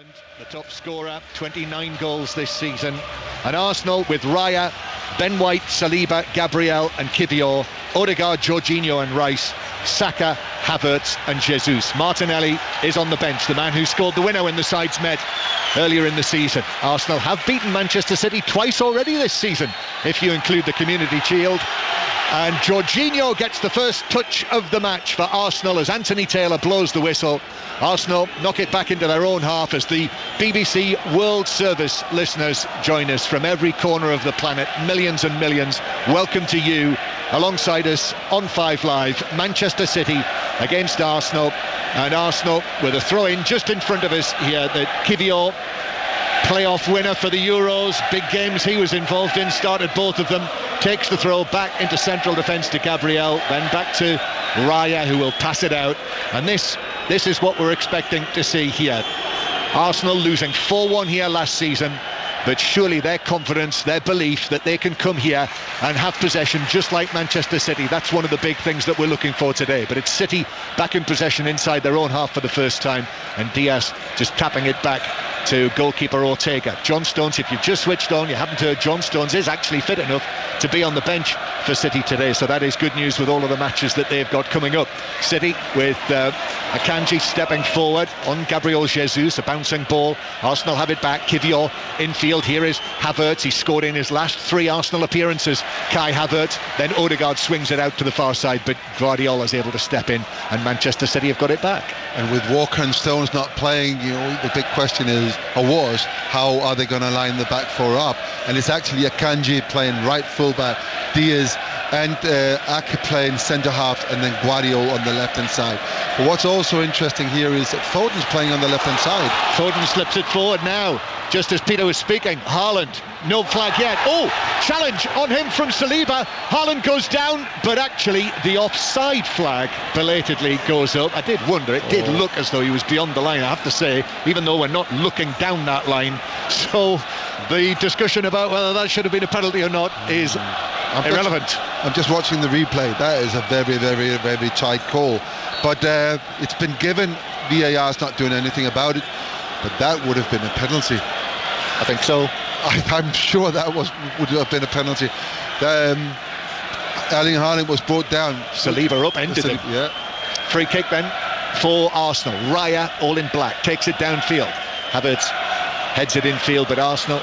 Haaland, the top scorer, 29 goals this season. And Arsenal with Raya, Ben White, Saliba, Gabriel and Kivior, Odegaard, Jorginho and Rice, Saka, Havertz and Jesus. Martinelli is on the bench, the man who scored the winner when the sides met earlier in the season. Arsenal have beaten Manchester City twice already this season, if you include the Community Shield. And Jorginho gets the first touch of the match for Arsenal as Anthony Taylor blows the whistle. Arsenal knock it back into their own half as the BBC World Service listeners join us from every corner of the planet. Millions and millions. Welcome to you alongside us on 5 Live. Manchester City against Arsenal. And Arsenal with a throw-in just in front of us here. The Kivior, playoff winner for the Euros, big games he was involved in, started both of them, takes the throw back into central defence to Gabriel, then back to Raya, who will pass it out. And this is what we're expecting to see here. Arsenal losing 4-1 here last season, but surely their confidence, their belief that they can come here and have possession just like Manchester City, that's one of the big things that we're looking for today. But it's City back in possession inside their own half for the first time, and Diaz just tapping it back to goalkeeper Ortega. John Stones, if you've just switched on, you haven't heard, John Stones is actually fit enough to be on the bench for City today, so that is good news with all of the matches that they've got coming up. City with Akanji stepping forward on Gabriel Jesus, a bouncing ball. Arsenal have it back, Kivior infield. Here is Havertz, he scored in his last 3 Arsenal appearances. Kai Havertz, then Odegaard swings it out to the far side, but Guardiola's able to step in and Manchester City have got it back. And with Walker and Stones not playing, you know, the big question is, or was, how are they going to line the back 4 up? And it's actually Akanji playing right fullback, Diaz and Ake playing centre half, and then Guardiola on the left hand side. But what's also interesting here is that Foden's playing on the left hand side. Foden slips it forward now, just as Peter was speaking. Haaland, no flag yet. Oh, challenge on him from Saliba. Haaland goes down, but actually the offside flag belatedly goes up. I did wonder, it did look as though he was beyond the line, I have to say, even though we're not looking down that line. So the discussion about whether that should have been a penalty or not is irrelevant. I'm just watching the replay. That is a very, very, very tight call. But it's been given. VAR's not doing anything about it. But that would have been a penalty. I think so. I'm sure that would have been a penalty. Erling Haaland was brought down. Saliba upended him. Yeah. Free kick then for Arsenal. Raya, all in black, takes it downfield. Havertz heads it infield, but Arsenal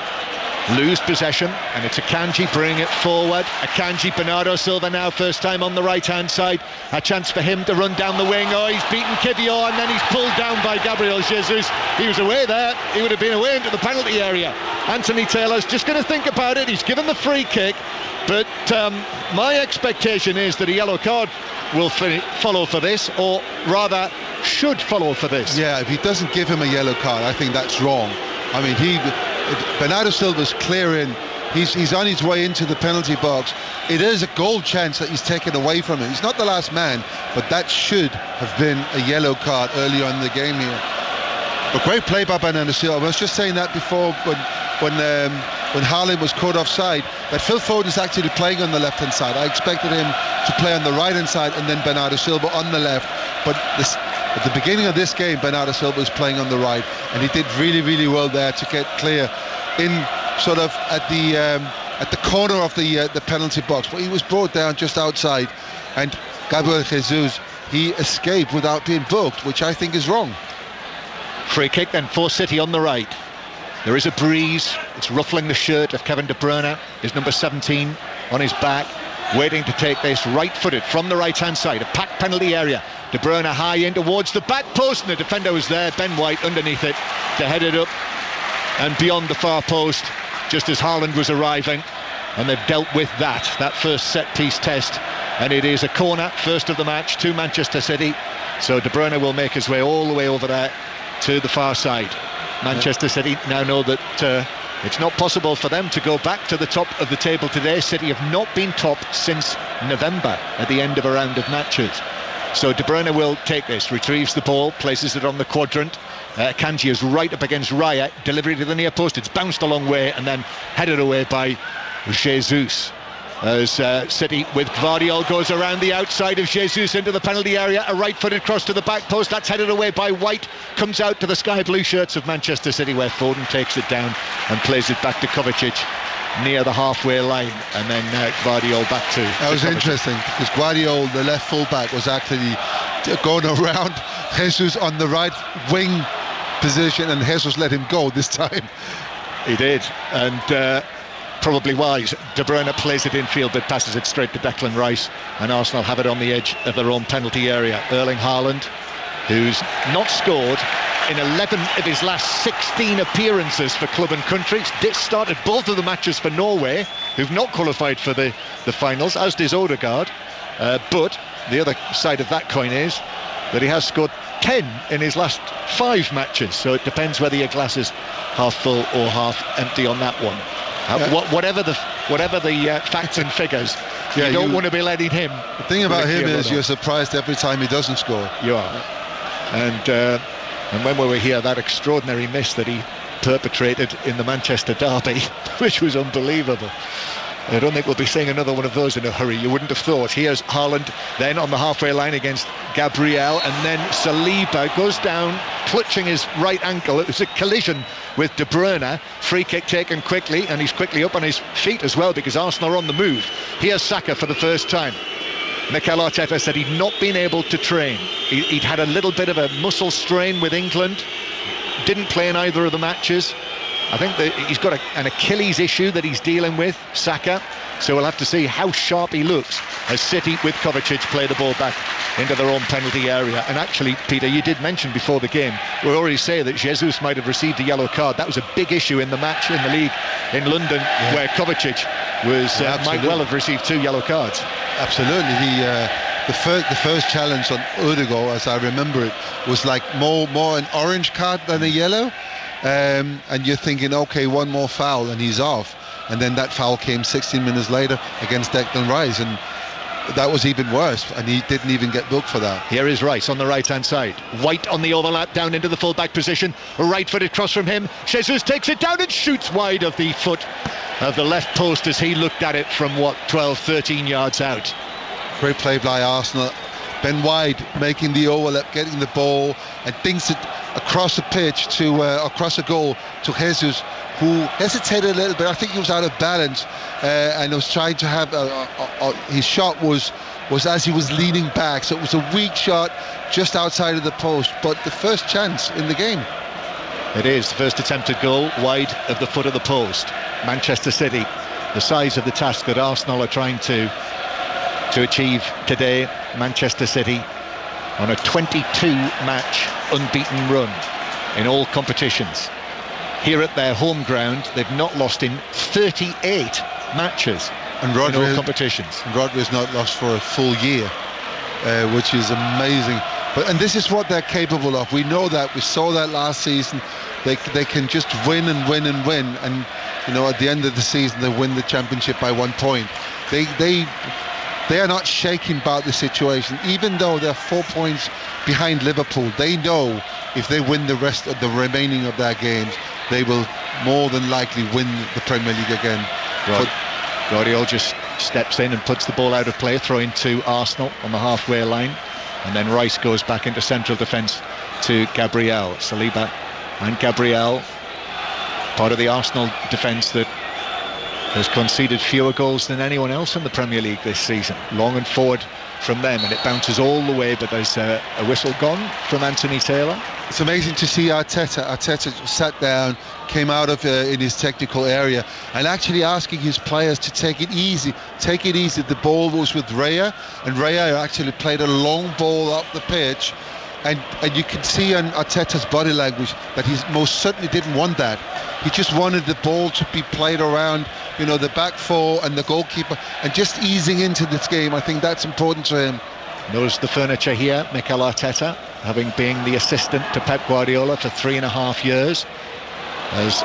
lose possession, and it's Akanji bringing it forward. Akanji, Bernardo Silva now, first time on the right hand side, a chance for him to run down the wing. Oh, he's beaten Kivior, and then he's pulled down by Gabriel Jesus. He was away there, he would have been away into the penalty area. Anthony Taylor's just going to think about it. He's given the free kick, but my expectation is that a yellow card will follow for this, or rather should follow for this. Yeah, if he doesn't give him a yellow card, I think that's wrong. I mean, Bernardo Silva's clearing. He's on his way into the penalty box. It is a goal chance that he's taken away from him. He's not the last man, but that should have been a yellow card earlier on in the game here. But great play by Bernardo Silva. I was just saying that before when Haaland was caught offside, that Phil Foden's actually playing on the left hand side. I expected him to play on the right hand side and then Bernardo Silva on the left, but at the beginning of this game, Bernardo Silva was playing on the right, and he did really, really well there to get clear in sort of at the corner of the penalty box. But he was brought down just outside, and Gabriel Jesus, he escaped without being booked, which I think is wrong. Free kick then for City on the right. There is a breeze. It's ruffling the shirt of Kevin De Bruyne, his number 17 on his back, waiting to take this right-footed from the right-hand side, a packed penalty area. De Bruyne high in towards the back post, and the defender was there, Ben White underneath it to head it up and beyond the far post just as Haaland was arriving, and they've dealt with that first set-piece test, and it is a corner, first of the match, to Manchester City. So De Bruyne will make his way all the way over there to the far side. Manchester City now know that it's not possible for them to go back to the top of the table today. City have not been top since November at the end of a round of matches. So De Bruyne will take this, retrieves the ball, places it on the quadrant. Kanji is right up against Raya, delivery to the near post, it's bounced a long way and then headed away by Jesus. as City with Guardiola goes around the outside of Jesus into the penalty area. A right-footed cross to the back post. That's headed away by White. Comes out to the sky blue shirts of Manchester City, where Foden takes it down and plays it back to Kovacic near the halfway line, and then Guardiola back to that was interesting, because Guardiola, the left fullback, was actually going around Jesus on the right wing position, and Jesus let him go this time. He did, and probably wise. De Bruyne plays it infield but passes it straight to Declan Rice, and Arsenal have it on the edge of their own penalty area. Erling Haaland, who's not scored in 11 of his last 16 appearances for club and country. Started both of the matches for Norway, who've not qualified for the finals, as does Odegaard. But the other side of that coin is that he has scored 10 in his last 5 matches. So it depends whether your glass is half full or half empty on that one. Whatever the facts and figures, you don't want to be letting him. The thing about him is you're surprised every time he doesn't score. You are. And when we were here, that extraordinary miss that he perpetrated in the Manchester derby, which was unbelievable. I don't think we'll be seeing another one of those in a hurry. You wouldn't have thought. Here's Haaland then on the halfway line against Gabriel, and then Saliba goes down clutching his right ankle. It was a collision with De Bruyne. Free kick taken quickly, and he's quickly up on his feet as well, because Arsenal are on the move. Here's Saka for the first time. Mikel Arteta said he'd not been able to train. He'd had a little bit of a muscle strain with England. Didn't play in either of the matches. I think that he's got an Achilles issue that he's dealing with, Saka. So we'll have to see how sharp he looks as City with Kovacic play the ball back into their own penalty area. And actually, Peter, you did mention before the game, we already say that Jesus might have received a yellow card. That was a big issue in the match in the league in London, where Kovacic was might well have received 2 yellow cards. Absolutely. The first challenge on Odegaard, as I remember it, was like more an orange card than a yellow. And you're thinking, okay, one more foul and he's off. And then that foul came 16 minutes later against Declan Rice, and that was even worse, and he didn't even get booked for that. Here is Rice on the right hand side. White on the overlap down into the full back position. A right footed cross from him. Jesus takes it down and shoots wide of the foot of the left post as he looked at it from 12-13 yards out. Great play by Arsenal. Ben White making the overlap, getting the ball, and thinks it across the pitch to across the goal to Jesus, who hesitated a little bit. I think he was out of balance and was trying to have his shot was as he was leaning back, so it was a weak shot just outside of the post, but the first chance in the game. It is the first attempted goal wide of the foot of the post. Manchester City, the size of the task that Arsenal are trying to achieve today. Manchester City on a 22-match unbeaten run in all competitions. Here at their home ground, they've not lost in 38 matches in all competitions. And Rodri's not lost for a full year, which is amazing. And this is what they're capable of. We know that. We saw that last season. They can just win and win and win. And at the end of the season, they win the championship by 1 point. They are not shaken about the situation, even though they're 4 points behind Liverpool. They know if they win the rest of the remaining of their games, they will more than likely win the Premier League again. Guardiola just steps in and puts the ball out of play, throwing to Arsenal on the halfway line, and then Rice goes back into central defence to Gabriel. Saliba and Gabriel, part of the Arsenal defence that has conceded fewer goals than anyone else in the Premier League this season. Long and forward from them, and it bounces all the way, but there's a whistle gone from Anthony Taylor. It's amazing to see Arteta sat down, came out of in his technical area, and actually asking his players to take it easy. The ball was with Raya, and Raya actually played a long ball up the pitch, and you can see on Arteta's body language that he most certainly didn't want that. He just wanted the ball to be played around, the back four and the goalkeeper, and just easing into this game. I think that's important to him. Knows the furniture here, Mikel Arteta, having been the assistant to Pep Guardiola for 3.5 years. As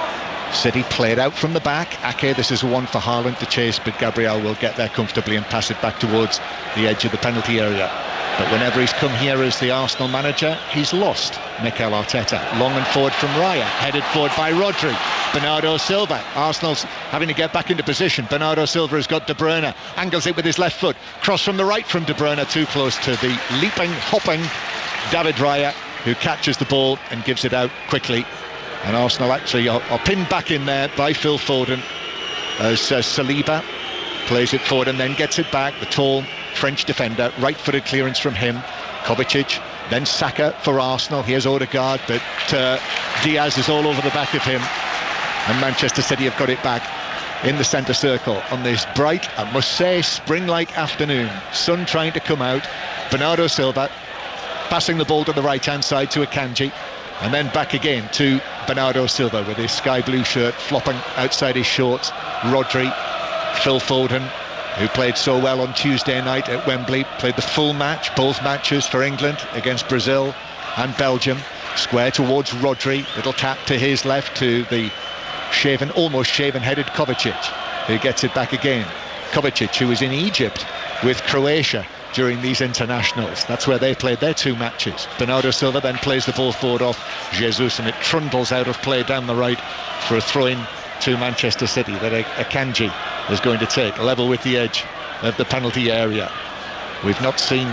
City played out from the back. Ake, this is one for Haaland to chase, but Gabriel will get there comfortably and pass it back towards the edge of the penalty area. But whenever he's come here as the Arsenal manager, he's lost. Mikel Arteta, long and forward from Raya, headed forward by Rodri. Bernardo Silva. Arsenal's having to get back into position. Bernardo Silva has got De Bruyne, angles it with his left foot, cross from the right from De Bruyne, too close to the leaping, hopping David Raya, who catches the ball and gives it out quickly. And Arsenal actually are pinned back in there by Phil Foden as Saliba plays it forward and then gets it back. The tall French defender, right-footed clearance from him. Kovacic, then Saka for Arsenal. Here's Odegaard, but Diaz is all over the back of him. And Manchester City have got it back in the centre circle on this bright, I must say, spring-like afternoon. Sun trying to come out. Bernardo Silva passing the ball to the right-hand side to Akanji. And then back again to Bernardo Silva with his sky blue shirt flopping outside his shorts. Rodri, Phil Foden, who played so well on Tuesday night at Wembley, played the full match, both matches for England against Brazil and Belgium. Square towards Rodri, little tap to his left to the almost shaven-headed Kovacic, who gets it back again. Kovacic, who was in Egypt with Croatia during these internationals. That's where they played their two matches. Bernardo Silva then plays the ball forward off Jesus, and it trundles out of play down the right for a throw-in to Manchester City that Akanji is going to take, level with the edge of the penalty area. We've not seen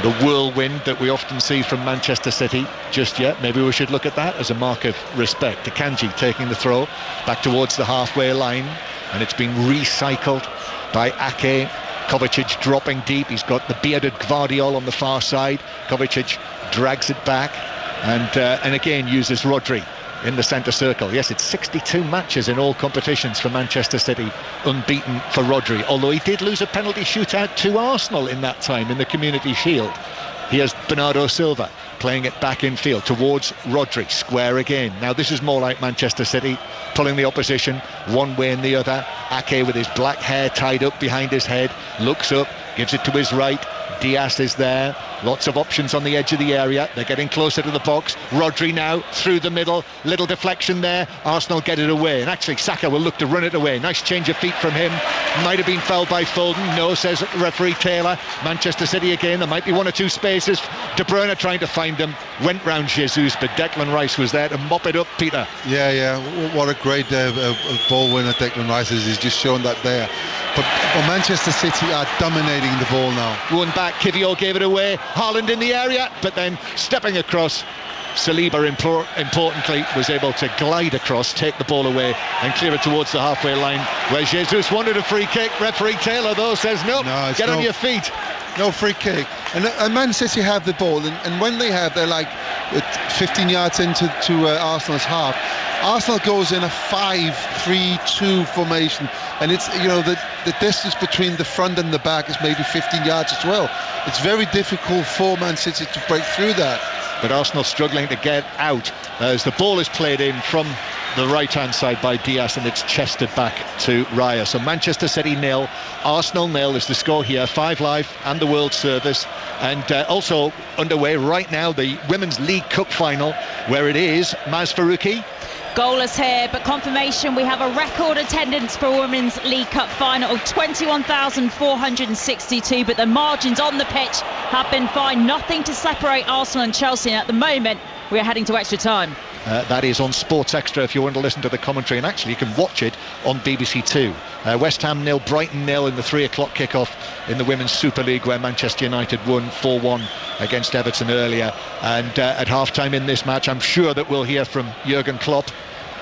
the whirlwind that we often see from Manchester City just yet. Maybe we should look at that as a mark of respect. Akanji taking the throw back towards the halfway line, and it's been recycled by Ake. Kovacic dropping deep. He's got the bearded Gvardiol on the far side. Kovacic drags it back and again uses Rodri in the centre circle. Yes, it's 62 matches in all competitions for Manchester City, unbeaten for Rodri, although he did lose a penalty shootout to Arsenal in that time in the Community Shield. Here's Bernardo Silva playing it back in field towards Rodri, square again. Now this is more like Manchester City, pulling the opposition one way and the other. Ake with his black hair tied up behind his head, looks up, gives it to his right. Diaz is there, lots of options on the edge of the area. They're getting closer to the box. Rodri now through the middle, little deflection there. Arsenal get it away, and actually Saka will look to run it away. Nice change of feet from him. Might have been fouled by Foden. No, says referee Taylor. Manchester City again. There might be one or two spaces. De Bruyne trying to find them, went round Jesus, but Declan Rice was there to mop it up. Peter. Yeah, what a great ball winner Declan Rice is. He's just shown that there. But Manchester City are dominating the ball now. One back, Kivior gave it away. Haaland in the area, but then stepping across, Saliba importantly was able to glide across, take the ball away and clear it towards the halfway line where Jesus wanted a free kick. Referee Taylor though says no, get on your feet. No free kick. And Man City have the ball, and when they have, they're like 15 yards into Arsenal's half. Arsenal goes in a 5-3-2 formation, and it's, you know, the distance between the front and the back is maybe 15 yards as well. It's very difficult for Man City to break through that. But Arsenal struggling to get out as the ball is played in from the right-hand side by Diaz, and it's chested back to Raya. So Manchester City 0, Arsenal 0 is the score here. 5 Live and the World Service, and also underway right now the Women's League Cup final, where it is Maz Faruqi. Goalless here, but confirmation we have a record attendance for Women's League Cup final of 21,462, but the margins on the pitch have been fine. Nothing to separate Arsenal and Chelsea, and at the moment we are heading to extra time. That is on Sports Extra if you want to listen to the commentary, and actually you can watch it on BBC Two. West Ham 0, Brighton 0 in the 3 o'clock kickoff in the Women's Super League, where Manchester United won 4-1 against Everton earlier. And at half-time in this match, I'm sure that we'll hear from Jurgen Klopp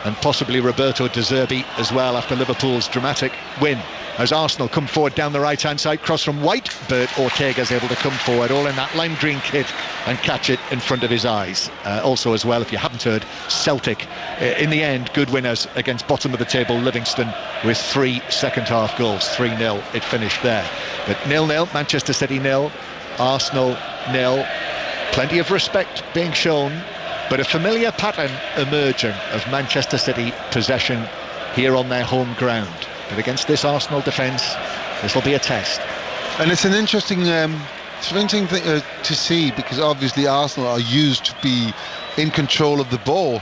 and possibly Roberto De Zerbi as well after Liverpool's dramatic win. As Arsenal come forward down the right-hand side, cross from White, but Ortega's able to come forward, all in that lime green kit, and catch it in front of his eyes. Also as well, if you haven't heard, Celtic, in the end, good winners against bottom of the table Livingston with 3 second-half goals. 3-0 it finished there. But 0-0, Manchester City 0, Arsenal 0. Plenty of respect being shown, but a familiar pattern emerging of Manchester City possession here on their home ground. But against this Arsenal defence, this will be a test. And it's an interesting thing to see, because obviously Arsenal are used to be in control of the ball,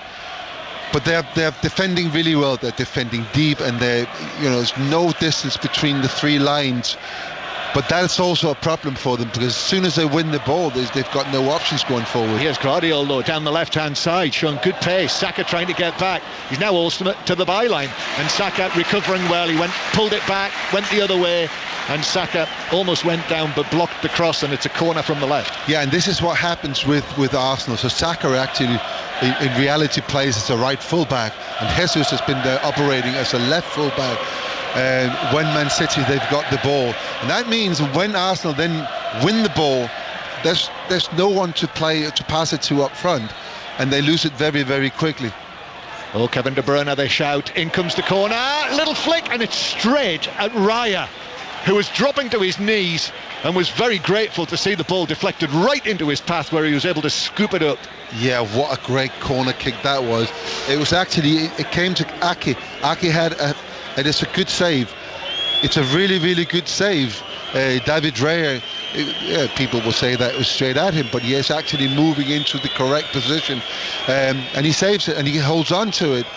but they're defending really well. They're defending deep, and there's no distance between the 3 lines. But that's also a problem for them, because as soon as they win the ball, they've got no options going forward. Here's Guardiola though, down the left-hand side, showing good pace. Saka trying to get back. He's now ultimate to the byline, and Saka recovering well. He pulled it back, went the other way, and Saka almost went down but blocked the cross, and it's a corner from the left. Yeah, and this is what happens with Arsenal. So Saka actually in reality plays as a right fullback, and Jesus has been there operating as a left fullback. When Man City, they've got the ball, and that means when Arsenal then win the ball, there's no one to pass it to up front, and they lose it very, very quickly. Oh, Kevin De Bruyne, they shout, in comes the corner, little flick, and it's straight at Raya, who was dropping to his knees and was very grateful to see the ball deflected right into his path, where he was able to scoop it up. Yeah, what a great corner kick that was. It was actually, it came to Ake. Ake had and it's a good save. It's a really, really good save. David Raya, people will say that it was straight at him, but he is actually moving into the correct position, and he saves it and he holds on to it.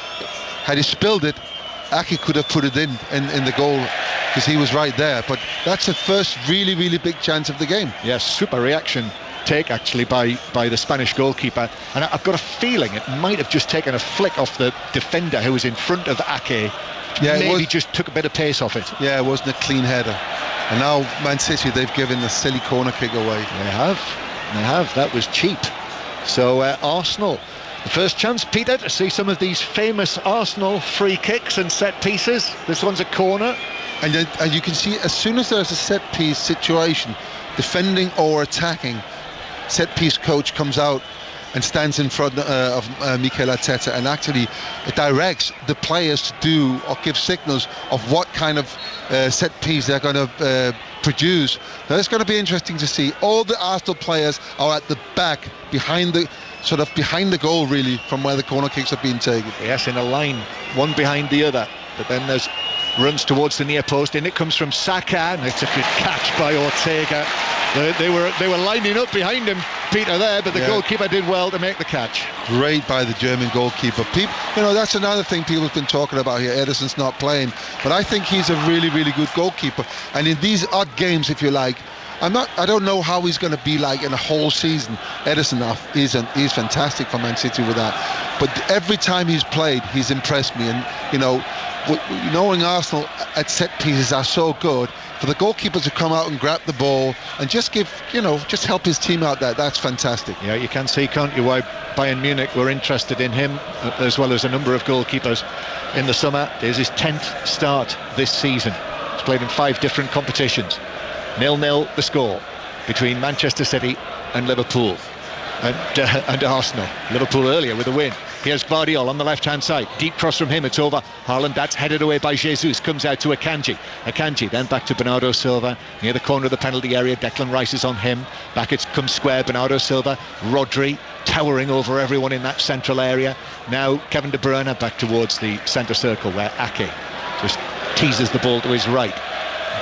Had he spilled it, Ake could have put it in the goal, because he was right there. But that's the first really, really big chance of the game. Yes, super reaction take actually by the Spanish goalkeeper, and I've got a feeling it might have just taken a flick off the defender who was in front of Ake. Yeah, maybe just took a bit of pace off it. Yeah, it wasn't a clean header. And now Man City, they've given the silly corner kick away. They have. That was cheap. So Arsenal, the first chance, Peter, to see some of these famous Arsenal free kicks and set pieces. This one's a corner. And you can see, as soon as there's a set piece situation, defending or attacking, set piece coach comes out and stands in front of Mikel Arteta, and actually directs the players to do or give signals of what kind of set piece they're going to produce. Now it's going to be interesting to see. All the Arsenal players are at the back, behind the goal, really, from where the corner kicks are being taken. Yes, in a line, one behind the other. But then there's runs towards the near post, and it comes from Saka, and it's a good catch by Ortega. They were lining up behind him, Peter, there, but the goalkeeper did well to make the catch. Great by the German goalkeeper. That's another thing people have been talking about here. Ederson's not playing, but I think he's a really, really good goalkeeper. And in these odd games, if you like, I don't know how he's going to be like in a whole season. Ederson is fantastic for Man City with that. But every time he's played, he's impressed me. And knowing Arsenal at set pieces are so good, for the goalkeeper to come out and grab the ball and just just help his team out there, that's fantastic. Yeah, you can see, can't you, why Bayern Munich were interested in him, as well as a number of goalkeepers in the summer. There's his 10th start this season. He's played in 5 different competitions. 0-0 the score between Manchester City and Liverpool, and Arsenal. Liverpool earlier with a win. Here's Guardiola on the left-hand side. Deep cross from him. It's over Haaland. That's headed away by Jesus. Comes out to Akanji. Akanji then back to Bernardo Silva near the corner of the penalty area. Declan Rice is on him. Back it comes square. Bernardo Silva. Rodri towering over everyone in that central area. Now Kevin De Bruyne back towards the centre circle, where Ake just teases the ball to his right.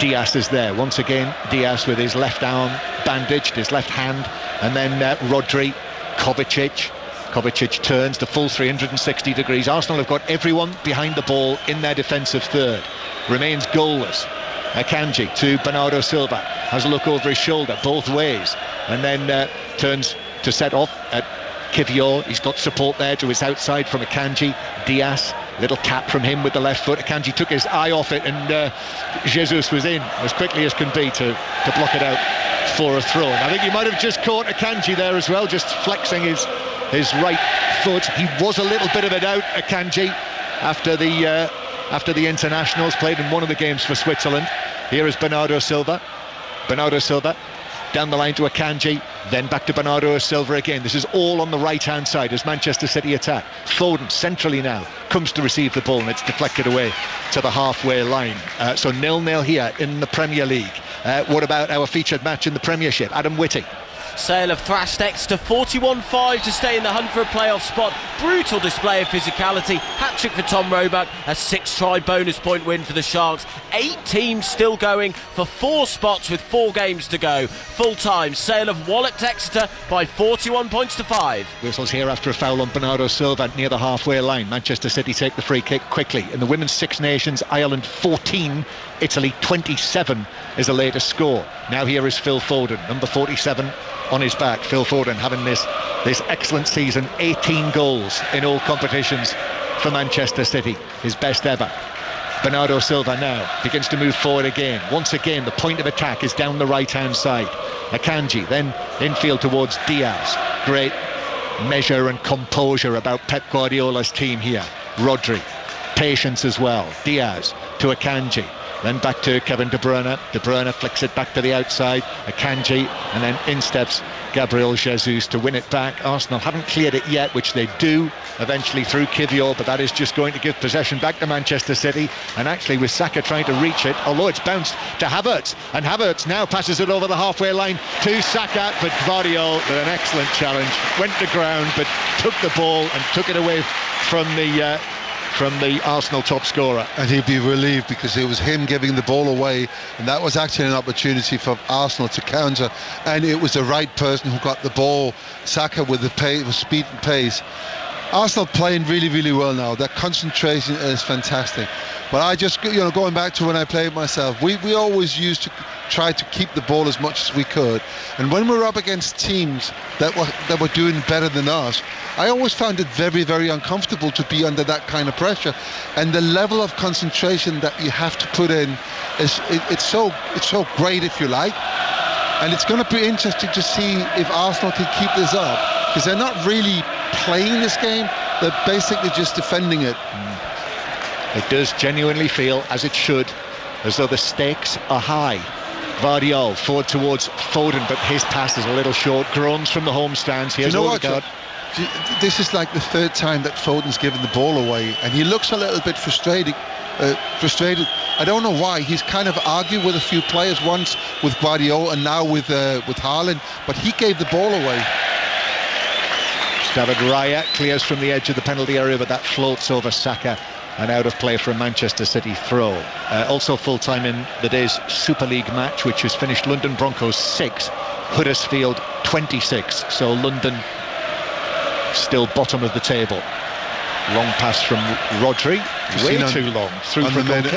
Diaz is there once again. Diaz with his left arm bandaged, his left hand, and then Rodri, Kovacic turns the full 360 degrees. Arsenal have got everyone behind the ball in their defensive third. Remains goalless. Akanji to Bernardo Silva, has a look over his shoulder both ways, and then turns to set off at Kivior. He's got support there to his outside from Akanji. Diaz, little tap from him with the left foot. Akanji took his eye off it, and Jesus was in as quickly as can be to block it out for a throw. And I think he might have just caught Akanji there as well, just flexing his right foot. He was a little bit of a doubt, Akanji, after the internationals, played in one of the games for Switzerland. Here is Bernardo Silva down the line to Akanji, then back to Bernardo Silva again. This is all on the right hand side as Manchester City attack. Foden centrally now comes to receive the ball, and it's deflected away to the halfway line. So 0-0 here in the Premier League. What about our featured match in the Premiership? Adam Whitty. Sale have thrashed Exeter 41-5 to stay in the hunt for a playoff spot. Brutal display of physicality. Hat-trick for Tom Roebuck. A 6-try bonus point win for the Sharks. 8 teams still going for 4 spots with 4 games to go. Full time, Sale have walloped Exeter by 41 points to 5. Whistles here after a foul on Bernardo Silva near the halfway line. Manchester City take the free kick quickly. In the Women's Six Nations, Ireland 14, Italy 27 is the latest score. Now here is Phil Foden, number 47 on his back. Phil Foden having this excellent season, 18 goals in all competitions for Manchester City, his best ever. Bernardo Silva now begins to move forward again. Once again, the point of attack is down the right-hand side. Akanji, then infield towards Diaz. Great measure and composure about Pep Guardiola's team here. Rodri, patience as well. Diaz to Akanji. Then back to Kevin De Bruyne. De Bruyne flicks it back to the outside. Akanji, and then in steps Gabriel Jesus to win it back. Arsenal haven't cleared it yet, which they do eventually through Kivior, but that is just going to give possession back to Manchester City. And actually with Saka trying to reach it, although it's bounced to Havertz, and Havertz now passes it over the halfway line to Saka, but Gvardiol with an excellent challenge, went to ground but took the ball and took it away from the Arsenal top scorer. And he'd be relieved because it was him giving the ball away, and that was actually an opportunity for Arsenal to counter, and it was the right person who got the ball. Saka with the pace, with speed and pace. Arsenal playing really, really well now. Their concentration is fantastic. But I just, going back to when I played myself, we always used to try to keep the ball as much as we could. And when we were up against teams that were doing better than us, I always found it very, very uncomfortable to be under that kind of pressure. And the level of concentration that you have to put in it's so great, if you like. And it's going to be interesting to see if Arsenal can keep this up, because they're not really playing this game, they're basically just defending it. It does genuinely feel, as it should, as though the stakes are high. Gvardiol forward towards Foden, but his pass is a little short. Groans from the home stands. Here's Odegaard. This is like the 3rd time that Foden's given the ball away, and he looks a little bit frustrated. I don't know why. He's kind of argued with a few players, once with Gvardiol and now with Haaland, but he gave the ball away. David Raya clears from the edge of the penalty area, but that floats over Saka and out of play for a Manchester City throw. Also full time in the day's Super League match, which has finished London Broncos 6, Huddersfield 26. So London still bottom of the table. Long pass from Rodri, way too long.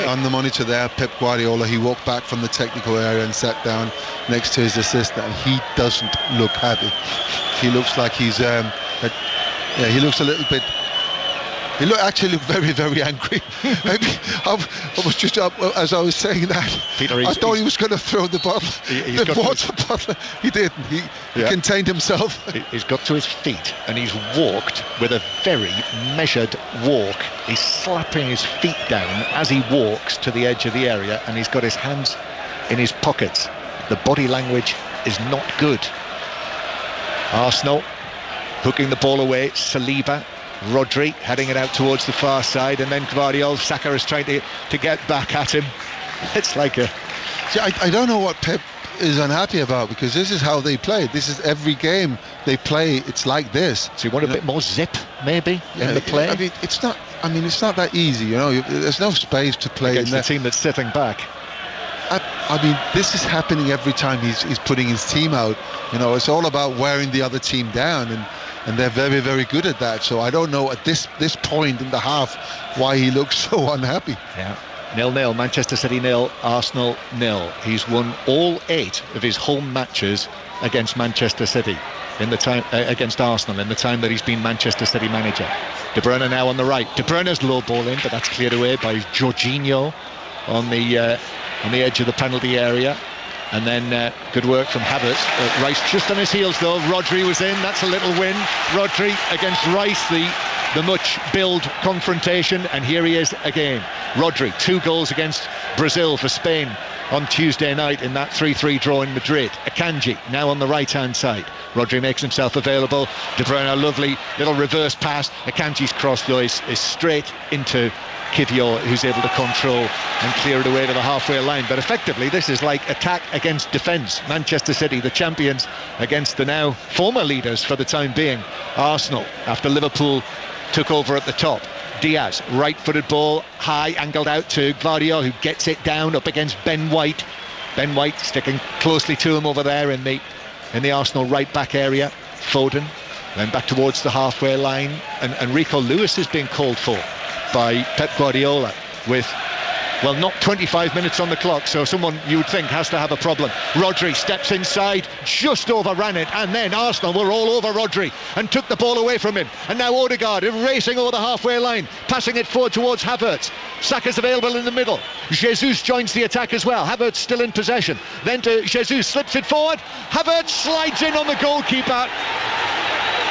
On the monitor there, Pep Guardiola, he walked back from the technical area and sat down next to his assistant, and he doesn't look happy. He looks like he's he looks a little bit. He actually looked very, very angry. I was just as I was saying that, Peter, I thought he was going to throw the bottle, the water bottle. He didn't. He contained himself. He's got to his feet and he's walked with a very measured walk. He's slapping his feet down as he walks to the edge of the area, and he's got his hands in his pockets. The body language is not good. Arsenal hooking the ball away. Saliba, Rodri heading it out towards the far side, and then Gvardiol. Saka is trying to get back at him. It's like a... See, I don't know what Pep is unhappy about, because this is how they play. This is every game they play. It's like this. So you want a bit more zip, maybe, in the play? I mean, it's not that easy. There's no space to play against the team that's sitting back. I mean, this is happening every time he's putting his team out. It's all about wearing the other team down, and they're very, very good at that. So I don't know at this point in the half why he looks so unhappy. Yeah. 0-0, Manchester City 0, Arsenal 0. He's won all 8 of his home matches against Manchester City in the time against Arsenal in the time that he's been Manchester City manager. De Bruyne now on the right. De Bruyne's low ball in, but that's cleared away by Jorginho on the edge of the penalty area. And then good work from Havertz. Rice just on his heels though. Rodri was in. That's a little win. Rodri against Rice, the much billed confrontation, and here he is again. Rodri, 2 goals against Brazil for Spain on Tuesday night in that 3-3 draw in Madrid. Akanji now on the right-hand side. Rodri makes himself available. De Bruyne, a lovely little reverse pass. Akanji's cross though is straight into Kivior, who's able to control and clear it away to the halfway line. But effectively this is like attack against defence. Manchester City, the champions, against the now former leaders for the time being, Arsenal, after Liverpool took over at the top. Diaz, right-footed ball, high, angled out to Gvardiol, who gets it down up against Ben White. Ben White sticking closely to him over there in the Arsenal right-back area. Foden, then back towards the halfway line, and Rico Lewis is being called for by Pep Guardiola with, well, not 25 minutes on the clock, so someone you would think has to have a problem. Rodri steps inside, just overran it, and then Arsenal were all over Rodri and took the ball away from him. And now Odegaard racing over the halfway line, passing it forward towards Havertz. Saka's available in the middle. Jesus joins the attack as well. Havertz still in possession. Then to Jesus, slips it forward. Havertz slides in on the goalkeeper.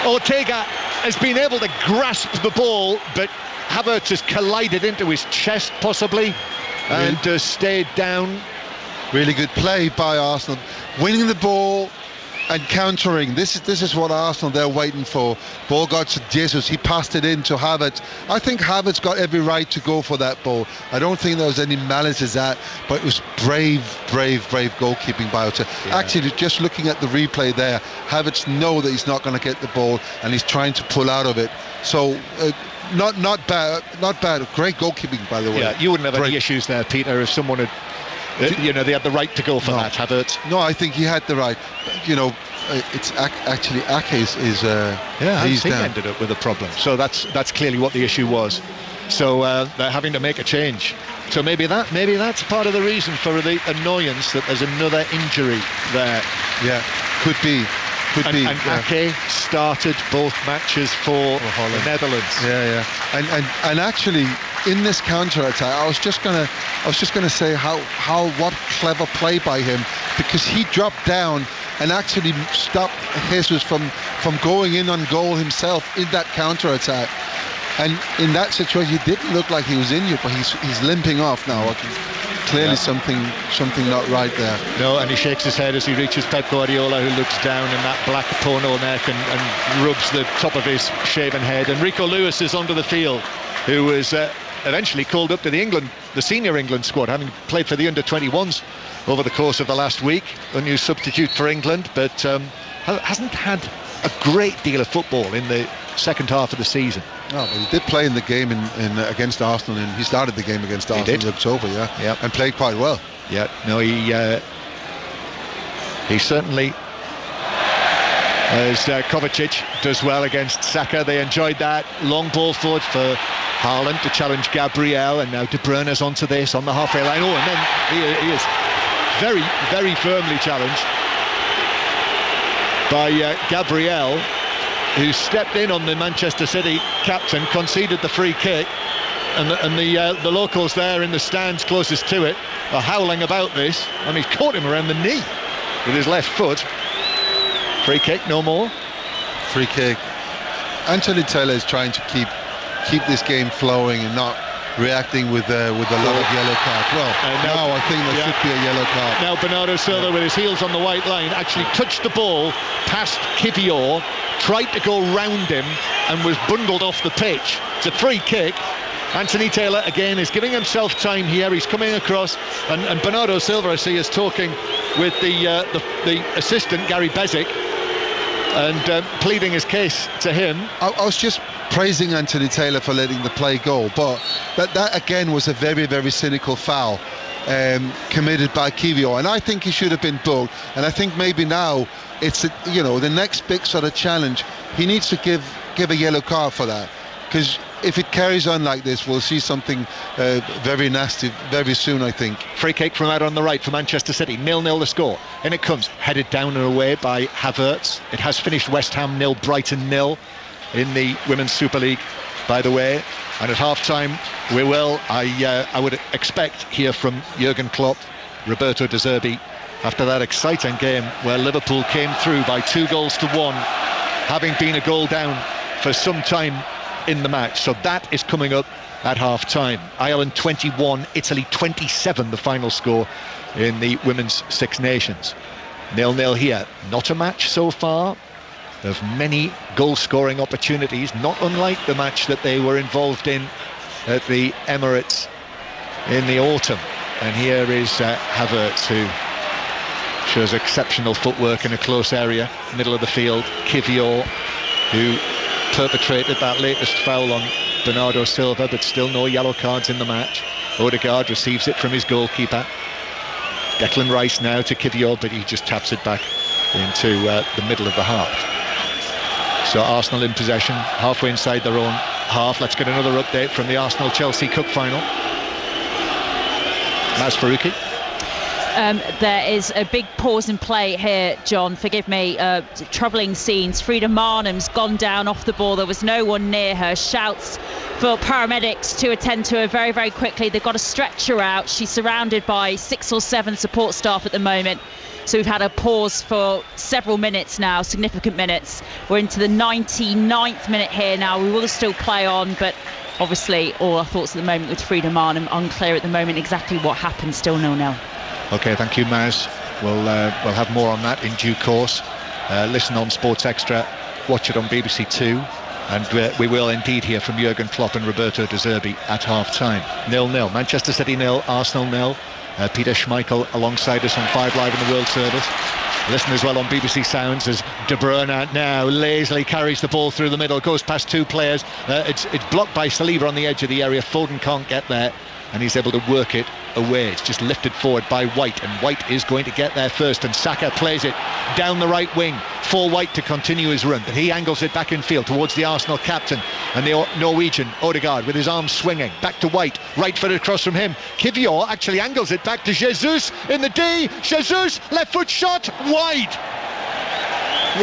Ortega has been able to grasp the ball, but Havertz has collided into his chest possibly and stayed down. Really good play by Arsenal, winning the ball and countering. This is what Arsenal, they're waiting for. Ball got to Jesus, he passed it in to Havertz. I think Havertz got every right to go for that ball. I don't think there was any malice as that, but it was brave goalkeeping by Ortega. Yeah. Actually, just looking at the replay there, Havertz know that he's not going to get the ball and he's trying to pull out of it. So not bad. Great goalkeeping, by the way. Yeah, you wouldn't have any issues there, Peter, if someone had they had the right to go for that, Havertz. No, I think he had the right. It's actually Ake is he's down. Ended up with a problem. So that's clearly what the issue was. So they're having to make a change. So maybe that's part of the reason for the annoyance that there's another injury there. Yeah, could be. And Ake started both matches for the Netherlands. Yeah. And actually, in this counter-attack, I was just gonna say what clever play by him, because he dropped down and actually stopped Jesus from going in on goal himself in that counter-attack. And in that situation, he didn't look like he was injured, but he's limping off now. Clearly something not right there. No, and he shakes his head as he reaches Pep Guardiola, who looks down in that black polo neck and rubs the top of his shaven head. And Rico Lewis is onto the field, who was eventually called up to the senior England squad, having played for the under-21s over the course of the last week. A new substitute for England, but hasn't had a great deal of football in the second half of the season. No, but he did play in the game in against Arsenal, and he started the game against Arsenal in October, and played quite well. Yeah, no, he certainly, as Kovacic does well against Saka. They enjoyed that long ball forward for Haaland to challenge Gabriel, and now De Bruyne's onto this on the halfway line. Oh, and then he is very, very firmly challenged by Gabriel, who stepped in on the Manchester City captain, conceded the free kick, and the locals there in the stands closest to it are howling about this, and he's caught him around the knee with his left foot. Free kick, no more. Free kick. Anthony Taylor is trying to keep this game flowing and not reacting with a lot of yellow cards. Well, now I think there should be a yellow card. Now Bernardo Silva, with his heels on the white line, actually touched the ball past Kivior, tried to go round him and was bundled off the pitch. It's a free kick. Anthony Taylor again is giving himself time here. He's coming across, and Bernardo Silva, I see, is talking with the assistant Gary Bezic and pleading his case to him. I was just praising Anthony Taylor for letting the play go, but that again was a very, very cynical foul committed by Kivior, and I think he should have been booked. And I think maybe now it's the next big sort of challenge. He needs to give a yellow card for that, because if it carries on like this, we'll see something very nasty very soon, I think. Free kick from out on the right for Manchester City. 0-0 the score. In it comes, headed down and away by Havertz. It has finished West Ham 0, Brighton 0 in the Women's Super League, by the way. And at half-time, we will, I would expect, hear from Jurgen Klopp, Roberto De Zerbi, after that exciting game where Liverpool came through by 2-1, having been a goal down for some time in the match. So that is coming up at half-time. Ireland 21, Italy 27, the final score in the Women's Six Nations. 0-0 here. Not a match so far of many goal-scoring opportunities, not unlike the match that they were involved in at the Emirates in the autumn. And here is Havertz, who shows exceptional footwork in a close area, middle of the field. Kivior, who perpetrated that latest foul on Bernardo Silva, but still no yellow cards in the match. Odegaard receives it from his goalkeeper. Declan Rice now to Kivior, but he just taps it back into the middle of the half. So Arsenal in possession, halfway inside their own half. Let's get another update from the Arsenal-Chelsea Cup final. Maz Faruqi. There is a big pause in play here, John. Forgive me. Troubling scenes. Frida Marnham's gone down off the ball. There was no one near her. Shouts for paramedics to attend to her very, very quickly. They've got to stretch her out. She's surrounded by 6 or 7 support staff at the moment. So we've had a pause for several minutes now, significant minutes. We're into the 99th minute here now. We will still play on, but obviously all our thoughts at the moment with Frida Marnham. Unclear at the moment exactly what happened. Still 0-0. OK, thank you, Maz. We'll have more on that in due course. Listen on Sports Extra, watch it on BBC Two, and we will indeed hear from Jurgen Klopp and Roberto De Zerbi at half-time. 0-0. Manchester City 0, Arsenal 0. Peter Schmeichel alongside us on 5 Live in the World Service. Listen as well on BBC Sounds as De Bruyne now lazily carries the ball through the middle, goes past 2 players. It's blocked by Saliba on the edge of the area. Foden can't get there, and he's able to work it away. It's just lifted forward by White, and White is going to get there first, and Saka plays it down the right wing for White to continue his run, but he angles it back in field towards the Arsenal captain and the Norwegian Odegaard with his arms swinging back to White, right foot across from him. Kivior actually angles it back to Jesus in the D. Jesus, left foot shot, wide.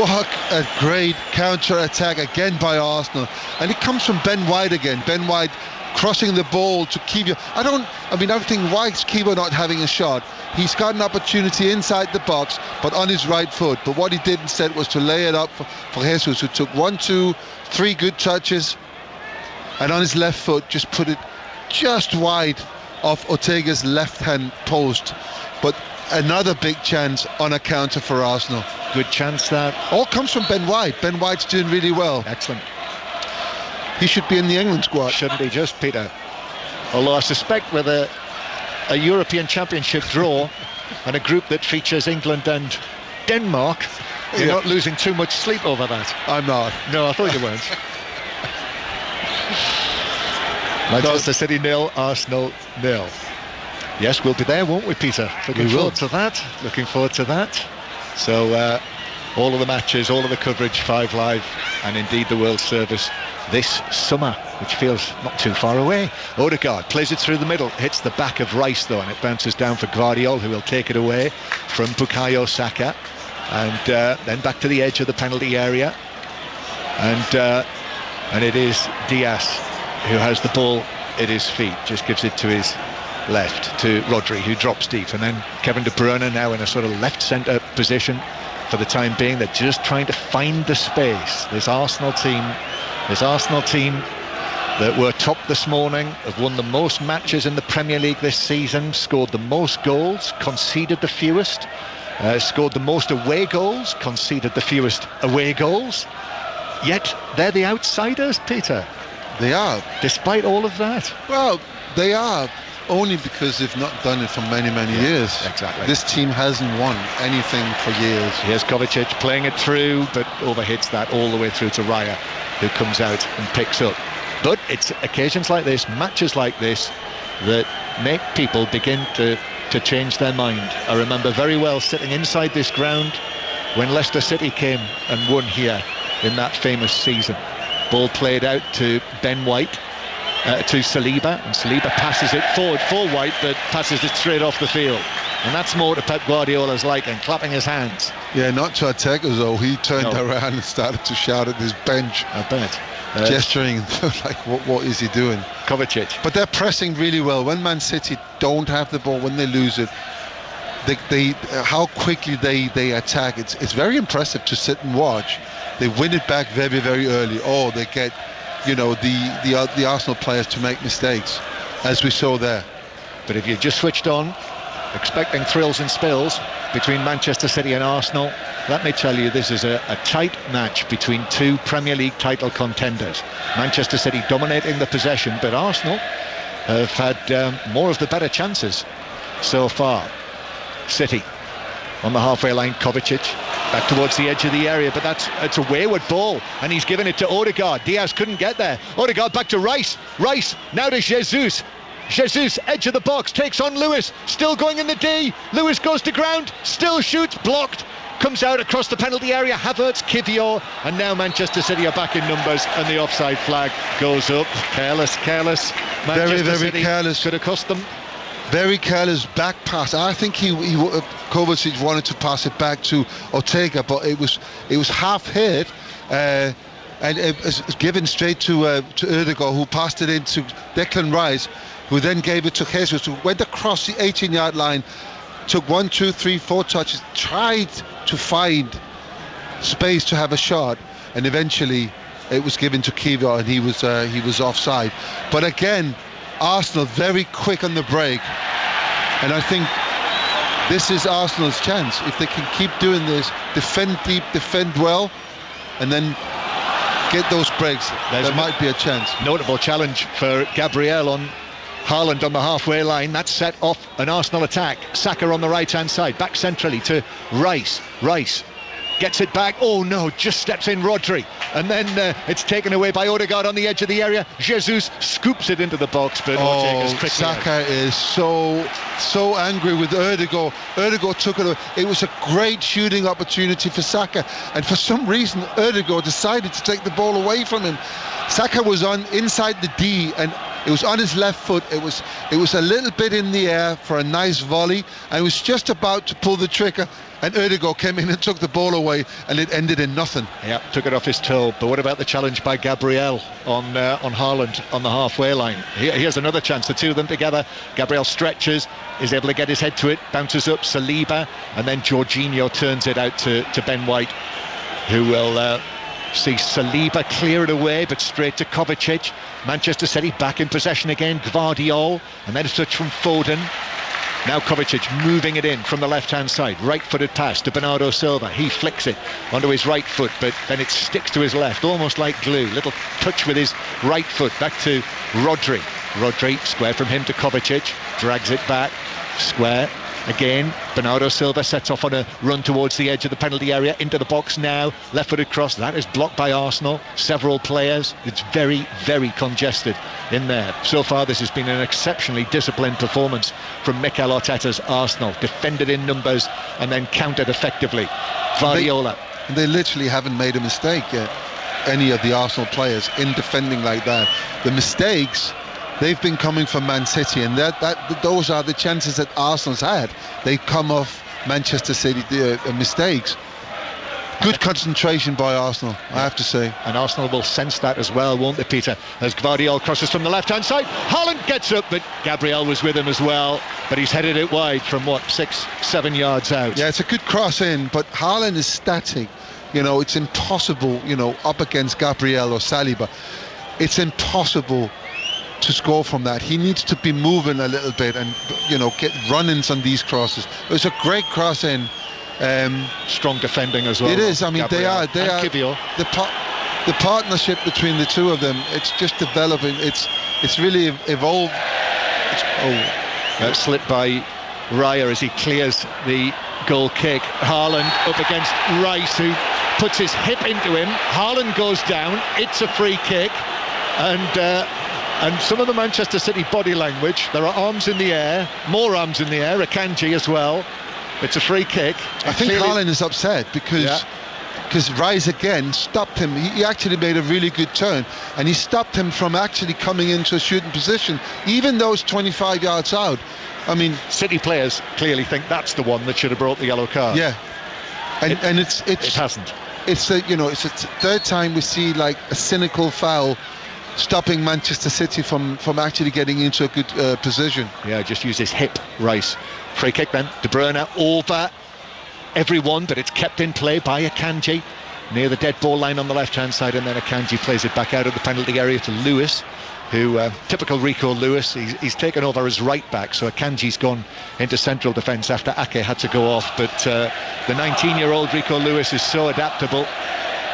What a great counter-attack again by Arsenal, and it comes from Ben White again. Ben White crossing the ball to Kivior. I think White's Kivior not having a shot. He's got an opportunity inside the box, but on his right foot. But what he did instead was to lay it up for Jesus, who took 1, 2, 3 good touches, and on his left foot just put it just wide of Ortega's left-hand post. But another big chance on a counter for Arsenal. Good chance that. All comes from Ben White. Ben White's doing really well. Excellent. He should be in the England squad. Shouldn't he just, Peter? Although I suspect with a European Championship draw and a group that features England and Denmark, you're not losing too much sleep over that. I'm not. No, I thought you weren't. Manchester City 0, Arsenal 0. Yes, we'll be there, won't we, Peter? Looking forward to that. So all of the matches, all of the coverage, 5 Live, and indeed the World Service this summer, which feels not too far away. Odegaard plays it through the middle, hits the back of Rice though, and it bounces down for Guardiola, who will take it away from Bukayo Saka, and then back to the edge of the penalty area, and it is Diaz who has the ball at his feet, just gives it to his left to Rodri, who drops deep, and then Kevin De Bruyne now in a sort of left centre position for the time being. They're just trying to find the space. This Arsenal team that were top this morning, have won the most matches in the Premier League this season, scored the most goals, conceded the fewest, scored the most away goals, conceded the fewest away goals, yet they're the outsiders, Peter. They are. Despite all of that. Well, they are, only because they've not done it for many years. Exactly. This team hasn't won anything for years. Here's Kovacic playing it through, but overhits that all the way through to Raya, who comes out and picks up. But it's occasions like this, matches like this, that make people begin to change their mind. I remember very well sitting inside this ground when Leicester City came and won here in that famous season. Ball played out to Ben White, to Saliba, and Saliba passes it forward for White, but passes it straight off the field. And that's more to Pep Guardiola's liking, clapping his hands. Yeah, not to Ortega though. He turned around and started to shout at his bench. I bet. Gesturing, like what is he doing? Kovacic. But they're pressing really well. When Man City don't have the ball, when they lose it, they how quickly they attack. It's very impressive to sit and watch. They win it back very early. Oh, they get the Arsenal players to make mistakes, as we saw there. But if you just switched on, expecting thrills and spills between Manchester City and Arsenal, let me tell you, this is a tight match between two Premier League title contenders. Manchester City dominating the possession, but Arsenal have had more of the better chances so far. City on the halfway line, Kovacic back towards the edge of the area, but it's a wayward ball, and he's given it to Odegaard. Diaz couldn't get there. Odegaard back to Rice now to Jesus, edge of the box, takes on Lewis, still going in the D. Lewis goes to ground, still shoots, blocked, comes out across the penalty area. Havertz, Kivior, and now Manchester City are back in numbers, and the offside flag goes up. Careless. Manchester City careless. Could have cost them. Very careless back pass. I think Kovacic wanted to pass it back to Ortega, but it was half hit, and it was given straight to Odegaard, who passed it into Declan Rice, who then gave it to Jesus, who went across the 18-yard line, took 1, 2, 3, 4 touches, tried to find space to have a shot, and eventually it was given to Kivior, and he was offside. But again, Arsenal very quick on the break, and I think this is Arsenal's chance. If they can keep doing this, defend deep, defend well, and then get those breaks, there might be a chance. Notable challenge for Gabriel on Haaland on the halfway line. That set off an Arsenal attack. Saka on the right hand side, back centrally to Rice gets it back. Oh no, just steps in Rodri, and then it's taken away by Odegaard on the edge of the area. Jesus scoops it into the box, but Ortega's quickly Saka out. is so angry with Odegaard. Odegaard took it. It was a great shooting opportunity for Saka, and for some reason Odegaard decided to take the ball away from him. Saka was on inside the D, and it was on his left foot. It was a little bit in the air for a nice volley, and he was just about to pull the trigger, and Odegaard came in and took the ball away, and it ended in nothing. Yeah, took it off his toe. But what about the challenge by Gabriel on Haaland on the halfway line? Here's another chance, the two of them together. Gabriel stretches, is able to get his head to it, bounces up Saliba, and then Jorginho turns it out to Ben White, who will see Saliba clear it away, but straight to Kovacic. Manchester City back in possession again. Gvardiol, and then a touch from Foden. Now Kovacic moving it in from the left-hand side. Right-footed pass to Bernardo Silva. He flicks it onto his right foot, but then it sticks to his left, almost like glue. Little touch with his right foot. Back to Rodri. Rodri, square from him to Kovacic. Drags it back. Square. Again, Bernardo Silva sets off on a run towards the edge of the penalty area, into the box now, left-footed cross, that is blocked by Arsenal, several players. It's very, very congested in there. So far this has been an exceptionally disciplined performance from Mikel Arteta's Arsenal, defended in numbers and then countered effectively. Guardiola. They literally haven't made a mistake yet, any of the Arsenal players, in defending like that. The mistakes, they've been coming from Man City, and those are the chances that Arsenal's had. They come off Manchester City mistakes. Good concentration by Arsenal, I have to say. And Arsenal will sense that as well, won't they, Peter? As Gvardiol crosses from the left-hand side. Haaland gets up, but Gabriel was with him as well. But he's headed it wide from, 6-7 yards out. Yeah, it's a good cross in, but Haaland is static. It's impossible, up against Gabriel or Saliba. It's impossible to score from that. He needs to be moving a little bit and get run-ins on these crosses. It was a great cross in. Strong defending as well. It is. I mean, Gabriel they are the partnership between the two of them. It's just developing. It's really evolved. Slipped by Raya as he clears the goal kick. Haaland up against Rice, who puts his hip into him. Haaland goes down. It's a free kick, and some of the Manchester City body language, there are arms in the air, more arms in the air, Akanji as well. It's a free kick. I think Haaland is upset because Rice again stopped him. He actually made a really good turn, and he stopped him from actually coming into a shooting position, even though it's 25 yards out. I mean, City players clearly think that's the one that should have brought the yellow card. Yeah, and it hasn't. It's the third time we see like a cynical foul stopping Manchester City from actually getting into a good position. Yeah, just use his hip, Rice. Free kick then, De Bruyne over everyone, but it's kept in play by Akanji. near the dead ball line on the left-hand side, and then Akanji plays it back out of the penalty area to Lewis, who, typical Rico Lewis, he's taken over as right back, so Akanji's gone into central defence after Ake had to go off, but the 19-year-old Rico Lewis is so adaptable.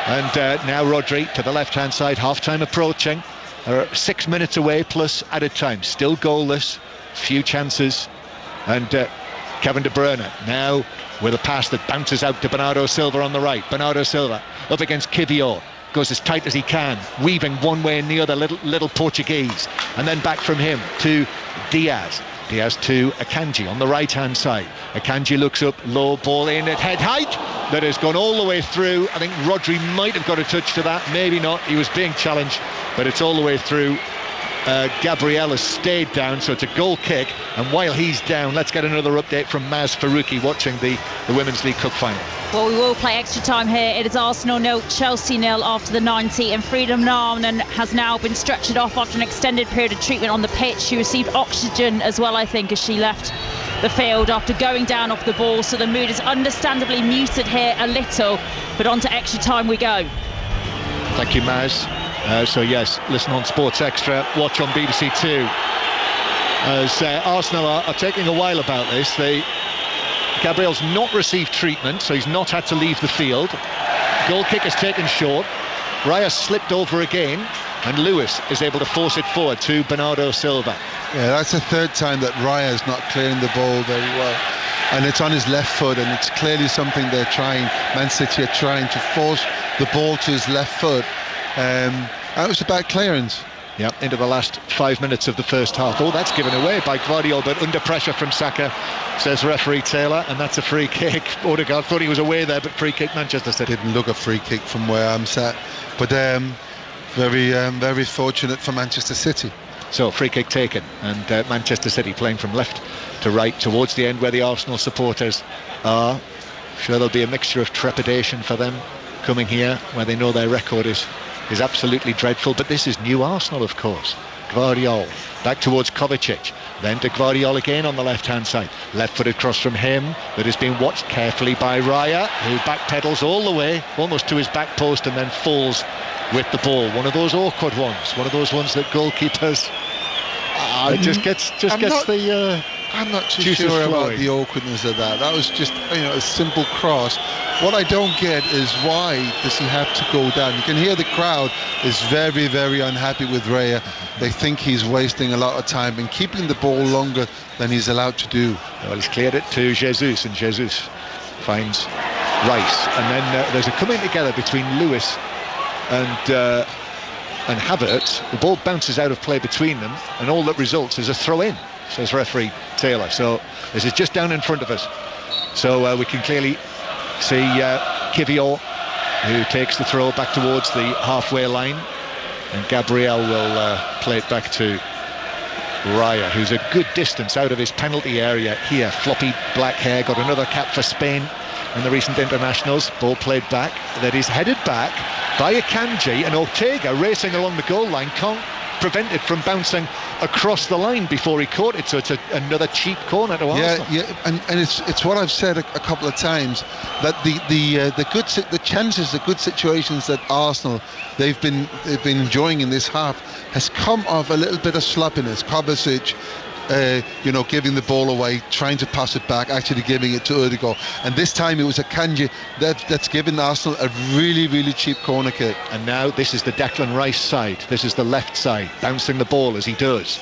And now Rodri to the left-hand side, half-time approaching. 6 minutes away plus added time, still goalless, few chances, and Kevin De Bruyne now with a pass that bounces out to Bernardo Silva on the right. Bernardo Silva up against Kivior, goes as tight as he can, weaving one way and the other, little Portuguese, and then back from him to Diaz to Akanji on the right hand side. Akanji looks up, low ball in at head height that has gone all the way through. I think Rodri might have got a touch to that, maybe not, he was being challenged, but it's all the way through. Gabriel has stayed down, so it's a goal kick, and while he's down, let's get another update from Maz Faruqi watching the Women's League Cup final. Well, we will play extra time here. It is Arsenal 0, Chelsea 0 after the 90, and Freedom Narman has now been stretchered off after an extended period of treatment on the pitch. She received oxygen as well, I think, as she left the field after going down off the ball, so the mood is understandably muted here a little, but on to extra time we go. Thank you, Maz. So yes, listen on Sports Extra, watch on BBC Two. As Arsenal are taking a while about this. Gabriel's not received treatment, so he's not had to leave the field. Goal kick is taken short. Raya slipped over again, and Lewis is able to force it forward to Bernardo Silva. Yeah, that's the third time that Raya is not clearing the ball very well, and it's on his left foot, and it's clearly something they're trying. Man City are trying to force the ball to his left foot. That was a bad clearance. Yep, into the last 5 minutes of the first half. Oh, that's given away by Gvardiol, but under pressure from Saka, says referee Taylor, and that's a free kick. Odegaard thought he was away there, but free kick Manchester City. Didn't look a free kick from where I'm sat, but very fortunate for Manchester City. So free kick taken, and Manchester City playing from left to right towards the end where the Arsenal supporters are. Sure, there'll be a mixture of trepidation for them coming here where they know their record is absolutely dreadful, but this is new Arsenal, of course. Gvardiol back towards Kovacic, then to Gvardiol again on the left hand side, left-footed cross from him that has been watched carefully by Raya, who backpedals all the way almost to his back post and then falls with the ball. One of those awkward ones, one of those ones that goalkeepers I'm not too sure about the awkwardness of that. That was just a simple cross. What I don't get is why does he have to go down? You can hear the crowd is very, very unhappy with Raya. They think he's wasting a lot of time and keeping the ball longer than he's allowed to do. Well, he's cleared it to Jesus, and Jesus finds Rice, and then there's a coming together between Lewis and Havertz. The ball bounces out of play between them, and all that results is a throw-in, says referee Taylor. So this is just down in front of us, so we can clearly see Kivior, who takes the throw back towards the halfway line, and Gabriel will play it back to Raya, who's a good distance out of his penalty area here. Floppy black hair, got another cap for Spain in the recent internationals. Ball played back, that is headed back by Akanji, and Ortega racing along the goal line can't prevent it from bouncing across the line before he caught it, so it's another cheap corner to Arsenal. Yeah, and it's what I've said a couple of times, that the chances, the good situations that Arsenal they've been enjoying in this half has come off a little bit of sloppiness. Kovacic giving the ball away, trying to pass it back, actually giving it to Odegaard, and this time it was Akanji that's given Arsenal a really, really cheap corner kick. And now this is the Declan Rice side, this is the left side, bouncing the ball as he does.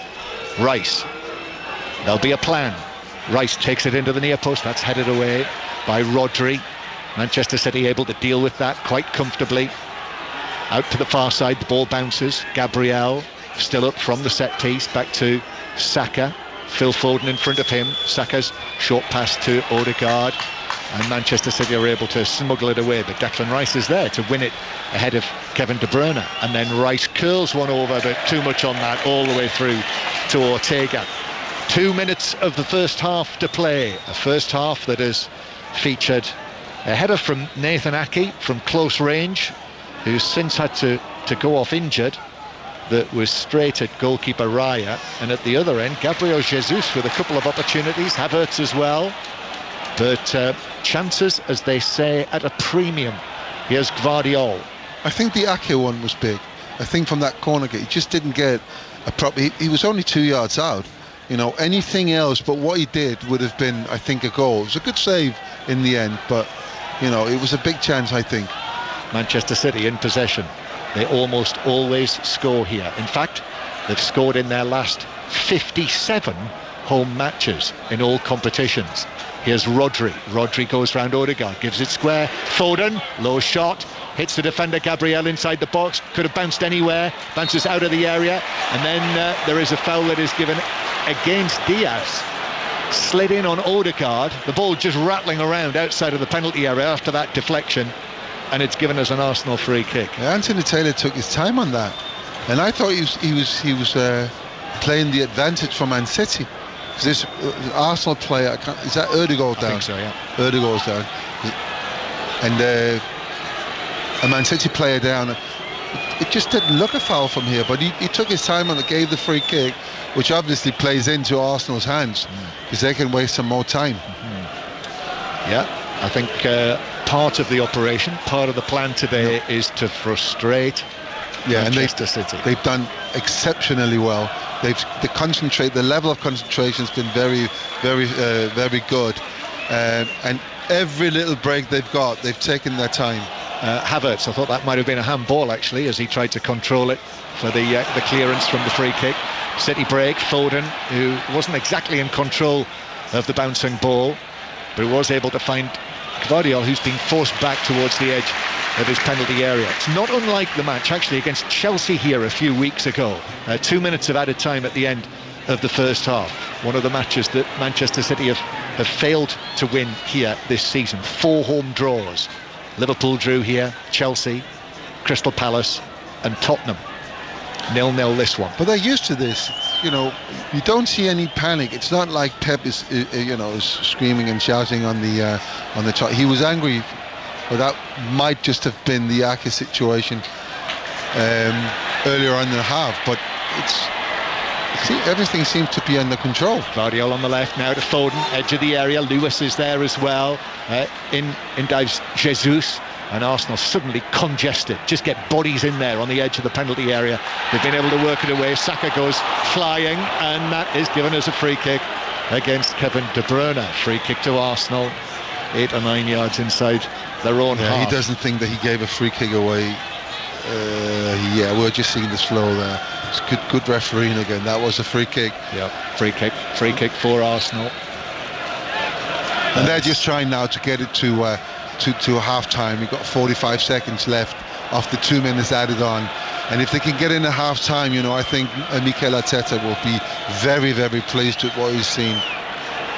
Rice, there'll be a plan. Rice takes it into the near post, that's headed away by Rodri. Manchester City able to deal with that quite comfortably. Out to the far side, the ball bounces. Gabriel still up from the set piece, back to Saka. Phil Foden in front of him. Saka's short pass to Odegaard, and Manchester City are able to smuggle it away, but Declan Rice is there to win it ahead of Kevin De Bruyne, and then Rice curls one over, but too much on that, all the way through to Ortega. 2 minutes of the first half to play, a first half that has featured a header from Nathan Ake from close range, who's since had to go off injured, that was straight at goalkeeper Raya, and at the other end Gabriel Jesus with a couple of opportunities, Havertz as well, but chances, as they say, at a premium Here's Gvardiol. I think the Ake one was big. I think from that corner kick, he just didn't get a proper. He was only 2 yards out. You know, anything else but what he did would have been, I think, a goal. It was a good save in the end, but you know, it was a big chance, I think. Manchester City in possession. They almost always score here. In fact, they've scored in their last 57 home matches in all competitions. Here's Rodri. Rodri goes round Odegaard, gives it square. Foden, low shot, hits the defender Gabriel inside the box. Could have bounced anywhere, bounces out of the area, and then there is a foul that is given against Diaz. Slid in on Odegaard, the ball just rattling around outside of the penalty area after that deflection, and it's given as an Arsenal free kick. Yeah, Anthony Taylor took his time on that, and I thought he was playing the advantage for Man City. This Arsenal player, is that Odegaard down? I think so, yeah. Odegaard's down, and a Man City player down. It just didn't look a foul from here, but he took his time on it, gave the free kick, which obviously plays into Arsenal's hands because they can waste some more time. Yeah, I think part of the operation, part of the plan today is to frustrate Manchester City. They've done exceptionally well. They concentrate. The level of concentration has been very, very, very good, and every little break they've got, they've taken their time. Havertz, I thought that might have been a handball actually, as he tried to control it for the clearance from the free kick. City break. Foden, who wasn't exactly in control of the bouncing ball, but was able to find Gvardiol, who's been forced back towards the edge of his penalty area. It's not unlike the match actually against Chelsea here a few weeks ago. 2 minutes of added time at the end of the first half. One of the matches that Manchester City have failed to win here this season. 4 home draws. Liverpool drew here, Chelsea, Crystal Palace and Tottenham. 0-0 this one. But they're used to this. You know, you don't see any panic. It's not like Pep is screaming and shouting on the top. He was angry, but that might just have been the Ake situation earlier on in the half. But everything seems to be under control. Gvardiol on the left now to Foden, edge of the area. Lewis is there as well. In dives Jesus, and Arsenal suddenly congested. Just get bodies in there on the edge of the penalty area. They've been able to work it away. Saka goes flying, and that is given as a free kick against Kevin De Bruyne. Free kick to Arsenal, 8 or 9 yards inside their own half. He doesn't think that he gave a free kick away. We're just seeing the slow there. It's good refereeing again. That was a free kick. Yeah, free kick for Arsenal. And they're just trying now to get it to half time. We've got 45 seconds left after 2 minutes added on. And if they can get in at half time, I think Mikel Arteta will be very, very pleased with what he's seen.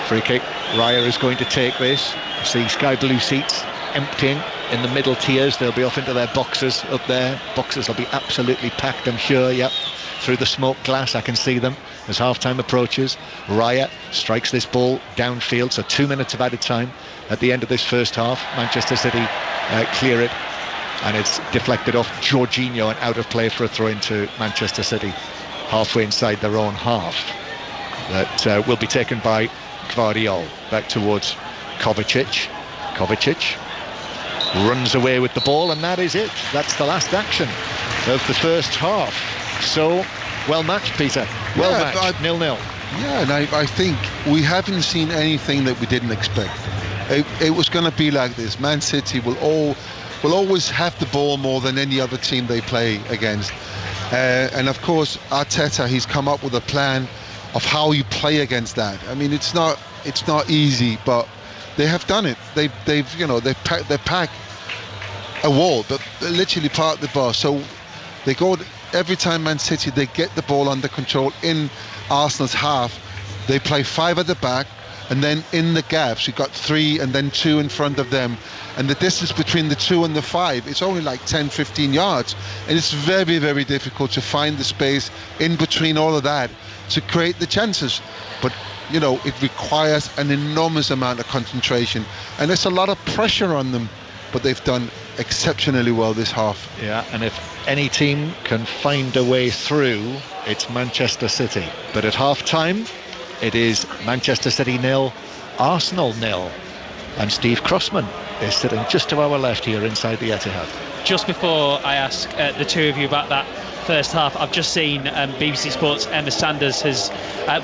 Free kick. Raya is going to take this. See sky blue seats emptying in the middle tiers. They'll be off into their boxes up there. Boxes will be absolutely packed, I'm sure. Yep. Through the smoke glass I can see them as half-time approaches. Raya strikes this ball downfield, so 2 minutes of added time at the end of this first half. Manchester City clear it, and it's deflected off Jorginho and out of play for a throw into Manchester City halfway inside their own half. That will be taken by Gvardiol back towards Kovacic. Kovacic runs away with the ball, and that is it. That's the last action of the first half. So, well matched, Peter. Well matched, 0-0. Yeah, and I think we haven't seen anything that we didn't expect. It was going to be like this. Man City will always have the ball more than any other team they play against. And of course, Arteta, he's come up with a plan of how you play against that. I mean, it's not easy, but they have done it. They pack a wall, but literally part of the bar. So they go every time Man City, they get the ball under control in Arsenal's half. They play 5 at the back, and then in the gaps you've got 3 and then 2 in front of them, and the distance between the 2 and the 5, it's only like 10-15 yards, and it's very, very difficult to find the space in between all of that to create the chances. But it requires an enormous amount of concentration, and there's a lot of pressure on them, but they've done exceptionally well this half. Yeah, and if any team can find a way through, it's Manchester City. But at half time, it is Manchester City 0, Arsenal 0. And Steve Crossman is sitting just to our left here inside the Etihad. Just before I ask the two of you about that first half, I've just seen BBC Sports' Emma Sanders has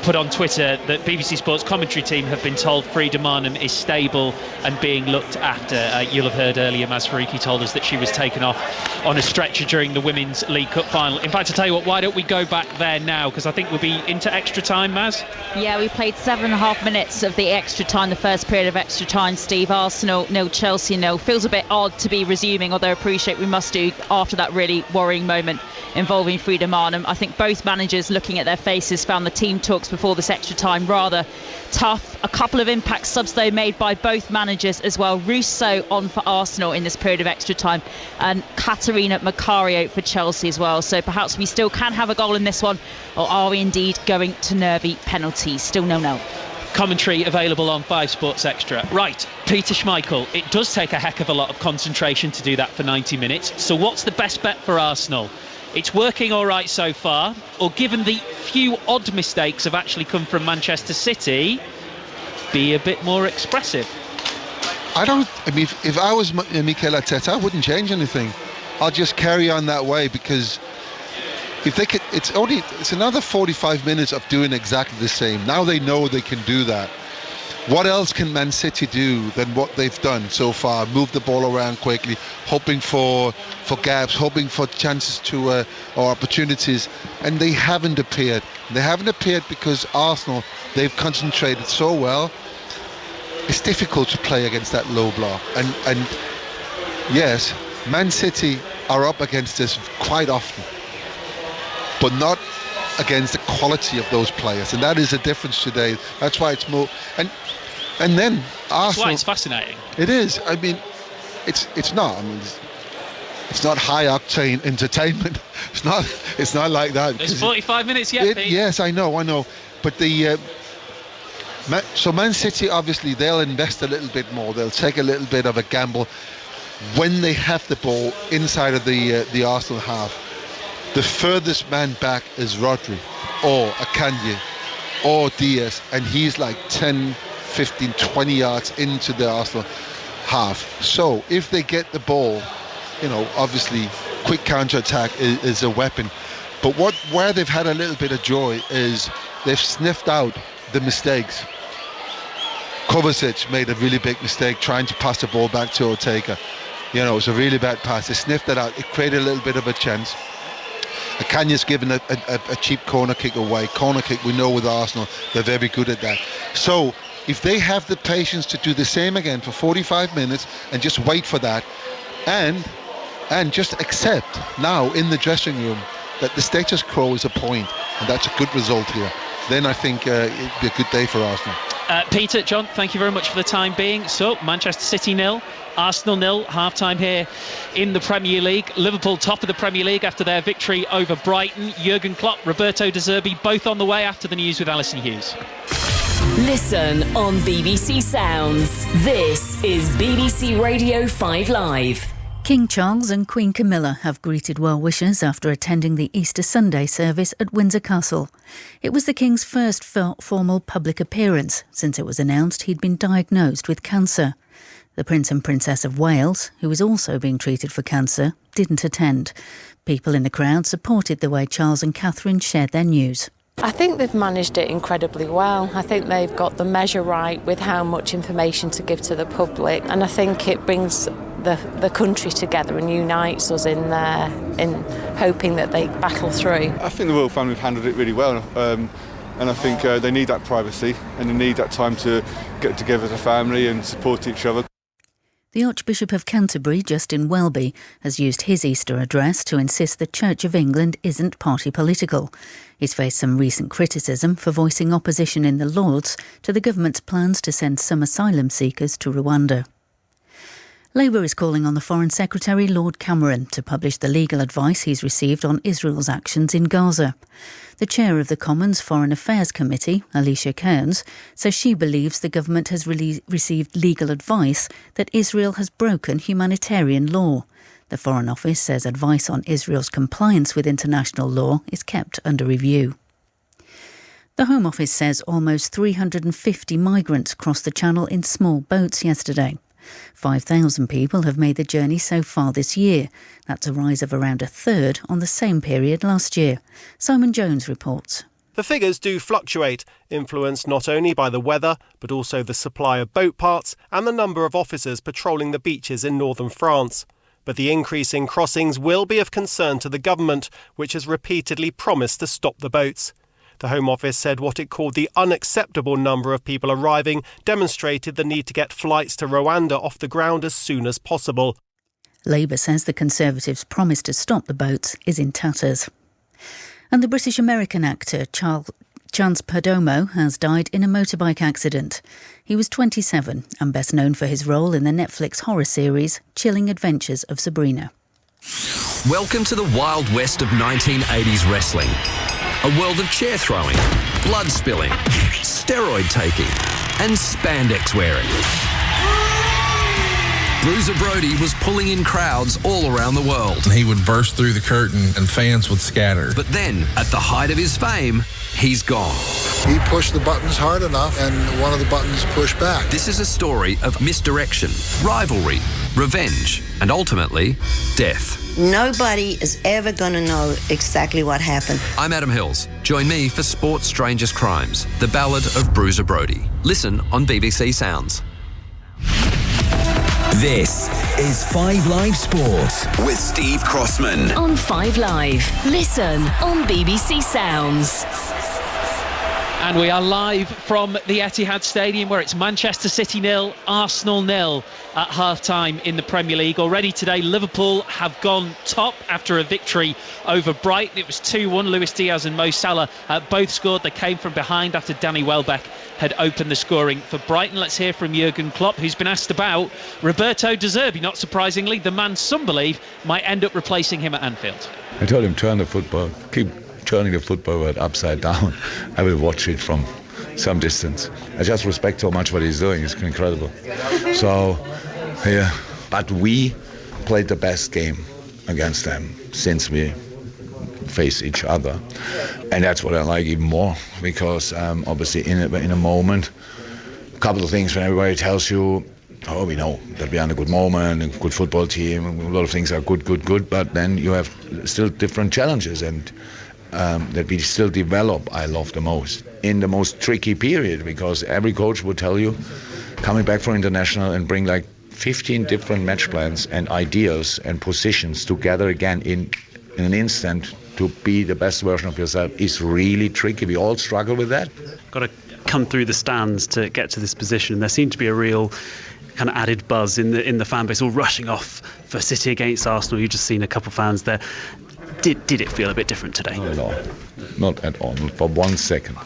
put on Twitter that BBC Sports commentary team have been told Frida Marnham is stable and being looked after. You'll have heard earlier Maz Faruqi told us that she was taken off on a stretcher during the Women's League Cup final. In fact, I tell you what, why don't we go back there now, because I think we'll be into extra time, Maz? Yeah, we played 7.5 minutes of the extra time, the first period of extra time, Steve. Arsenal 0, Chelsea 0. Feels a bit odd to be resuming, although I appreciate we must do after that really worrying moment involving Frida Marnham. I think both managers, looking at their faces, found the team talks before this extra time rather tough. A couple of impact subs though made by both managers as well. Russo on for Arsenal in this period of extra time, and Katerina Macario for Chelsea as well. So perhaps we still can have a goal in this one, or are we indeed going to nervy penalties? Still 0-0. Commentary available on 5 Sports Extra. Right, Peter Schmeichel, it does take a heck of a lot of concentration to do that for 90 minutes. So what's the best bet for Arsenal? It's working all right so far, or given the few odd mistakes have actually come from Manchester City, be a bit more expressive? If I was Mikel Arteta, I wouldn't change anything. I'll just carry on that way, because if they could, it's another 45 minutes of doing exactly the same. Now they know they can do that. What else can Man City do than what they've done so far? Move the ball around quickly, hoping for gaps, hoping for chances to or opportunities, and they haven't appeared. They haven't appeared because Arsenal, they've concentrated so well. It's difficult to play against that low block, and yes, Man City are up against this quite often, but not against the quality of those players, and that is a difference today. That's why it's more, and then Arsenal. That's why it's fascinating. It is. I mean, it's not. I mean, it's not high octane entertainment. It's not like that. There's 45 minutes yet. Pete. Yes, I know. But so Man City, obviously they'll invest a little bit more. They'll take a little bit of a gamble when they have the ball inside of the Arsenal half. The furthest man back is Rodri or Akanji or Diaz, and he's like 10, 15, 20 yards into the Arsenal half. So if they get the ball, obviously quick counter-attack is a weapon. But where they've had a little bit of joy is they've sniffed out the mistakes. Kovacic made a really big mistake trying to pass the ball back to Ortega. It was a really bad pass. They sniffed it out. It created a little bit of a chance. Akanya's given a cheap corner kick away. Corner kick, we know with Arsenal, they're very good at that. So if they have the patience to do the same again for 45 minutes and just wait for that, and just accept now in the dressing room that the status quo is a point, and that's a good result here, then I think it'd be a good day for Arsenal. Peter, John, thank you very much for the time being. So, Manchester City 0, Arsenal 0, half-time here in the Premier League. Liverpool top of the Premier League after their victory over Brighton. Jurgen Klopp, Roberto De Zerbi, both on the way after the news with Alison Hughes. Listen on BBC Sounds. This is BBC Radio 5 Live. King Charles and Queen Camilla have greeted well-wishers after attending the Easter Sunday service at Windsor Castle. It was the King's first formal public appearance since it was announced he'd been diagnosed with cancer. The Prince and Princess of Wales, who was also being treated for cancer, didn't attend. People in the crowd supported the way Charles and Catherine shared their news. I think they've managed it incredibly well. I think they've got the measure right with how much information to give to the public, and I think it brings the country together and unites us in hoping that they battle through. I think the royal family have handled it really well, and I think they need that privacy and they need that time to get together as a family and support each other. The Archbishop of Canterbury, Justin Welby, has used his Easter address to insist the Church of England isn't party political. He's faced some recent criticism for voicing opposition in the Lords to the government's plans to send some asylum seekers to Rwanda. Labour is calling on the Foreign Secretary Lord Cameron to publish the legal advice he's received on Israel's actions in Gaza. The chair of the Commons Foreign Affairs Committee, Alicia Kearns, says she believes the government has received legal advice that Israel has broken humanitarian law. The Foreign Office says advice on Israel's compliance with international law is kept under review. The Home Office says almost 350 migrants crossed the Channel in small boats yesterday. 5,000 people have made the journey so far this year. That's a rise of around a third on the same period last year. Simon Jones reports. The figures do fluctuate, influenced not only by the weather, but also the supply of boat parts and the number of officers patrolling the beaches in northern France. But the increase in crossings will be of concern to the government, which has repeatedly promised to stop the boats. The Home Office said what it called the unacceptable number of people arriving demonstrated the need to get flights to Rwanda off the ground as soon as possible. Labour says the Conservatives' promise to stop the boats is in tatters. And the British-American actor Chance Perdomo has died in a motorbike accident. He was 27 and best known for his role in the Netflix horror series Chilling Adventures of Sabrina. Welcome to the Wild West of 1980s wrestling. A world of chair throwing, blood spilling, steroid taking, and spandex wearing. Bruiser Brody was pulling in crowds all around the world. He would burst through the curtain and fans would scatter. But then, at the height of his fame, he's gone. He pushed the buttons hard enough and one of the buttons pushed back. This is a story of misdirection, rivalry, revenge, and ultimately, death. Nobody is ever going to know exactly what happened. I'm Adam Hills. Join me for Sport's Strangest Crimes, the ballad of Bruiser Brody. Listen on BBC Sounds. This is 5 Live Sport with Steve Crossman. On 5 Live. Listen on BBC Sounds. And we are live from the Etihad Stadium, where it's Manchester City 0, Arsenal 0 at half-time in the Premier League. Already today, Liverpool have gone top after a victory over Brighton. It was 2-1. Luis Diaz and Mo Salah both scored. They came from behind after Danny Welbeck had opened the scoring for Brighton. Let's hear from Jurgen Klopp, who's been asked about Roberto De Zerbi. Not surprisingly, the man some believe might end up replacing him at Anfield. I told him, turn the football, keep turning the football upside down. I will watch it from some distance. I just respect so much what he's doing. It's incredible. So, yeah. But we played the best game against them since we face each other. And that's what I like even more, because obviously in a moment, a couple of things when everybody tells you, oh, we know that we are in a good moment, a good football team, a lot of things are good, but then you have still different challenges, and that we still develop, I love the most, in the most tricky period, because every coach would tell you, coming back from international and bring like 15 different match plans and ideas and positions together again in an instant to be the best version of yourself is really tricky. We all struggle with that. Got to come through the stands to get to this position. There seemed to be a real kind of added buzz in the fan base, all rushing off for City against Arsenal. You've just seen a couple of fans there. Did it feel a bit different today? Not at all. For 1 second.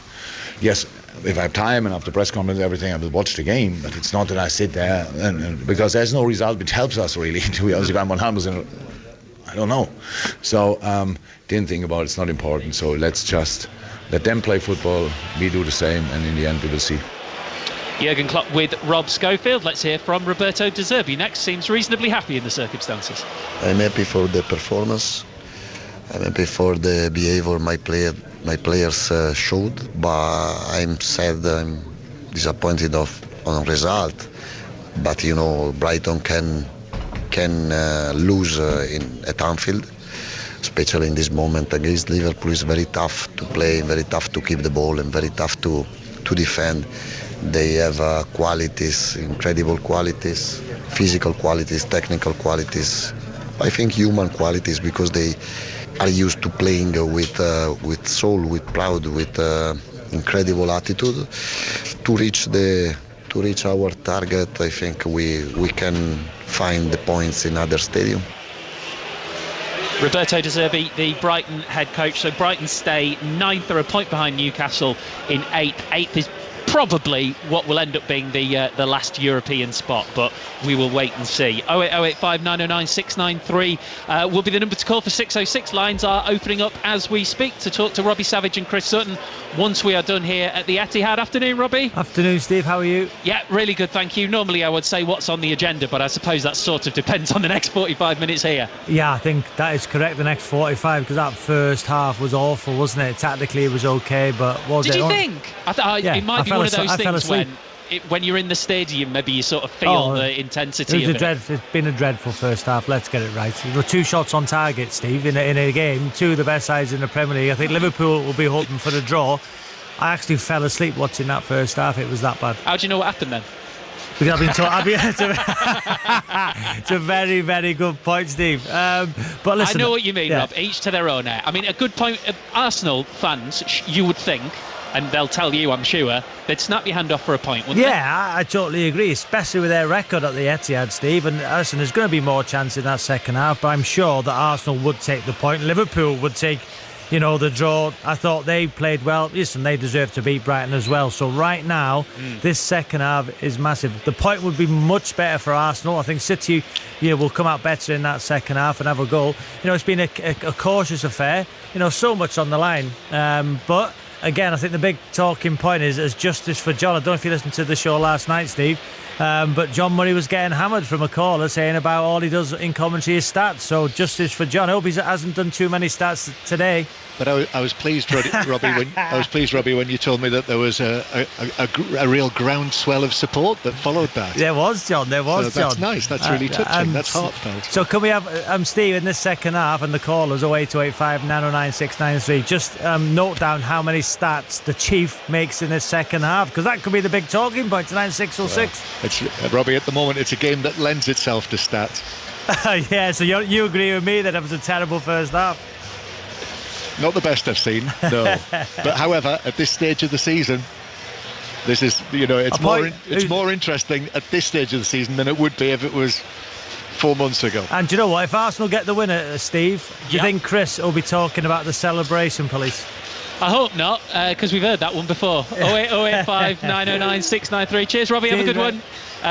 Yes, if I have time and after press conference and everything, I will watch the game, but it's not that I sit there and because there's no result which helps us really. To be honest, if I'm 100%, I don't know. So didn't think about it. It's not important. So let's just let them play football. We do the same, and in the end we will see. Jurgen Klopp with Rob Schofield. Let's hear from Roberto De Zerbi next. Seems reasonably happy in the circumstances. I'm happy for the performance. I'm happy for the behavior my players showed, but I'm sad, I'm disappointed on result. But you know, Brighton can lose at Anfield, especially in this moment against Liverpool. It's very tough to play, very tough to keep the ball, and very tough to defend. They have qualities, incredible qualities, physical qualities, technical qualities. I think human qualities, because they are used to playing with soul, with pride, with incredible attitude. To reach our target, I think we can find the points in other stadium. Roberto De Zerbi, the Brighton head coach. So Brighton stay 9th, they're a point behind Newcastle in 8th. 8th is probably what will end up being the last European spot, but we will wait and see. 08085 909 693 will be the number to call for 606. Lines are opening up as we speak to talk to Robbie Savage and Chris Sutton once we are done here at the Etihad. Afternoon, Robbie. Afternoon, Steve. How are you? Yeah, really good, thank you. Normally I would say what's on the agenda, but I suppose that sort of depends on the next 45 minutes here. Yeah, I think that is correct, the next 45, because that first half was awful, wasn't it? Tactically it was okay, but was Did it... you think? It might be one of those things when you're in the stadium, maybe you sort of feel the intensity of it. It's been a dreadful first half, let's get it right. There were 2 shots on target, Steve, in a game, 2 of the best sides in the Premier League. I think Liverpool will be hoping for the draw. I actually fell asleep watching that first half, it was that bad. How do you know what happened then? Because I've been told. It's a very, very good point, Steve. But listen, I know what you mean, Rob. Each to their own. I mean, a good point. Arsenal fans, you would think, and they'll tell you, I'm sure, they'd snap your hand off for a point, wouldn't they? Yeah, I totally agree, especially with their record at the Etihad, Steve. And listen, there's going to be more chance in that second half, but I'm sure that Arsenal would take the point. Liverpool would take, the draw. I thought they played well. Listen, they deserve to beat Brighton as well. So right now, this second half is massive. The point would be much better for Arsenal. I think City, will come out better in that second half and have a goal. It's been a cautious affair. So much on the line. But again, I think the big talking point is justice for John. I don't know if you listened to the show last night, Steve. But John Murray was getting hammered from a caller saying about all he does in commentary is stats. So justice for John. I hope he hasn't done too many stats today. But I was pleased, Robbie, when you told me that there was a real groundswell of support that followed that. There was, John. That's nice. That's really touching. That's heartfelt. So can we have Steve in this second half and the callers 08285 909 693 just note down how many stats the Chief makes in this second half, because that could be the big talking point tonight. 606. Robbie, at the moment it's a game that lends itself to stats. Yeah, so you agree with me that it was a terrible first half? Not the best I've seen, no. But however, at this stage of the season, this is, it's more interesting at this stage of the season than it would be if it was 4 months ago. And do you know what? If Arsenal get the winner, Steve, do you think Chris will be talking about the celebration police? I hope not, because we've heard that one before. 08085 909 693. Cheers, Robbie. Have a good one.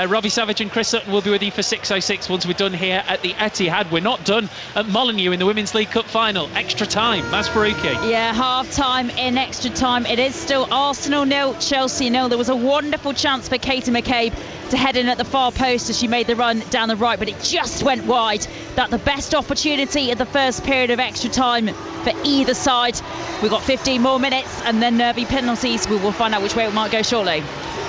Robbie Savage and Chris Sutton will be with you for 606 once we're done here at the Etihad. We're not done at Molineux in the Women's League Cup final. Extra time. Maz Faruqi. Yeah, half time in extra time. It is still Arsenal 0, Chelsea 0. There was a wonderful chance for Katie McCabe to head in at the far post as she made the run down the right, but it just went wide. That the best opportunity at the first period of extra time for either side. We've got 15 more minutes and then there'll be penalties. We will find out which way it might go shortly.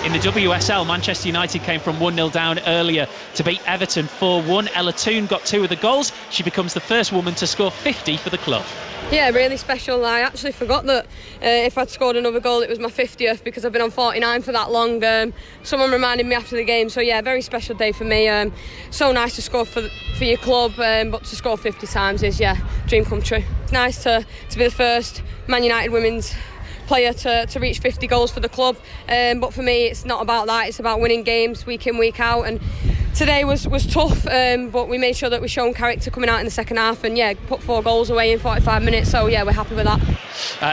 In the WSL, Manchester United came from 1-0 down earlier to beat Everton 4-1. Ella Toone got 2 of the goals. She becomes the first woman to score 50 for the club. Yeah, really special. I actually forgot that if I'd scored another goal it was my 50th, because I've been on 49 for that long. Someone reminded me after the game, so yeah, very special day for me. So nice to score for your club, but to score 50 times is, dream come true. It's nice to be the first Man United women's player to reach 50 goals for the club, but for me it's not about that, it's about winning games week in, week out, and today was tough, but we made sure that we shown character coming out in the second half and put 4 goals away in 45 minutes, so we're happy with that.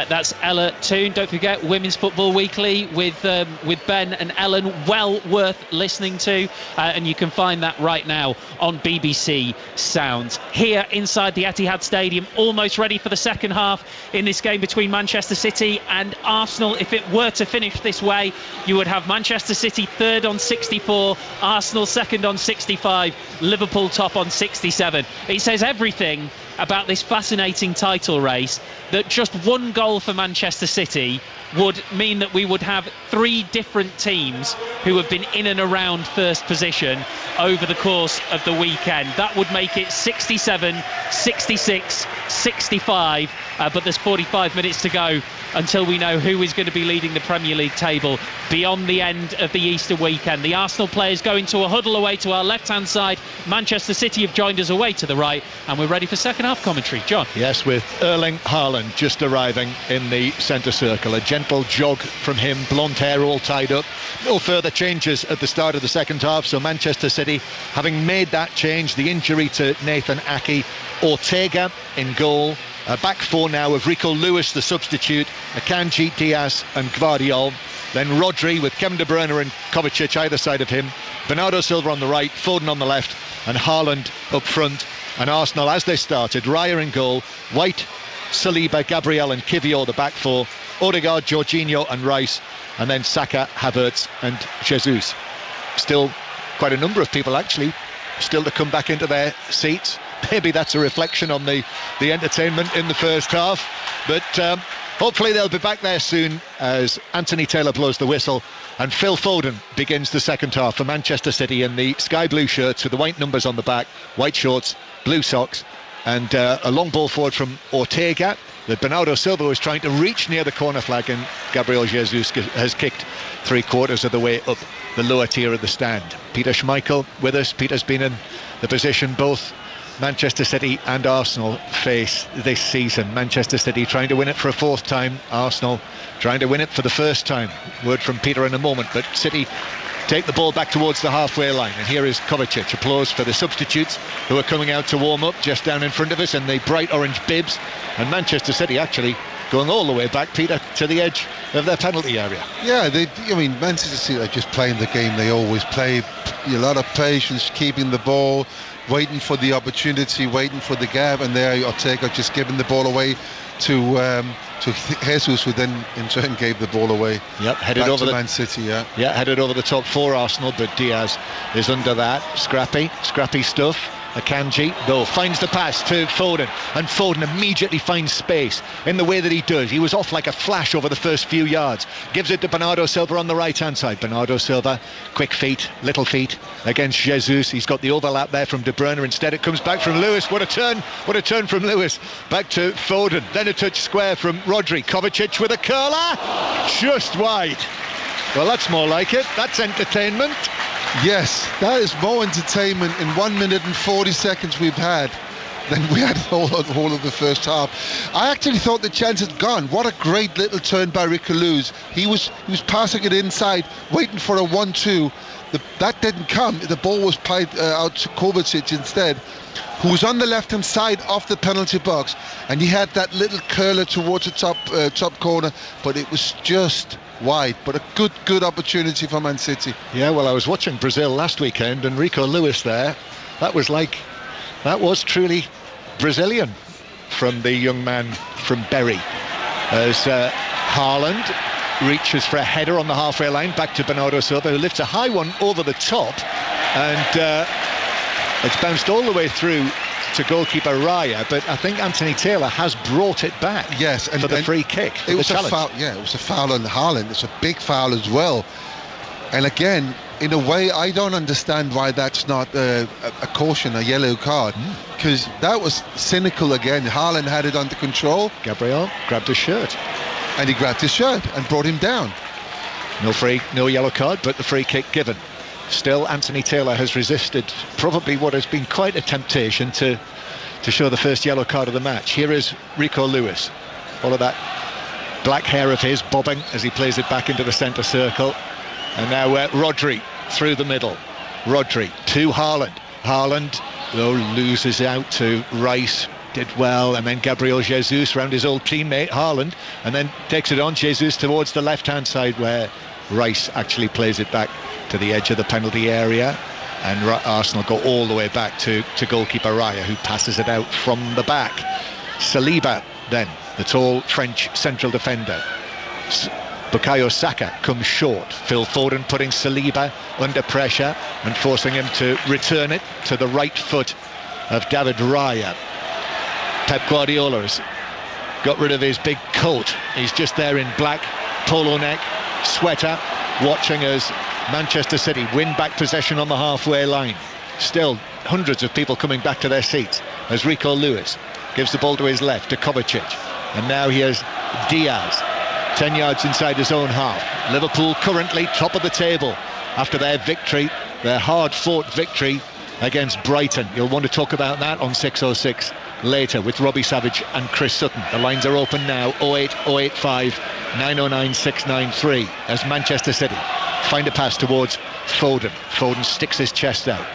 That's Ella Toone. Don't forget Women's Football Weekly with Ben and Ellen, well worth listening to, and you can find that right now on BBC Sounds. Here inside the Etihad Stadium, almost ready for the second half in this game between Manchester City and Arsenal. If it were to finish this way, you would have Manchester City third on 64, Arsenal second on 65, Liverpool top on 67. It says everything about this fascinating title race that just 1 goal for Manchester City would mean that we would have 3 different teams who have been in and around first position over the course of the weekend. That would make it 67, 66, 65, but there's 45 minutes to go until we know who is going to be leading the Premier League table beyond the end of the Easter weekend. The Arsenal players go into a huddle away to our left-hand side. Manchester City have joined us away to the right, and we're ready for second half commentary. John? Yes, with Erling Haaland just arriving in the centre circle. A gentle jog from him, blonde hair all tied up. No further changes at the start of the second half, so Manchester City having made that change, the injury to Nathan Ake, Ortega in goal, A back four now of Rico Lewis, the substitute, Akanji, Diaz and Gvardiol. Then Rodri with Kevin De Bruyne and Kovacic either side of him. Bernardo Silva on the right, Foden on the left, and Haaland up front. And Arsenal, as they started, Raya in goal, White, Saliba, Gabriel and Kivior the back four, Odegaard, Jorginho and Rice, and then Saka, Havertz and Jesus. Still quite a number of people actually still to come back into their seats. Maybe that's a reflection on the entertainment in the first half, but hopefully they'll be back there soon as Anthony Taylor blows the whistle and Phil Foden begins the second half for Manchester City in the sky blue shirts with the white numbers on the back, white shorts, blue socks, and a long ball forward from Ortega that Bernardo Silva was trying to reach near the corner flag, and Gabriel Jesus has kicked 3/4 of the way up the lower tier of the stand. Peter Schmeichel with us. Peter's been in the position both Manchester City and Arsenal face this season. Manchester City trying to win it for a fourth time, Arsenal trying to win it for the first time. Word from Peter in a moment, but City take the ball back towards the halfway line, and here is Kovacic. Applause for the substitutes who are coming out to warm up just down in front of us in the bright orange bibs, and Manchester City actually going all the way back, Peter, to the edge of their penalty area. Yeah, Manchester City are just playing the game they always play. A lot of patience, keeping the ball, waiting for the opportunity, waiting for the gap, and there Ortega just giving the ball away to Jesus, who then in turn gave the ball away. Yep, headed over to Man City. Yeah, headed over the top for Arsenal, but Diaz is under that. Scrappy stuff. Akanji, though, finds the pass to Foden, and Foden immediately finds space in the way that he does. He was off like a flash over the first few yards. Gives it to Bernardo Silva on the right-hand side. Bernardo Silva, quick feet, little feet against Jesus. He's got the overlap there from De Bruyne. Instead, it comes back from Lewis. What a turn from Lewis. Back to Foden. Then a touch square from Rodri. Kovacic with a curler. Just wide. Well, that's more like it. That's entertainment. Yes, that is more entertainment in 1 minute and 40 seconds we've had than we had all of the first half. I actually thought the chance had gone. What a great little turn by Rico Lewis. He was passing it inside, waiting for a 1-2. That didn't come. The ball was played out to Kovacic instead, who was on the left-hand side of the penalty box, and he had that little curler towards the top corner, but it was just wide. But a good opportunity for Man City. Yeah, well, I was watching Brazil last weekend, and Rico Lewis there, that was truly Brazilian from the young man from Bury. As Haaland reaches for a header on the halfway line, back to Bernardo Silva, who lifts a high one over the top, and it's bounced all the way through to goalkeeper Raya, but I think Anthony Taylor has brought it back. Yes, for the free kick. It was a foul. Yeah, it was a foul on Haaland. It's a big foul as well. And again, in a way, I don't understand why that's not a caution, a yellow card, because that was cynical again. Haaland had it under control. Gabriel grabbed his shirt. And he grabbed his shirt and brought him down. No yellow card, but the free kick given. Still, Anthony Taylor has resisted probably what has been quite a temptation to show the first yellow card of the match. Here is Rico Lewis. All of that black hair of his bobbing as he plays it back into the centre circle. And now Rodri through the middle. Rodri to Haaland. Haaland, though, loses out to Rice. Did well, and then Gabriel Jesus round his old teammate Haaland, and then takes it on Jesus towards the left-hand side where Rice actually plays it back to the edge of the penalty area, and Arsenal go all the way back to goalkeeper Raya, who passes it out from the back. Saliba then, the tall French central defender. Bukayo Saka comes short. Phil Foden putting Saliba under pressure and forcing him to return it to the right foot of David Raya. Pep Guardiola has got rid of his big coat. He's just there in black polo neck, sweater, watching as Manchester City win back possession on the halfway line. Still hundreds of people coming back to their seats as Rico Lewis gives the ball to his left to Kovacic, and now he has Diaz 10 yards inside his own half. Liverpool currently top of the table after their victory, their hard-fought victory against Brighton. You'll want to talk about that on 606 later with Robbie Savage and Chris Sutton. The lines are open now, 08 085 909 693, as Manchester City find a pass towards Foden. Foden sticks his chest out.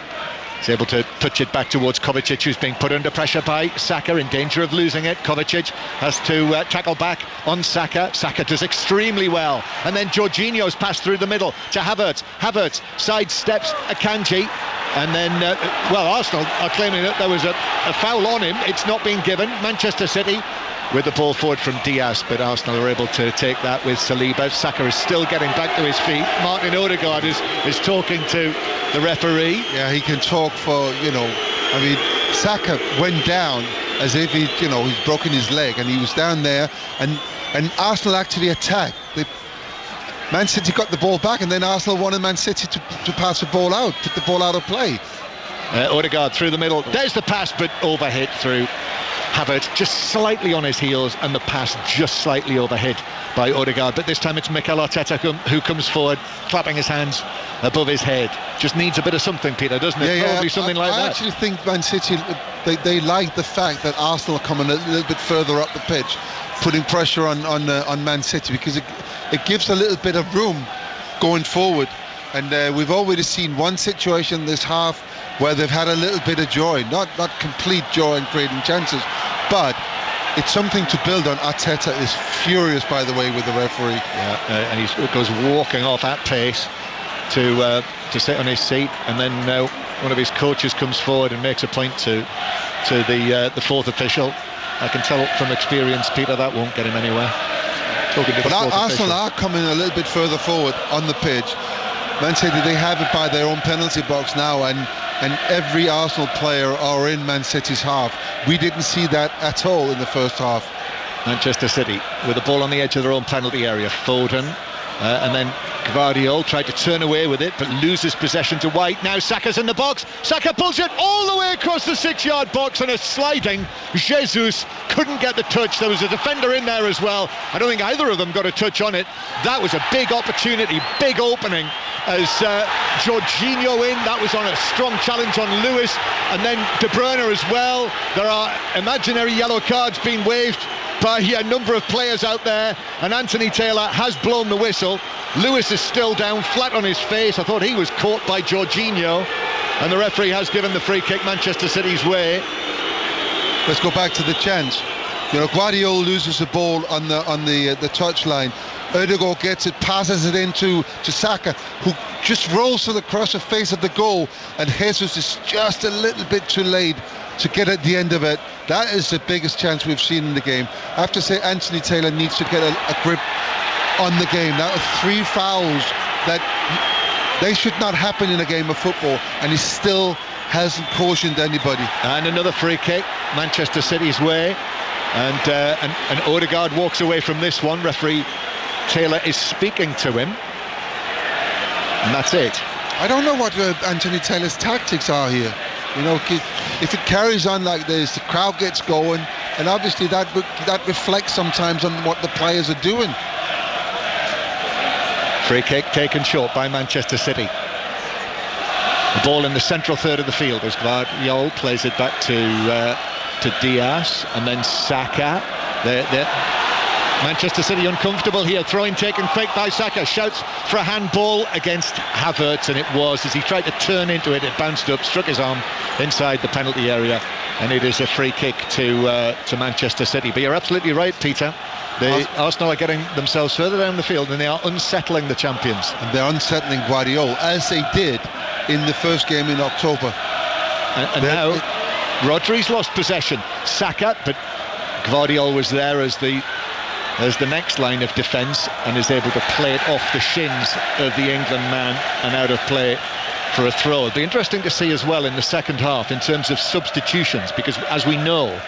He's able to touch it back towards Kovacic, who's being put under pressure by Saka, in danger of losing it. Kovacic has to tackle back on Saka. Saka does extremely well. And then Jorginho's pass through the middle to Havertz. Havertz sidesteps Akanji. And then, Arsenal are claiming that there was a foul on him. It's not been given. Manchester City with the ball forward from Diaz, but Arsenal are able to take that with Saliba. Saka is still getting back to his feet. Martin Odegaard is talking to the referee. Yeah, he can talk for, Saka went down as if he's broken his leg, and he was down there, and Arsenal actually attacked. Man City got the ball back, and then Arsenal wanted Man City to pass the ball out, took the ball out of play. Odegaard through the middle. There's the pass, but overhit through Havertz, just slightly on his heels, and the pass just slightly overhit by Odegaard. But this time it's Mikel Arteta who comes forward, clapping his hands above his head. Just needs a bit of something, Peter, doesn't it? Probably something like that. I actually think Man City, they like the fact that Arsenal are coming a little bit further up the pitch, putting pressure on Man City, because it gives a little bit of room going forward. And we've already seen one situation this half where they've had a little bit of joy, not complete joy in creating chances, but it's something to build on. Arteta is furious, by the way, with the referee. Yeah, and he goes walking off at pace to sit on his seat, and then one of his coaches comes forward and makes a point to the fourth official. I can tell from experience, Peter, that won't get him anywhere. But Arsenal are coming a little bit further forward on the pitch. Man City, they have it by their own penalty box now, and every Arsenal player are in Man City's half. We didn't see that at all in the first half. Manchester City with the ball on the edge of their own penalty area. Foden and then Gvardiol tried to turn away with it, but loses possession to White. Now Saka's in the box. Saka pulls it all the way across the 6-yard box, and a sliding Jesus couldn't get the touch. There was a defender in there as well. I don't think either of them got a touch on it. That was a big opportunity, big opening as Jorginho in. That was on a strong challenge on Lewis, and then De Bruyne as well. There are imaginary yellow cards being waved by a number of players out there, and Anthony Taylor has blown the whistle. Lewis is still down flat on his face. I thought he was caught by Jorginho, and the referee has given the free kick Manchester City's way. Let's go back to the chance. Gvardiol loses the ball on the touchline. Odegaard gets it, passes it into Saka, who just rolls across the face of the goal, and Jesus is just a little bit too late to get at the end of it. That is the biggest chance we've seen in the game. I have to say, Anthony Taylor needs to get a grip on the game. That was 3 fouls that they should not happen in a game of football, and he still hasn't cautioned anybody. And another free kick Manchester City's way, and Odegaard walks away from this one. Referee Taylor is speaking to him, and that's it. I don't know what Anthony Taylor's tactics are here. If it carries on like this, the crowd gets going, and obviously that reflects sometimes on what the players are doing. Free kick taken short by Manchester City. The ball in the central third of the field as Gvardiol plays it back to Diaz, and then Saka. Manchester City uncomfortable here. Throw-in taken fake by Saka. Shouts for a handball against Havertz, and it was. As he tried to turn into it, it bounced up, struck his arm inside the penalty area, and it is a free kick to Manchester City. But you're absolutely right, Peter. Arsenal are getting themselves further down the field, and they are unsettling the champions. And they're unsettling Gvardiol, as they did in the first game in October. And now Rodri's lost possession. Saka, but Gvardiol was there as the next line of defence, and is able to play it off the shins of the England man and out of play for a throw. It'll be interesting to see as well in the second half in terms of substitutions, because as we know,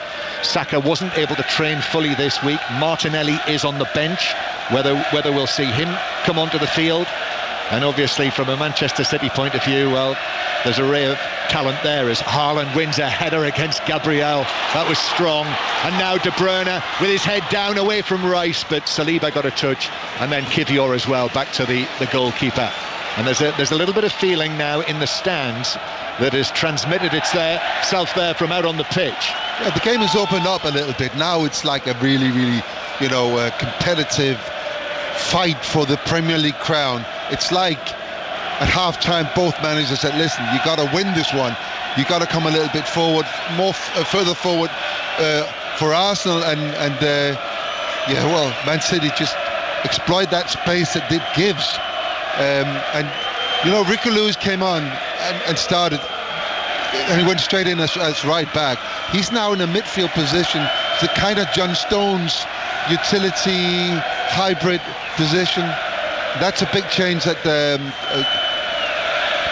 Saka wasn't able to train fully this week. Martinelli is on the bench. Whether we'll see him come onto the field, and obviously from a Manchester City point of view, well, there's a ray of talent there as Haaland wins a header against Gabriel. That was strong. And now De Bruyne with his head down away from Rice, but Saliba got a touch, and then Kivior as well, back to the goalkeeper. And there's a little bit of feeling now in the stands that has transmitted itself there from out on the pitch. Yeah, the game has opened up a little bit. Now it's like a really, really, competitive fight for the Premier League crown. It's like at half-time both managers said, listen, you got to win this one. you got to come a little bit forward, further forward for Arsenal, and Man City just exploit that space that it gives. And Rico Lewis came on and started, and he went straight in as right back. He's now in a midfield position, the kind of John Stones utility hybrid position. That's a big change that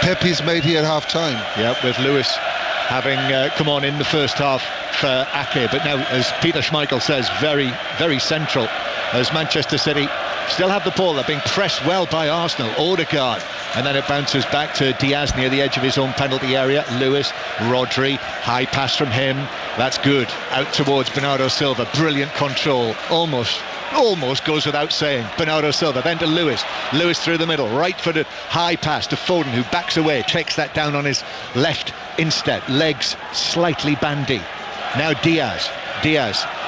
Pepe's made here at half time. Yeah, with Lewis having come on in the first half for Ake, but now, as Peter Schmeichel says, very, very central, as Manchester City still have the ball. They're being pressed well by Arsenal. Odegaard, and then it bounces back to Diaz near the edge of his own penalty area. Lewis, Rodri, high pass from him, that's good, out towards Bernardo Silva. Brilliant control, almost goes without saying. Bernardo Silva, then to Lewis through the middle, right-footed high pass to Foden, who backs away, takes that down on his left instep, legs slightly bandy. Now Diaz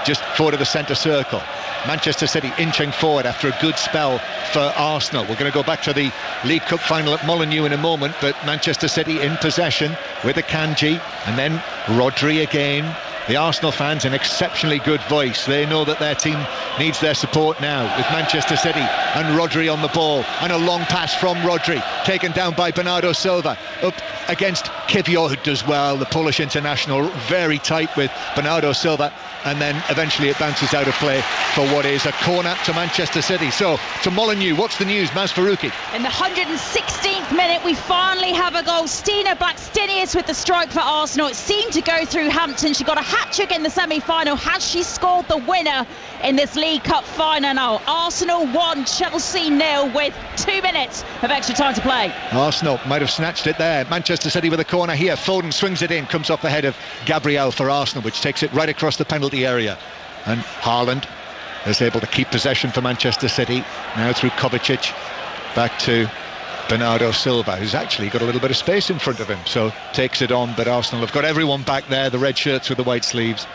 just forward of the centre circle. Manchester City inching forward after a good spell for Arsenal. We're going to go back to the League Cup final at Molineux in a moment, but Manchester City in possession with Akanji, and then Rodri again. The Arsenal fans in exceptionally good voice. They know that their team needs their support now, with Manchester City and Rodri on the ball, and a long pass from Rodri, taken down by Bernardo Silva, up against Kiwior, who does well, the Polish international, very tight with Bernardo Silva, and then eventually it bounces out of play for what is a corner to Manchester City. So to Molineux, what's the news, Maz Faruqi? In the 116th minute, we finally have a goal. Stina Blackstenius with the strike for Arsenal. It seemed to go through Hampton. She got a hat-trick in the semi-final. Has she scored the winner in this League Cup final? Now, Arsenal 1, Chelsea 0 with 2 minutes of extra time to play. Arsenal might have snatched it there. Manchester City with a corner here. Foden swings it in, comes off the head of Gabriel for Arsenal, which takes it right across the penalty area. And Haaland is able to keep possession for Manchester City. Now through Kovacic, back to Bernardo Silva, who's actually got a little bit of space in front of him, so takes it on. But Arsenal have got everyone back there, the red shirts with the white sleeves.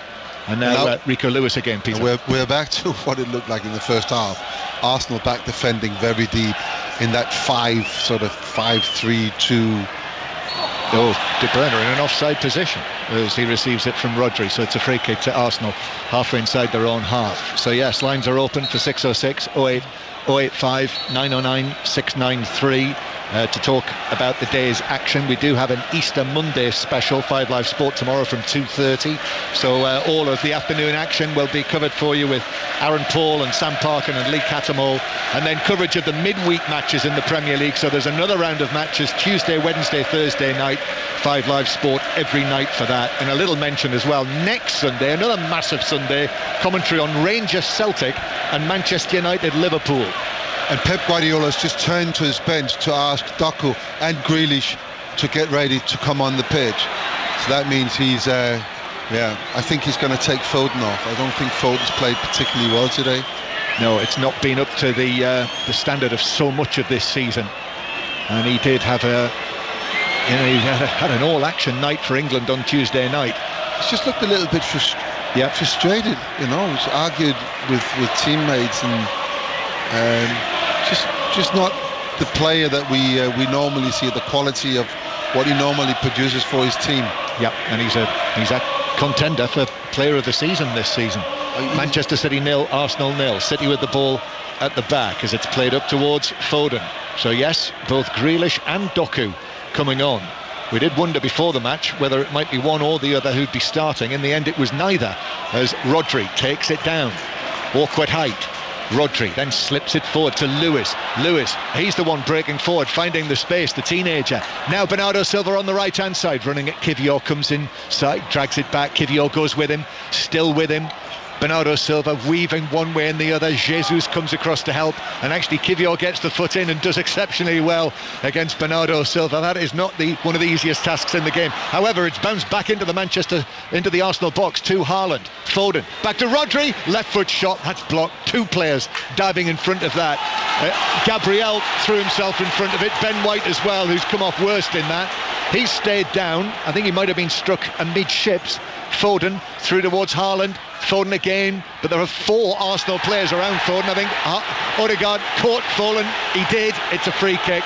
And now Rico Lewis again, Peter. We're back to what it looked like in the first half. Arsenal back defending very deep in that 5-3-2. De Bruyne in an offside position as he receives it from Rodri, so it's a free kick to Arsenal halfway inside their own half. So yes, lines are open for 606 08 085 909 693 to talk about the day's action. We do have an Easter Monday special, 5 Live Sport tomorrow from 2:30, so all of the afternoon action will be covered for you with Aaron Paul and Sam Parkin and Lee Cattermole, and then coverage of the midweek matches in the Premier League. So there's another round of matches Tuesday, Wednesday, Thursday night. 5 Live Sport every night for that. And a little mention as well, next Sunday, another massive Sunday, commentary on Rangers Celtic and Manchester United Liverpool. And Pep Guardiola's just turned to his bench to ask Doku and Grealish to get ready to come on the pitch. So that means he's I think he's going to take Foden off. I don't think Foden's played particularly well today. No, it's not been up to the standard of so much of this season. And he did have he had an all-action night for England on Tuesday night. He's just looked a little bit frustrated, He's argued with teammates and just not the player that we normally see, the quality of what he normally produces for his team. Yeah, and he's a contender for player of the season this season. Manchester City 0, Arsenal 0. City with the ball at the back as it's played up towards Foden. So yes, both Grealish and Doku coming on. We did wonder before the match whether it might be one or the other who'd be starting. In the end it was neither, as Rodri takes it down. Awkward height. Rodri then slips it forward to Lewis. He's the one breaking forward, finding the space, the teenager. Now Bernardo Silva on the right hand side, running at Kiwior, comes inside, drags it back. Kiwior goes with him, still with him. Bernardo Silva weaving one way and the other. Jesus comes across to help, and actually Kiwior gets the foot in and does exceptionally well against Bernardo Silva. That is not one of the easiest tasks in the game. However, it's bounced back into the Arsenal box to Haaland. Foden back to Rodri, left foot shot, that's blocked. 2 players diving in front of that. Gabriel threw himself in front of it. Ben White as well, who's come off worst in that. He's stayed down. I think he might have been struck amidships. Foden through towards Haaland. Foden again, but there are 4 Arsenal players around Foden. I think Odegaard caught Foden. He did. It's a free kick.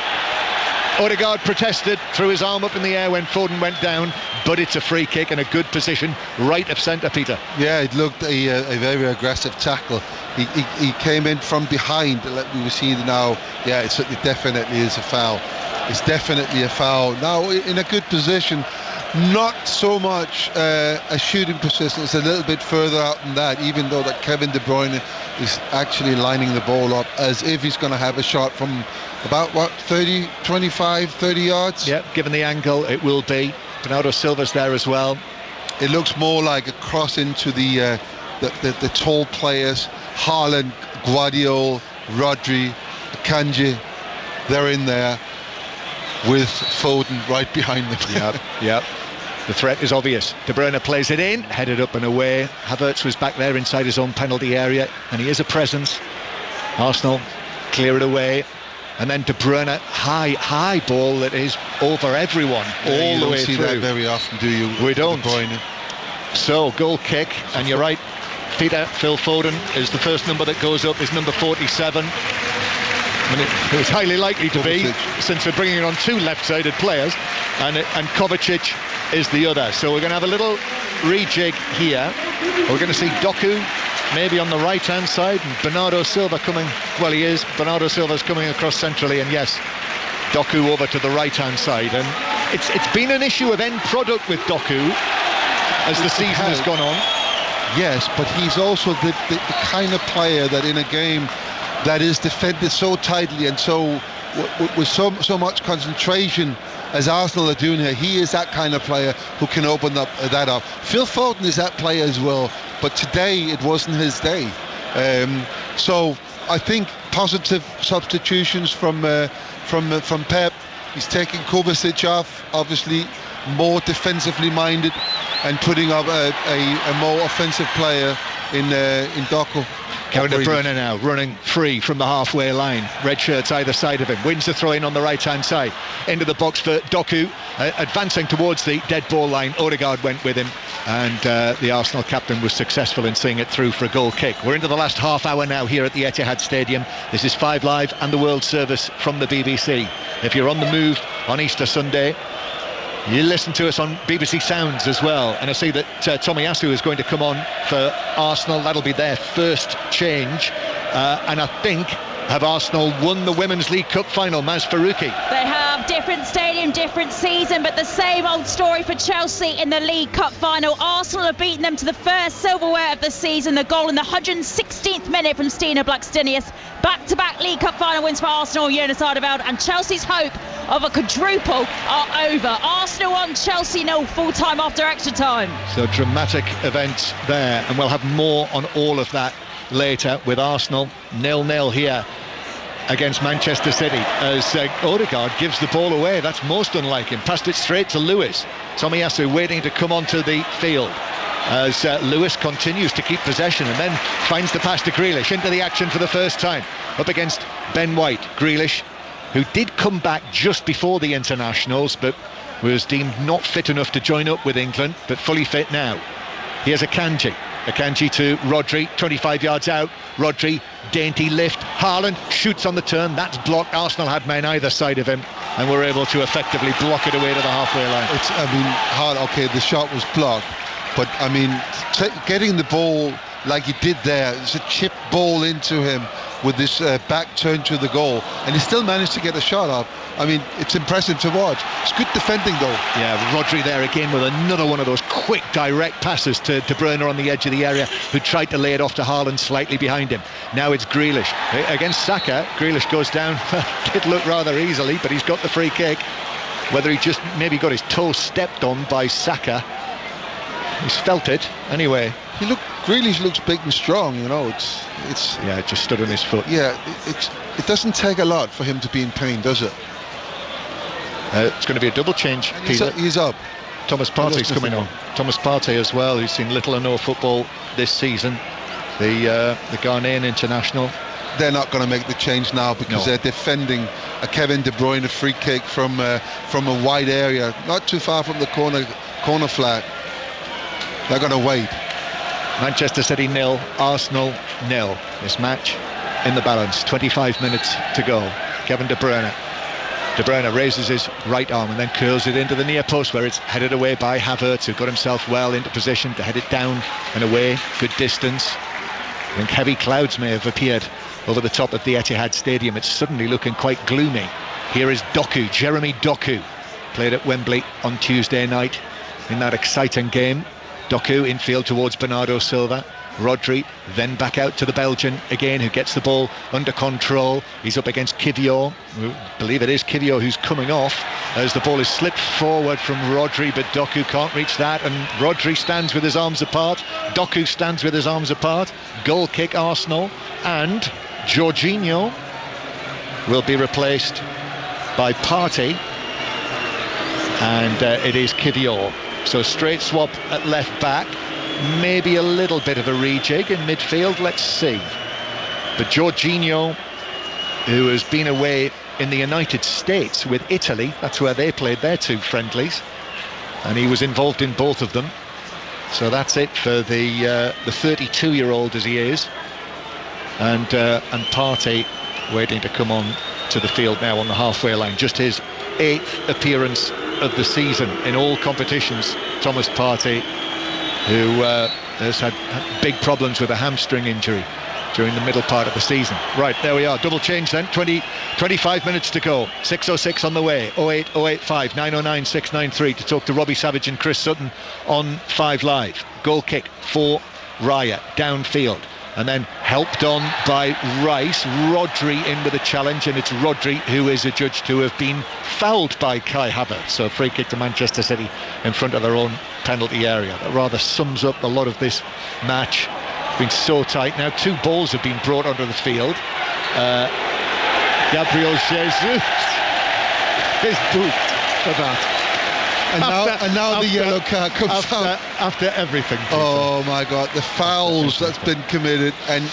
Odegaard protested, threw his arm up in the air when Foden went down, but it's a free kick in a good position, right of centre, Peter. Yeah, it looked a very aggressive tackle. He came in from behind, like we were seeing now. Yeah, it definitely is a foul. It's definitely a foul. Now, in a good position, not so much a shooting position. It's a little bit further out than that, even though that Kevin De Bruyne is actually lining the ball up as if he's going to have a shot from about, 25, 30 yards? Yeah, given the angle, it will be. Bernardo Silva's there as well. It looks more like a cross into the tall players. Haaland, Guardiola, Rodri, Akanji, they're in there with Foden right behind them. Yep. The threat is obvious. De Bruyne plays it in, headed up and away. Havertz was back there inside his own penalty area, and he is a presence. Arsenal clear it away, and then De Bruyne, high ball that is over everyone all the way through. You don't see that very often, do you? We don't. De Bruyne. So, goal kick, and you're right, Peter, Phil Foden is the first number that goes up, is number 47. I mean, it was highly likely to be, since we're bringing on two left-sided players, and Kovacic is the other. So we're going to have a little rejig here. We're going to see Doku maybe on the right-hand side, and Bernardo Silva coming. Well, he is. Bernardo Silva's coming across centrally, and yes, Doku over to the right-hand side. And it's been an issue of end product with Doku as the season has gone on. Yes, but he's also the kind of player that in a game that is defended so tightly and so with so much concentration as Arsenal are doing here, he is that kind of player who can open that up. Phil Foden is that player as well, but today it wasn't his day. So I think positive substitutions from Pep. He's taking Kovacic off, obviously more defensively minded, and putting up a more offensive player in Doku. Kevin De Bruyne now running free from the halfway line. Red shirts either side of him. Wins the throw in on the right hand side. Into the box for Doku. Advancing towards the dead ball line. Odegaard went with him, and the Arsenal captain was successful in seeing it through for a goal kick. We're into the last half hour now here at the Etihad Stadium. This is 5 Live and the World Service from the BBC. If you're on the move on Easter Sunday, you listen to us on BBC Sounds as well, and I see that Tomiyasu is going to come on for Arsenal. That'll be their first change, and I think, have Arsenal won the Women's League Cup final? Maz Faruqi. They have, different stadium, different season, but the same old story for Chelsea in the League Cup final. Arsenal have beaten them to the first silverware of the season. The goal in the 116th minute from Stina Blackstenius. Back-to-back League Cup final wins for Arsenal, Jonas Alderweireld, and Chelsea's hope of a quadruple are over. Arsenal 1, Chelsea 0, full-time after extra time. So dramatic event there, and we'll have more on all of that later, with Arsenal 0-0 here against Manchester City as Odegaard gives the ball away. That's most unlike him. Passed it straight to Lewis. Tomiyasu waiting to come onto the field as Lewis continues to keep possession and then finds the pass to Grealish into the action for the first time up against Ben White. Grealish, who did come back just before the internationals but was deemed not fit enough to join up with England, but fully fit now. Here's Akanji to Rodri, 25 yards out. Rodri, dainty lift. Haaland shoots on the turn. That's blocked. Arsenal had men either side of him and were able to effectively block it away to the halfway line. The shot was blocked, but I mean, getting the ball like he did there, it's a chip ball into him with this back turn to the goal, and he still managed to get a shot up. I mean, it's impressive to watch. It's good defending though. Yeah, Rodri there again with another one of those quick direct passes to De Bruyne on the edge of the area, who tried to lay it off to Haaland slightly behind him. Now it's Grealish against Saka. Grealish goes down. Did look rather easily, but he's got the free kick. Whether he just maybe got his toe stepped on by Saka, he's felt it anyway. Grealish looks big and strong, you know. It's it just stood on his foot. Yeah, it doesn't take a lot for him to be in pain, does it? It's going to be a double change. He's up. Thomas Partey's coming on. Thomas Partey as well, who's seen little or no football this season. The Ghanaian international. They're not going to make the change now because they're defending a Kevin De Bruyne free kick from a wide area, not too far from the corner flag. They're going to wait. Manchester City 0, Arsenal 0. This match in the balance. 25 minutes to go. Kevin De Bruyne De Bruyne raises his right arm and then curls it into the near post, where it's headed away by Havertz, who got himself well into position to head it down and away. Good distance. I think heavy clouds may have appeared over the top of the Etihad Stadium. It's suddenly looking quite gloomy. Here is Doku, Jeremy Doku, played at Wembley on Tuesday night in that exciting game. Doku infield towards Bernardo Silva. Rodri then back out to the Belgian again, who gets the ball under control. He's up against Kivior. I believe it is Kivior who's coming off as the ball is slipped forward from Rodri, but Doku can't reach that, and Rodri stands with his arms apart. Doku stands with his arms apart. Goal kick Arsenal, and Jorginho will be replaced by Partey, and it is Kivior. So straight swap at left back. Maybe a little bit of a rejig in midfield, let's see. But Jorginho, who has been away in the United States with Italy, that's where they played their 2 friendlies, and he was involved in both of them. So that's it for the 32-year-old as he is, and Partey waiting to come on to the field now on the halfway line. Just his 8th appearance of the season in all competitions. Thomas Partey, who has had big problems with a hamstring injury during the middle part of the season. Right, there we are, double change then. 25 minutes to go. 6:06 on the way. 08 085 909 693 to talk to Robbie Savage and Chris Sutton on 5 Live. Goal kick for Raya, downfield, and then helped on by Rice. Rodri in with a challenge, and it's Rodri who is adjudged to have been fouled by Kai Havertz. So a free kick to Manchester City in front of their own penalty area. That rather sums up a lot of this match. It's been so tight. Now 2 balls have been brought onto the field. Gabriel Jesus is booked for that. And now the yellow card comes out. After everything. Peter. Oh my God, the fouls that's been committed, and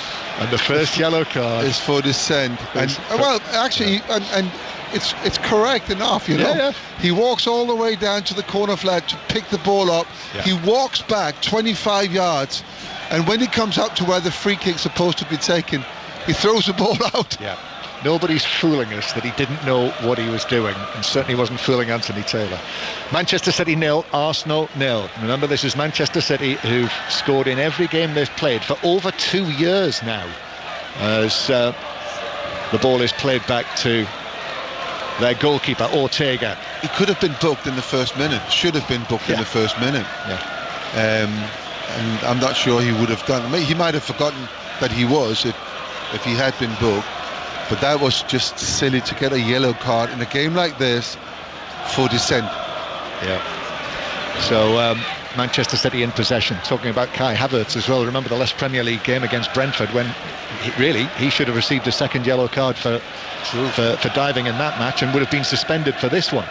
the first yellow card is for dissent. And well, actually, and it's correct enough, you know. Yeah. He walks all the way down to the corner flag to pick the ball up. Yeah. He walks back 25 yards, and when he comes up to where the free kick's supposed to be taken, he throws the ball out. Yeah. Nobody's fooling us that he didn't know what he was doing, and certainly wasn't fooling Anthony Taylor. Manchester City 0, Arsenal 0. Remember, this is Manchester City who've scored in every game they've played for over 2 years now, as the ball is played back to their goalkeeper Ortega. He could have been booked in the first minute, should have been booked in the first minute. And I'm not sure he would have done. He might have forgotten that he was if he had been booked. But that was just silly to get a yellow card in a game like this for dissent. Yeah. So Manchester City in possession. Talking about Kai Havertz as well. Remember the last Premier League game against Brentford, when he should have received a second yellow card for diving in that match, and would have been suspended for this one.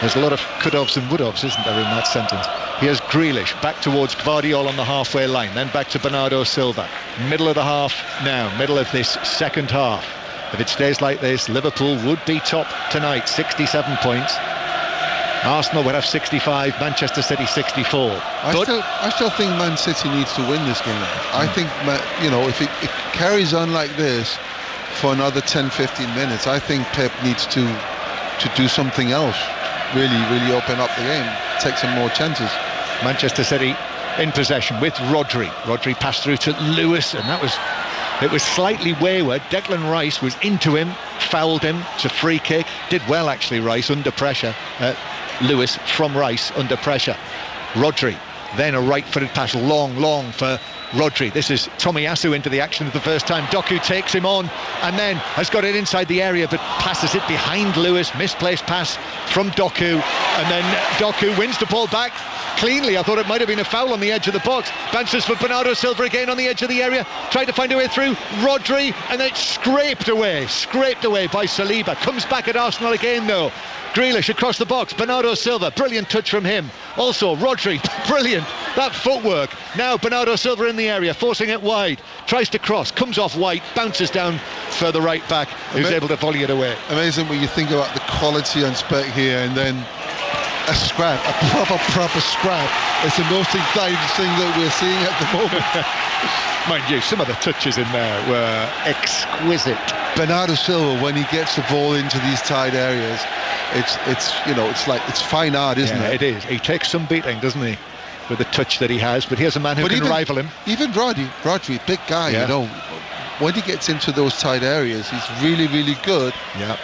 There's a lot of could-haves and would-haves, isn't there, in that sentence? Here's Grealish back towards Gvardiol on the halfway line, then back to Bernardo Silva. Middle of the half now, middle of this second half. If it stays like this, Liverpool would be top tonight, 67 points. Arsenal would have 65, Manchester City 64. I still think Man City needs to win this game. I think, if it carries on like this for another 10-15 minutes, I think Pep needs to do something else. Really open up the game, take some more chances. Manchester City in possession with Rodri. Rodri passed through to Lewis, and it was slightly wayward. Declan Rice was into him, fouled him. It's a free kick. Did well actually, Rice, under pressure. Lewis from Rice under pressure. Rodri, then a right-footed pass, long for Rodri. This is Tomiyasu into the action for the first time. Doku takes him on and then has got it inside the area, but passes it behind Lewis. Misplaced pass from Doku, and then Doku wins the ball back cleanly. I thought it might have been a foul on the edge of the box. Bounces for Bernardo Silva again on the edge of the area, tried to find a way through. Rodri, and then it's scraped away by Saliba. Comes back at Arsenal again though. Grealish across the box, Bernardo Silva, brilliant touch from him. Also Rodri, brilliant, that footwork. Now Bernardo Silva in the area, forcing it wide, tries to cross, comes off White, bounces down for the right back, who's able to volley it away. Amazing when you think about the quality and spec here, and then a scrap, a proper scrap. It's the most exciting thing that we're seeing at the moment. Mind you, some of the touches in there were exquisite. Bernardo Silva, when he gets the ball into these tight areas, it's fine art, isn't it? It is. He takes some beating, doesn't he, with the touch that he has? But here's a man who can rival him. Even Rodri, big guy, you know. When he gets into those tight areas, he's really, really good. Yeah.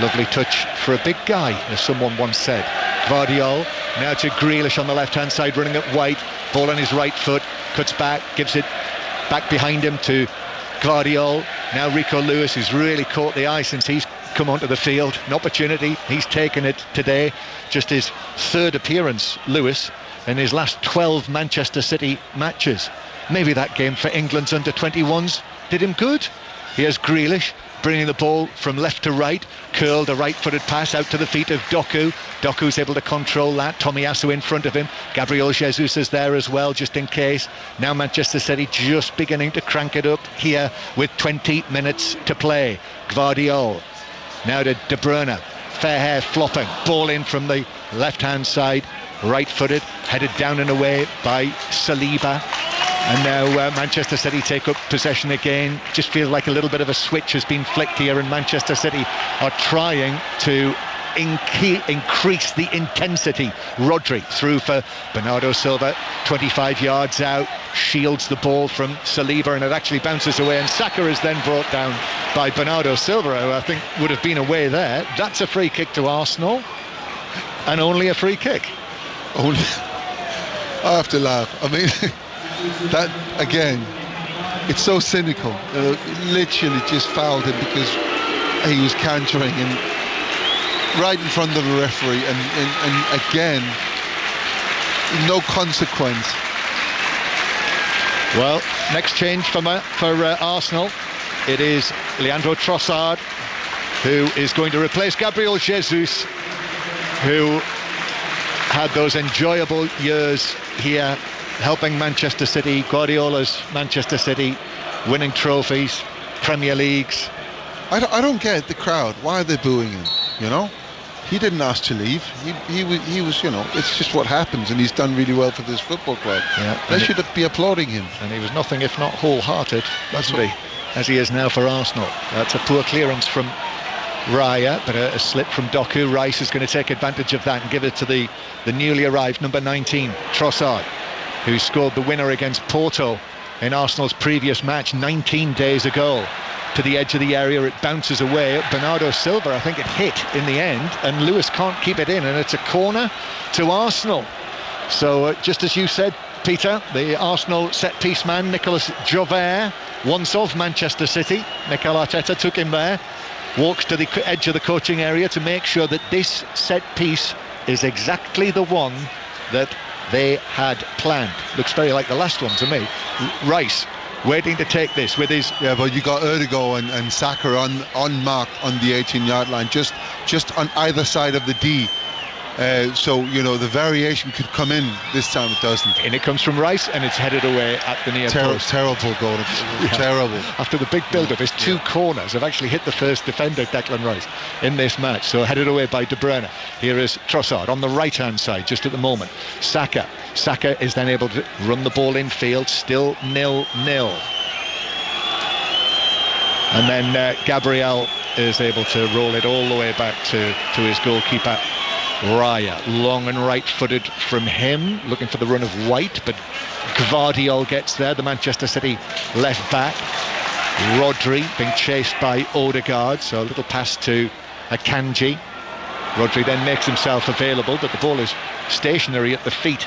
Lovely touch for a big guy, as someone once said. Gvardiol now to Grealish on the left-hand side, running at White. Ball on his right foot, cuts back, gives it back behind him to Gvardiol. Now Rico Lewis, who's really caught the eye since he's come onto the field. An opportunity, he's taken it today. Just his third appearance, Lewis, in his last 12 Manchester City matches. Maybe that game for England's under-21s did him good. Here's Grealish bringing the ball from left to right, curled a right-footed pass out to the feet of Doku. Doku's able to control that. Tomiyasu in front of him. Gabriel Jesus is there as well, just in case. Now Manchester City just beginning to crank it up here with 20 minutes to play. Gvardiol now to De Bruyne. Fair hair flopping. Ball in from the left-hand side, right-footed, headed down and away by Saliba. And now Manchester City take up possession again. Just feels like a little bit of a switch has been flicked here, and Manchester City are trying to increase the intensity. Rodri through for Bernardo Silva, 25 yards out, shields the ball from Saliba, and it actually bounces away, and Saka is then brought down by Bernardo Silva, who I think would have been away there. That's a free kick to Arsenal, and only a free kick. Only. I have to laugh. I mean, that again, it's so cynical. Literally just fouled him because he was cantering and right in front of the referee, and again, no consequence. Well, next change for Arsenal. It is Leandro Trossard, who is going to replace Gabriel Jesus, who had those enjoyable years here helping Manchester City, Guardiola's Manchester City, winning trophies, Premier Leagues. I don't get the crowd. Why are they booing him? You know, he didn't ask to leave. He was, you know, it's just what happens, and he's done really well for this football club. Yeah, they should be applauding him. And he was nothing if not wholehearted, wasn't he? As he is now for Arsenal. That's a poor clearance from Raya, but a slip from Doku. Rice is going to take advantage of that and give it to the newly arrived number 19, Trossard, who scored the winner against Porto in Arsenal's previous match 19 days ago. To the edge of the area, it bounces away. Bernardo Silva, I think it hit in the end, and Lewis can't keep it in, and it's a corner to Arsenal. So just as you said, Peter, the Arsenal set-piece man, Nicolas Jauvert, once of Manchester City, Mikel Arteta took him there, walks to the edge of the coaching area to make sure that this set-piece is exactly the one that they had planned. Looks very like the last one to me. Rice waiting to take this with his... Yeah, but you got Erdogan and Saka unmarked on the 18-yard line, just on either side of the D. So, you know, the variation could come in. This time it doesn't. And it comes from Rice, and it's headed away at the near post. Terrible goal. Terrible. After the big build-up, his two corners have actually hit the first defender, Declan Rice, in this match. So headed away by De Bruyne. Here is Trossard on the right-hand side, just at the moment. Saka is then able to run the ball in field, still 0-0. And then Gabriel is able to roll it all the way back to his goalkeeper, Raya. Long and right-footed from him, looking for the run of White, but Gvardiol gets there, the Manchester City left back. Rodri being chased by Odegaard, so a little pass to Akanji. Rodri then makes himself available, but the ball is stationary at the feet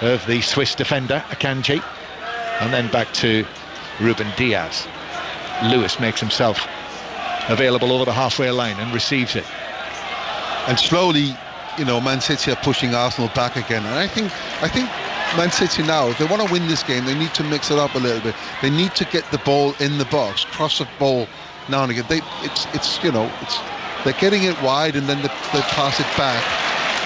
of the Swiss defender, Akanji. And then back to Ruben Diaz. Lewis makes himself available over the halfway line and receives it. And slowly, you know, Man City are pushing Arsenal back again, and I think Man City now, if they want to win this game, they need to mix it up a little bit. They need to get the ball in the box, cross the ball now and again. They're getting it wide, and then they pass it back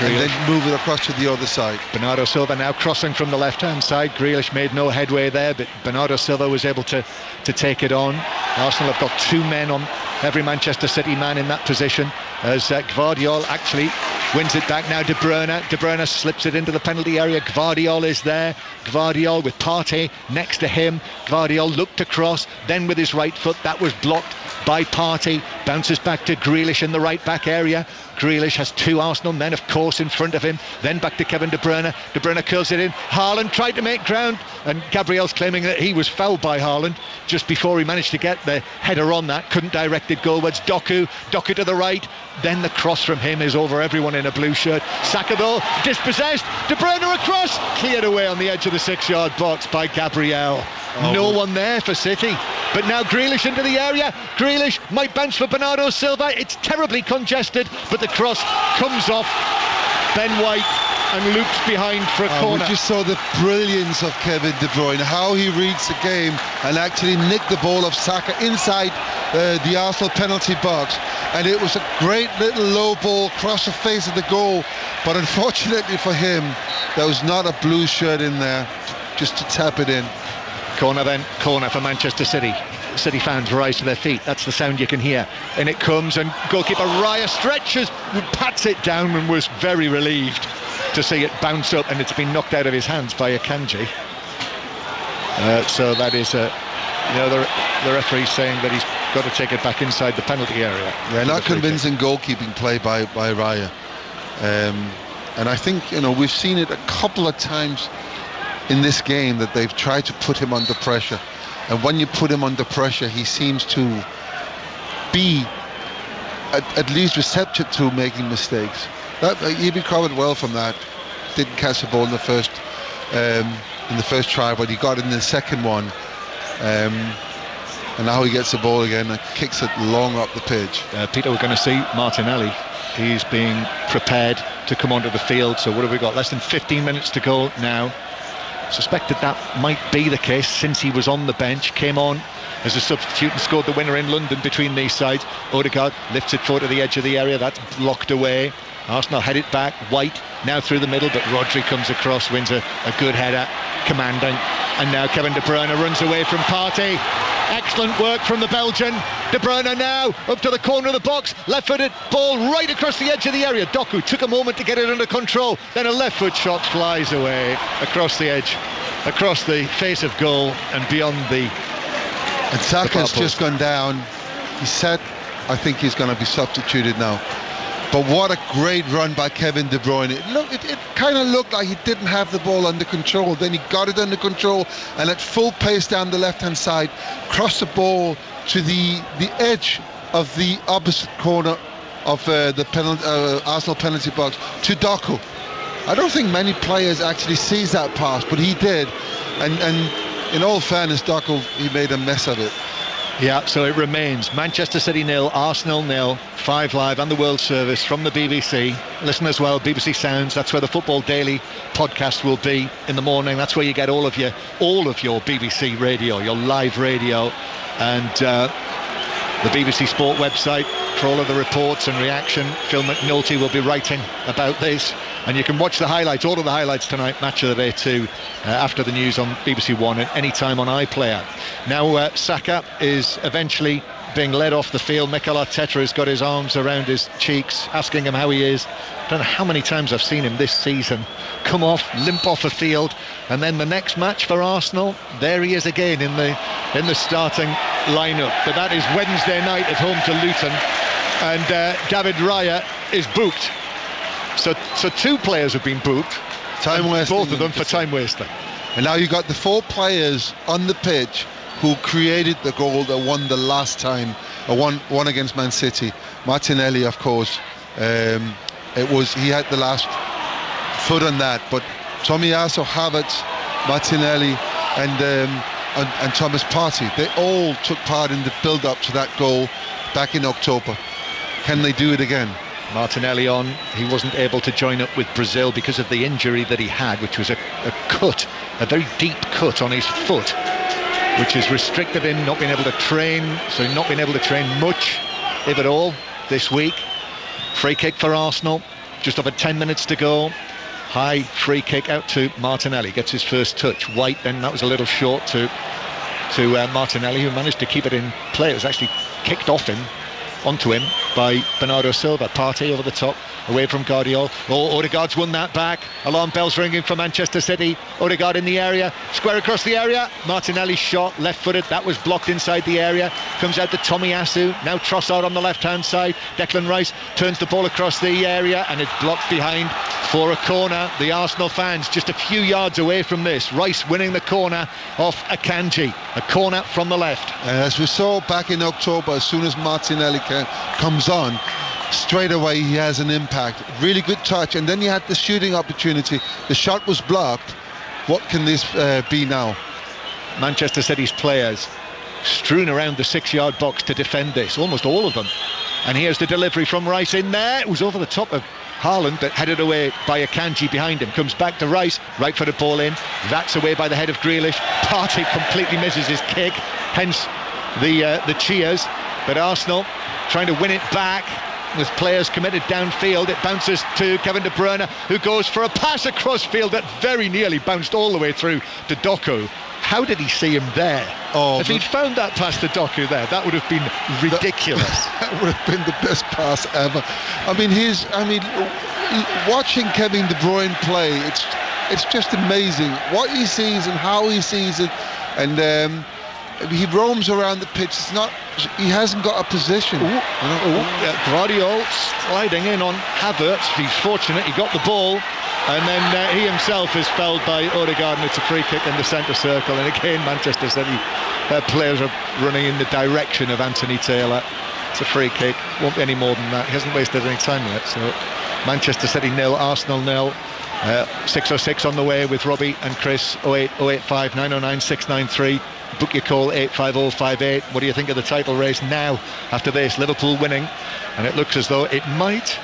and then move it across to the other side. Bernardo Silva now crossing from the left-hand side. Grealish made no headway there, but Bernardo Silva was able to take it on. Arsenal have got two men on every Manchester City man in that position, as Gvardiol actually wins it back now. De Bruyne slips it into the penalty area. Gvardiol is there. Gvardiol with Partey next to him. Gvardiol looked across, then with his right foot, that was blocked by Partey. Bounces back to Grealish in the right back area. Grealish has two Arsenal men, of course, in front of him. Then back to Kevin De Bruyne. De Bruyne curls it in. Haaland tried to make ground, and Gabriel's claiming that he was fouled by Haaland just before he managed to get the header on that. Couldn't direct it goalwards. Doku to the right. Then the cross from him is over everyone in a blue shirt. Saka though, dispossessed. De Bruyne across, cleared away on the edge of the 6-yard box by Gabriel. No one there for City. But now Grealish into the area. Grealish might bounce for Bernardo Silva. It's terribly congested, but the cross comes off Ben White and loops behind for a corner. We just saw the brilliance of Kevin De Bruyne, how he reads the game and actually nicked the ball of Saka inside the Arsenal penalty box. And it was a great little low ball across the face of the goal. But unfortunately for him, there was not a blue shirt in there just to tap it in. Corner for Manchester City. City fans rise to their feet. That's the sound you can hear. And it comes, and goalkeeper Raya stretches, pats it down, and was very relieved to see it bounce up, and it's been knocked out of his hands by Akanji. So that is the referee saying that he's got to take it back inside the penalty area. Yeah, not convincing goalkeeping play by Raya. And I think, we've seen it a couple of times in this game that they've tried to put him under pressure, and when you put him under pressure, he seems to be at least receptive to making mistakes. He recovered well from that. Didn't catch the ball in the first try, but he got it in the second one, and now he gets the ball again and kicks it long up the pitch. Peter, we're going to see Martinelli. He's being prepared to come onto the field. So what have we got? Less than 15 minutes to go now. Suspected that might be the case since he was on the bench, came on as a substitute and scored the winner in London between these sides. Odegaard lifts it forward to the edge of the area, that's blocked away. Arsenal head it back, White now through the middle, but Rodri comes across, wins a good header, commanding, and now Kevin De Bruyne runs away from Partey. Excellent work from the Belgian. De Bruyne now up to the corner of the box, left-footed ball right across the edge of the area. Doku took a moment to get it under control, then a left foot shot flies away across the edge, across the face of goal and beyond the... And Saka's just gone down. He said, I think he's going to be substituted now. But what a great run by Kevin De Bruyne. It kind of looked like he didn't have the ball under control. Then he got it under control and at full pace down the left-hand side, crossed the ball to the edge of the opposite corner of the Arsenal penalty box to Doku. I don't think many players actually sees that pass, but he did. And in all fairness, Doku, he made a mess of it. Yeah, so it remains Manchester City 0, Arsenal 0, 5 Live and the World Service from the BBC. Listen as well, BBC Sounds, that's where the Football Daily podcast will be in the morning. That's where you get all of your BBC radio, your live radio, and the BBC Sport website for all of the reports and reaction. Phil McNulty will be writing about this, and you can watch the highlights, all of the highlights tonight, Match of the Day 2, after the news on BBC One at any time on iPlayer. Now Saka is eventually being led off the field. Mikel Arteta has got his arms around his cheeks, asking him how he is. I don't know how many times I've seen him this season come off, limp off the field, and then the next match for Arsenal, there he is again in the starting lineup. But that is Wednesday night at home to Luton, and David Raya is booked. So two players have been booked, both of them for time wasting. And now you've got the 4 players on the pitch who created the goal that won the last time, one against Man City. Martinelli, of course, he had the last foot on that, but Tomiyasu, Havertz, Martinelli and Thomas Partey, they all took part in the build-up to that goal back in October. Can they do it again? Martinelli on, he wasn't able to join up with Brazil because of the injury that he had, which was a cut, a very deep cut on his foot, which has restricted him not being able to train, so not being able to train much, if at all, this week. Free kick for Arsenal, just over 10 minutes to go. High free kick out to Martinelli, gets his first touch. White, then that was a little short to Martinelli, who managed to keep it in play. It was actually kicked off him, onto him, by Bernardo Silva. Partey over the top, away from Guardiola. Odegaard's won that back. Alarm bells ringing for Manchester City. Odegaard in the area, square across the area. Martinelli's shot, left-footed, that was blocked inside the area. Comes out to Tomiyasu. Now Trossard on the left-hand side. Declan Rice turns the ball across the area, and it's blocked behind for a corner. The Arsenal fans just a few yards away from this. Rice winning the corner off Akanji. A corner from the left. As we saw back in October, as soon as Martinelli comes on, straight away he has an impact. Really good touch, and then he had the shooting opportunity. The shot was blocked. What can this be now? Manchester City's players strewn around the 6-yard box to defend this, almost all of them. And here's the delivery from Rice in there. It was over the top of Haaland, but headed away by Akanji behind him. Comes back to Rice, right-footed ball in. That's away by the head of Grealish. Partey completely misses his kick, hence the cheers. But Arsenal trying to win it back with players committed downfield. It bounces to Kevin De Bruyne, who goes for a pass across field that very nearly bounced all the way through to Doku. How did he see him there? If he'd found that pass to Doku there, that would have been ridiculous. That would have been the best pass ever. Watching Kevin De Bruyne play, it's just amazing what he sees and how he sees it, and he roams around the pitch. He hasn't got a position. Guardiola sliding in on Havertz. He's fortunate he got the ball, and then he himself is fouled by Odegaard, and it's a free kick in the centre circle. And again, Manchester City players are running in the direction of Anthony Taylor. It's a free kick, won't be any more than that. He hasn't wasted any time yet. So Manchester City 0, Arsenal 0. 606 on the way with Robbie and Chris. 08085 909 693. Book your call 85058. What do you think of the title race now after this? Liverpool winning, and it looks as though it might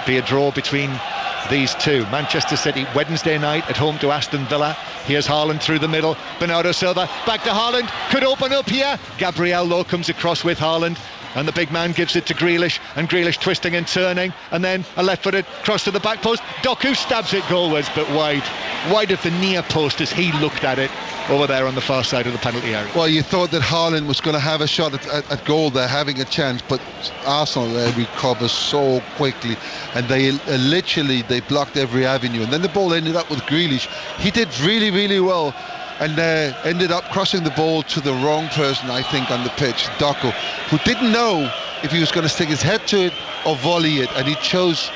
be a draw between these two. Manchester City Wednesday night at home to Aston Villa. Here's Haaland through the middle. Bernardo Silva back to Haaland. Could open up here. Gabriel though comes across with Haaland, and the big man gives it to Grealish, and Grealish twisting and turning, and then a left-footed cross to the back post. Doku stabs it goalwards, but wide of the near post as he looked at it over there on the far side of the penalty area. Well, you thought that Haaland was going to have a shot at goal there, having a chance, but Arsenal recover so quickly, and they blocked every avenue, and then the ball ended up with Grealish. He did really, really well, and ended up crossing the ball to the wrong person, I think, on the pitch, Doku, who didn't know if he was going to stick his head to it or volley it, and choice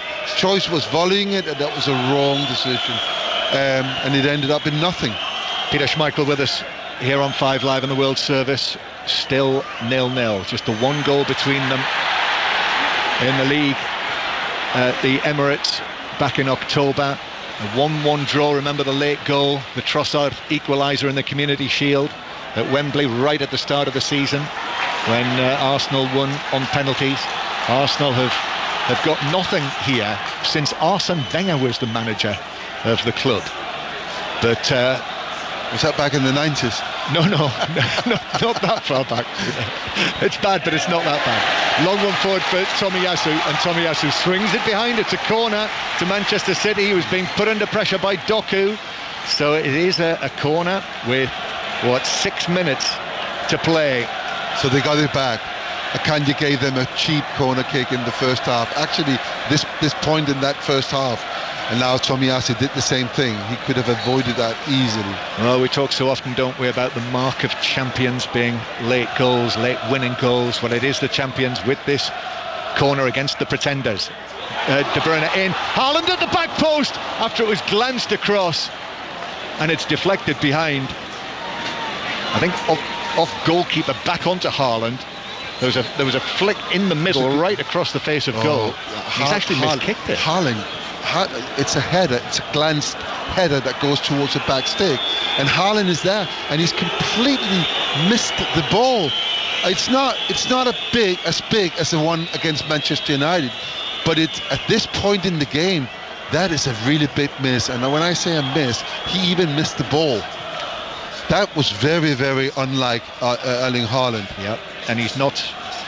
was volleying it, and that was a wrong decision, and it ended up in nothing. Peter Schmeichel with us here on 5 Live in the World Service. Still 0-0, just the one goal between them in the league at the Emirates back in October. A 1-1 draw. Remember the late goal, the Trossard equaliser in the Community Shield at Wembley right at the start of the season when Arsenal won on penalties. Arsenal have got nothing here since Arsene Wenger was the manager of the club. But was that back in the 90s? No, not that far back. It's bad, but it's not that bad. Long one forward for Tomiyasu, and Tomiyasu swings it behind. It's a corner to Manchester City, who's being put under pressure by Doku. So it is a corner with 6 minutes to play. So they got it back. Akanji gave them a cheap corner kick in the first half. Actually, this point in that first half. And now Tomiyasu did the same thing. He could have avoided that easily. Well, we talk so often, don't we, about the mark of champions being late goals, late winning goals. Well, it is the champions with this corner against the pretenders. De Bruyne in. Haaland at the back post after it was glanced across. And it's deflected behind. I think off goalkeeper back onto Haaland. There was a flick in the middle right across the face of goal. He's actually miskicked it. Haaland, it's a header, it's a glanced header that goes towards the back stick, and Haaland is there, and he's completely missed the ball. It's not as big as the one against Manchester United, but it's at this point in the game, that is a really big miss. And when I say a miss, he even missed the ball. That was very, very unlike Erling Haaland. Yep, and he's not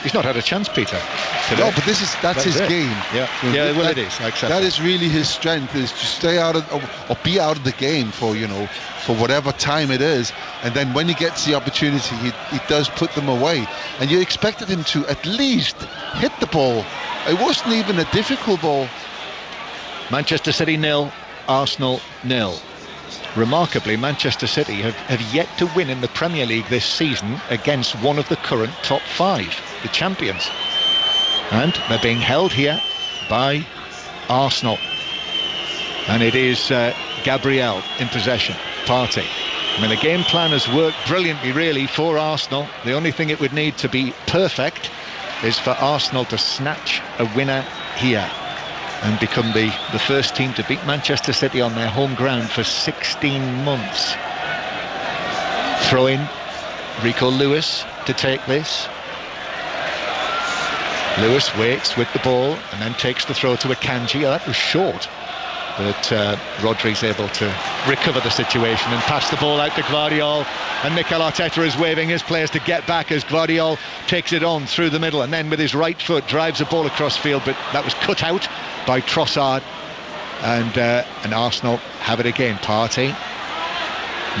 He's not had a chance, Peter, today. No, but that's his game. Yeah, well, it is. I accept that is really his strength, is to stay out of or be out of the game for whatever time it is, and then when he gets the opportunity, he does put them away. And you expected him to at least hit the ball. It wasn't even a difficult ball. Manchester City 0, Arsenal 0. Remarkably, Manchester City have yet to win in the Premier League this season against one of the current top 5, the champions. And they're being held here by Arsenal. And it is Gabriel in possession. Partey. I mean, the game plan has worked brilliantly, really, for Arsenal. The only thing it would need to be perfect is for Arsenal to snatch a winner here and become the first team to beat Manchester City on their home ground for 16 months. Throw in Rico Lewis to take this. Lewis waits with the ball and then takes the throw to Akanji. That was short, but Rodri's able to recover the situation and pass the ball out to Gvardiol, and Mikel Arteta is waving his players to get back as Gvardiol takes it on through the middle and then with his right foot drives the ball across field, but that was cut out by Trossard, and Arsenal have it again. Partey,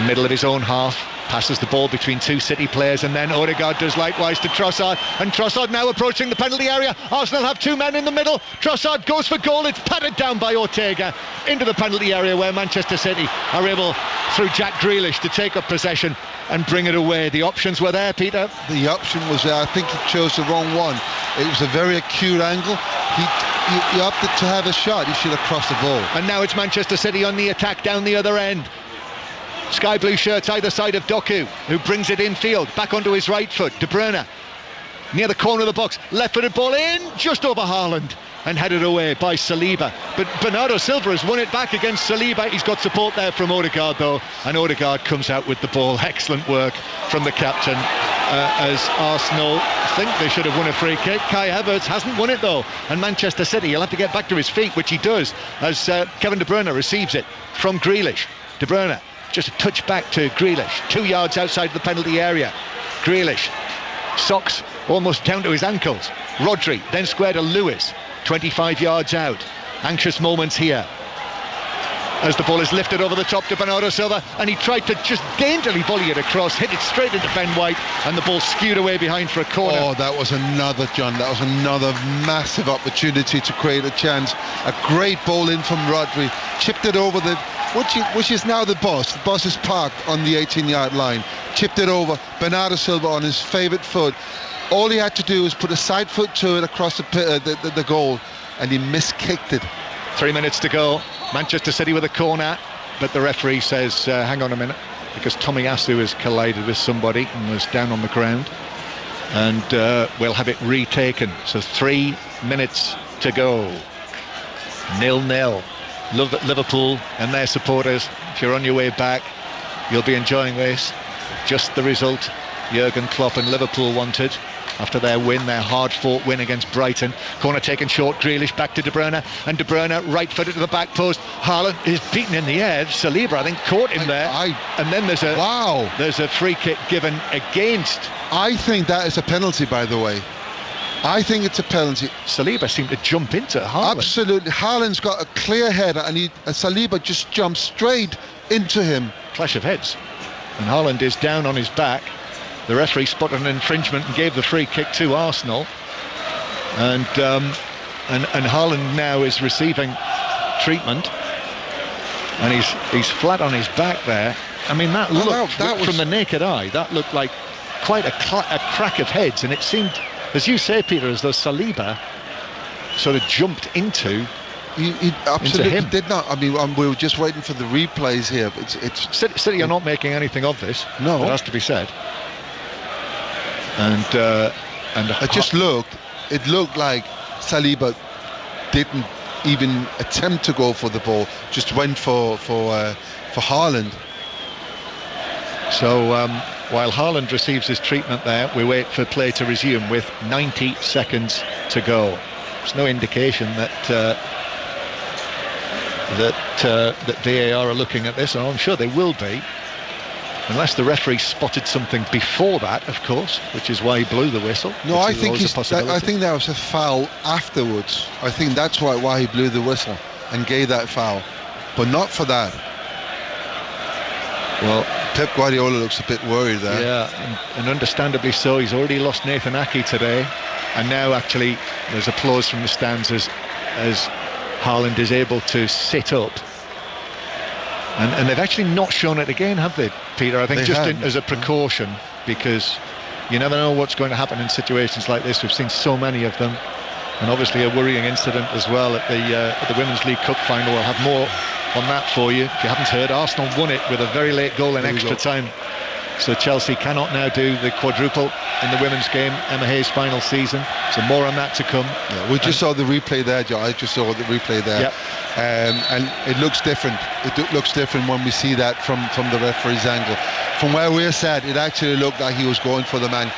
middle of his own half, passes the ball between two City players, and then Odegaard does likewise to Trossard, and Trossard now approaching the penalty area. Arsenal have two men in the middle. Trossard goes for goal. It's patted down by Ortega into the penalty area, where Manchester City are able, through Jack Grealish, to take up possession and bring it away. The options were there, Peter. The option was there. I think he chose the wrong one. It was a very acute angle. He opted to have a shot. He should have crossed the ball. And now it's Manchester City on the attack down the other end. Sky blue shirts either side of Doku, who brings it infield, back onto his right foot. De Bruyne, near the corner of the box, left-footed ball in, just over Haaland, and headed away by Saliba. But Bernardo Silva has won it back against Saliba. He's got support there from Odegaard, though, and Odegaard comes out with the ball. Excellent work from the captain, as Arsenal think they should have won a free kick. Kai Havertz hasn't won it, though, and Manchester City, he'll have to get back to his feet, which he does, as Kevin De Bruyne receives it from Grealish. De Bruyne, just a touch back to Grealish, 2 yards outside the penalty area. Grealish, socks almost down to his ankles. Rodri then square to Lewis, 25 yards out. Anxious moments here as the ball is lifted over the top to Bernardo Silva, and he tried to just daintily volley it across, hit it straight into Ben White, and the ball skewed away behind for a corner. Oh, that was another massive opportunity to create a chance. A great ball in from Rodri, chipped it over the which is now the boss. The boss is parked on the 18-yard line, chipped it over. Bernardo Silva on his favourite foot. All he had to do was put a side foot to it across the goal, and he miskicked it. 3 minutes to go. Manchester City with a corner, but the referee says hang on a minute, because Tomiyasu has collided with somebody and was down on the ground, and we'll have it retaken. So 3 minutes to go. 0-0. Liverpool and their supporters, if you're on your way back, you'll be enjoying this. Just the result Jurgen Klopp and Liverpool wanted after their win, their hard-fought win against Brighton. Corner taken short, Grealish back to De Bruyne, and De Bruyne right-footed to the back post. Haaland is beaten in the air. Saliba, I think, caught him there. And then there's a free kick given against. I think that is a penalty, by the way. I think it's a penalty. Saliba seemed to jump into Haaland. Absolutely. Haaland's got a clear header, and Saliba just jumped straight into him. Clash of heads. And Haaland is down on his back. The referee spotted an infringement and gave the free kick to Arsenal. And Haaland now is receiving treatment. And he's flat on his back there. I mean, that looked, from the naked eye, that looked like quite a crack of heads. And it seemed, as you say, Peter, as though Saliba sort of jumped into He absolutely did not. I mean, we were just waiting for the replays here. It's City are not making anything of this. No, it has to be said. And it just looked like Saliba didn't even attempt to go for the ball. Just went for Haaland. So while Haaland receives his treatment there, we wait for play to resume with 90 seconds to go. There's no indication that VAR are looking at this, and I'm sure they will be. Unless the referee spotted something before that, of course, which is why he blew the whistle. No, I think that was a foul afterwards. I think that's why he blew the whistle and gave that foul, but not for that. Well, Pep Guardiola looks a bit worried there. Yeah, and understandably so. He's already lost Nathan Aki today, and now actually there's applause from the stands as Haaland is able to sit up. And they've actually not shown it again, have they, Peter? I think as a precaution, because you never know what's going to happen in situations like this. We've seen so many of them, and obviously a worrying incident as well at the Women's League Cup final. We'll have more on that for you. If you haven't heard, Arsenal won it with a very late goal in extra time. So Chelsea cannot now do the quadruple in the women's game, Emma Hayes' final season. So more on that to come. Yeah, we just saw the replay there, Joe. I just saw the replay there. Yep. And it looks different. It looks different when we see that from the referee's angle. From where we're sat, it actually looked like he was going for the man.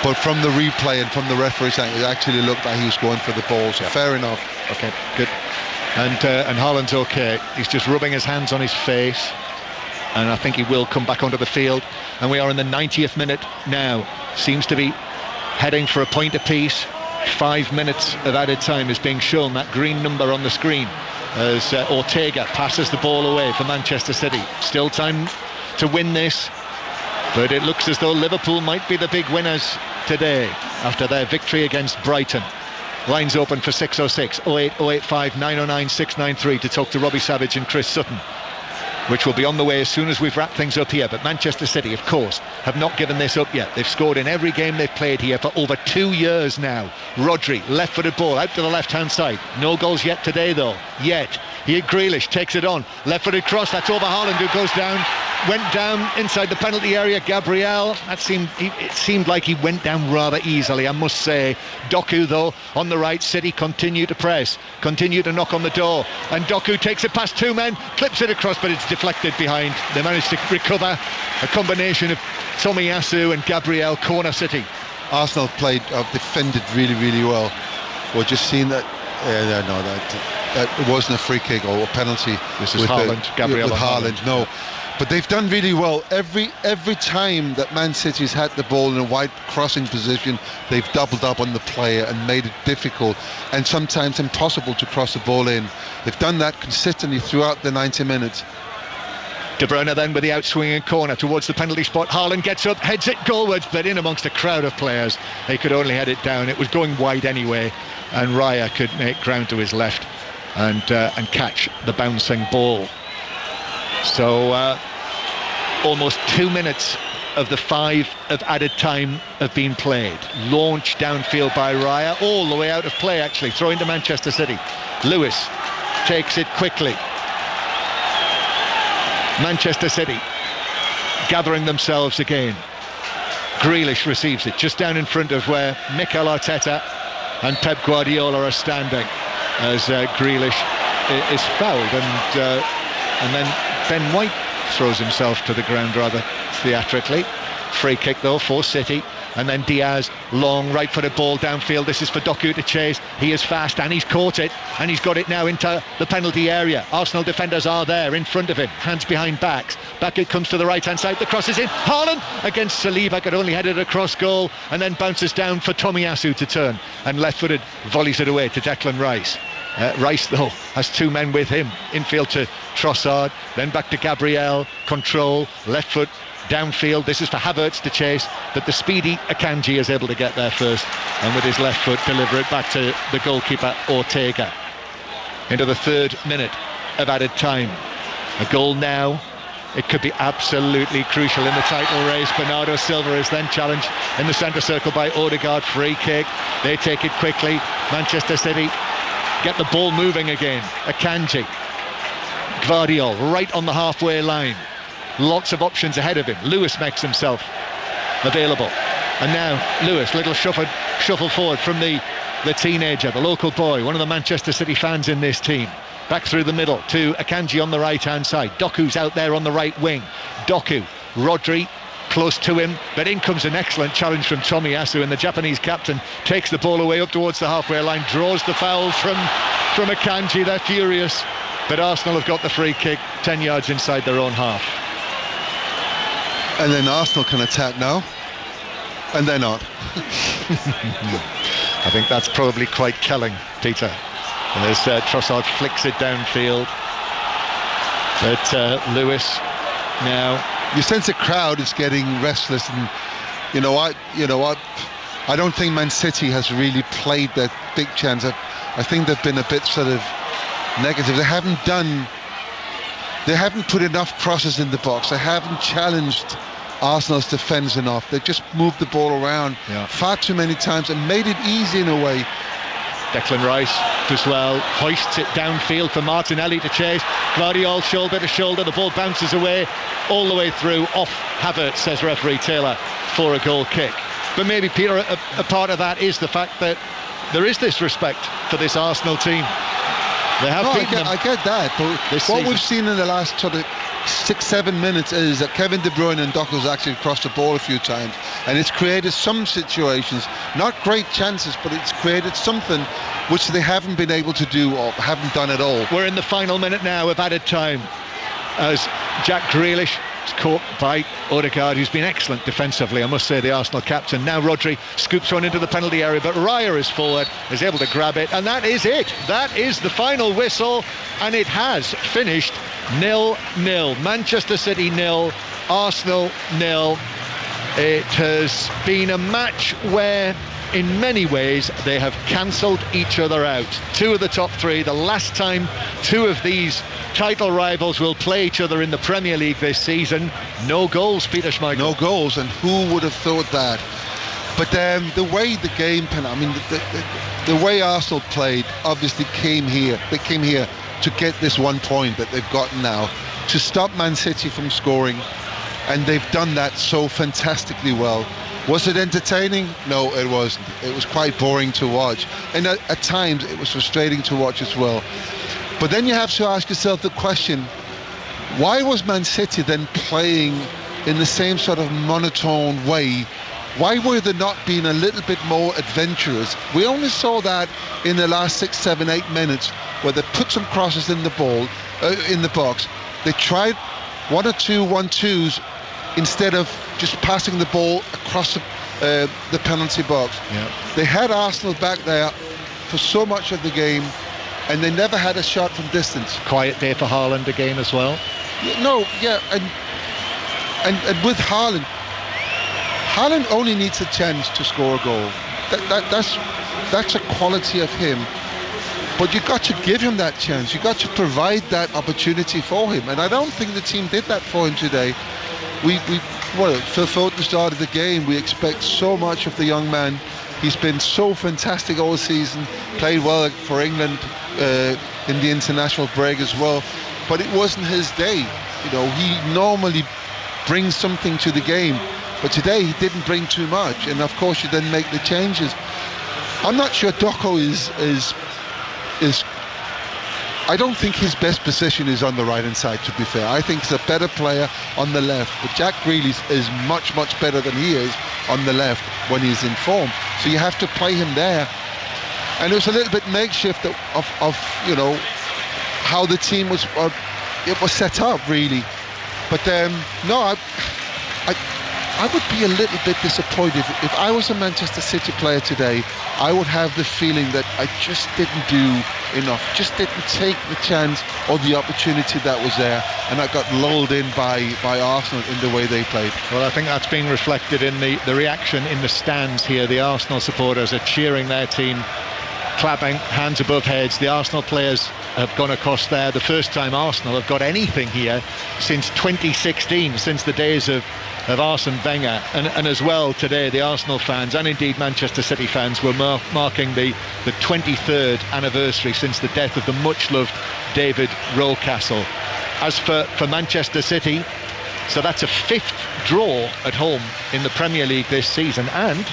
But from the replay and from the referee's angle, it actually looked like he was going for the ball. So fair enough. Okay, good. And Haaland's okay. He's just rubbing his hands on his face. And I think he will come back onto the field. And we are in the 90th minute now. Seems to be heading for a point apiece. 5 minutes of added time is being shown, that green number on the screen, as Ortega passes the ball away for Manchester City. Still time to win this, but it looks as though Liverpool might be the big winners today after their victory against Brighton. Lines open for 606 08 085 909 693 to talk to Robbie Savage and Chris Sutton, which will be on the way as soon as we've wrapped things up here. But Manchester City, of course, have not given this up yet. They've scored in every game they've played here for over 2 years now. Rodri, left-footed ball out to the left-hand side. No goals yet today, though. Yet. Here Grealish takes it on. Left-footed cross, that's over Haaland, who goes down. Went down inside the penalty area. Gabriel, it seemed like he went down rather easily, I must say. Doku, though, on the right. City continue to press, continue to knock on the door, and Doku takes it past two men, clips it across, but it's deflected behind. They managed to recover. A combination of Tomiyasu and Gabriel, corner City. Arsenal defended really, really well. We're just seeing that. That wasn't a free kick or a penalty. This is Haaland, Gabriel with Haaland. No. But they've done really well. Every time that Man City's had the ball in a wide crossing position, they've doubled up on the player and made it difficult and sometimes impossible to cross the ball in. They've done that consistently throughout the 90 minutes. De Bruyne then with the outswinging corner towards the penalty spot. Haaland gets up, heads it goalwards, but in amongst a crowd of players, they could only head it down. It was going wide anyway, and Raya could make ground to his left and catch the bouncing ball. So almost 2 minutes of the 5 of added time have been played. Launched downfield by Raya, all the way out of play actually, throwing to Manchester City. Lewis takes it quickly. Manchester City gathering themselves again. Grealish receives it just down in front of where Mikel Arteta and Pep Guardiola are standing as Grealish is fouled, and then Ben White throws himself to the ground rather theatrically. Free kick though for City, and then Diaz, long right-footed ball downfield. This is for Doku to chase. He is fast and he's caught it, and he's got it now into the penalty area. Arsenal defenders are there in front of him, hands behind backs. Back it comes to the right-hand side. The cross is in. Haaland against Saliba, could only head it across goal, and then bounces down for Tomiyasu to turn, and left-footed volleys it away to Declan Rice. Rice though has two men with him, infield to Trossard, then back to Gabriel, control, left foot downfield. This is for Havertz to chase, but the speedy Akanji is able to get there first, and with his left foot deliver it back to the goalkeeper Ortega. Into the 3rd minute of added time. A goal now, it could be absolutely crucial in the title race. Bernardo Silva is then challenged in the centre circle by Odegaard. Free kick, they take it quickly. Manchester City get the ball moving again. Akanji, Gvardiol right on the halfway line. Lots of options ahead of him. Lewis makes himself available, and now Lewis, little shuffle forward from the teenager, the local boy, one of the Manchester City fans in this team. Back through the middle to Akanji on the right hand side. Doku's out there on the right wing. Doku, Rodri close to him, but in comes an excellent challenge from Tomiyasu, and the Japanese captain takes the ball away up towards the halfway line, draws the foul from Akanji. They're furious, but Arsenal have got the free kick 10 yards inside their own half. And then Arsenal can attack now, and they're not. I think that's probably quite telling, Peter. And as Trossard flicks it downfield, but Lewis now. You sense the crowd is getting restless, and I don't think Man City has really played that big chance. I think they've been a bit sort of negative. They haven't put enough crosses in the box. They haven't challenged Arsenal's defence enough. They've just moved the ball around far too many times and made it easy in a way. Declan Rice as well hoists it downfield for Martinelli to chase. Guardiola shoulder to shoulder, the ball bounces away all the way through off Havertz, says referee Taylor, for a goal kick. But maybe, Peter, a part of that is the fact that there is this respect for this Arsenal team. They have beaten them. I get that, but what we've seen in the last sort of 6-7 minutes is that Kevin De Bruyne and Dockers actually crossed the ball a few times, and it's created some situations, not great chances, but it's created something which they haven't been able to do or haven't done at all. We're in the final minute now of added time as Jack Grealish is caught by Odegaard, who's been excellent defensively, I must say, the Arsenal captain. Now Rodri scoops one into the penalty area, but Raya is forward, is able to grab it, and that is it. That is the final whistle, and it has finished 0-0. Manchester City 0, Arsenal 0. It has been a match where in many ways they have cancelled each other out. Two of the top three, the last time two of these title rivals will play each other in the Premier League this season. No goals, Peter Schmeichel. No goals, and who would have thought that? But the way the game, the way Arsenal played obviously came here. They came here to get this 1 point that they've gotten now, to stop Man City from scoring, and they've done that so fantastically well. Was it entertaining? No, it wasn't. It was quite boring to watch, and at times it was frustrating to watch as well. But then you have to ask yourself the question, why was Man City then playing in the same sort of monotone way? Why were they not being a little bit more adventurous? We only saw that in the last 6, 7, 8 minutes, where they put some crosses in the ball, in the box. They tried 1 or 2 1-2s instead of just passing the ball across the penalty box. Yeah. They had Arsenal back there for so much of the game, and they never had a shot from distance. Quiet day for Haaland again as well. And with Haaland only needs a chance to score a goal. That's a quality of him. But you've got to give him that chance. You've got to provide that opportunity for him. And I don't think the team did that for him today. Phil Foden started the game. We expect so much of the young man. He's been so fantastic all season, played well for England in the international break as well. But it wasn't his day. He normally brings something to the game, but today he didn't bring too much. And of course, you then make the changes. I'm not sure Doku is. I don't think his best position is on the right-hand side, to be fair. I think he's a better player on the left, but Jack Grealish is much, much better than he is on the left when he's in form. So you have to play him there. And it was a little bit makeshift of how the team was set up, really. But no, I would be a little bit disappointed if I was a Manchester City player today. I would have the feeling that I just didn't do enough, just didn't take the chance or the opportunity that was there, and I got lulled in by Arsenal in the way they played. Well, I think that's being reflected in the reaction in the stands here. The Arsenal supporters are cheering their team, clapping, hands above heads. The Arsenal players have gone across there. The first time Arsenal have got anything here since 2016, since the days of Arsene Wenger, and as well today the Arsenal fans and indeed Manchester City fans were marking the 23rd anniversary since the death of the much loved David Rocastle. As for Manchester City, so that's a 5th draw at home in the Premier League this season, and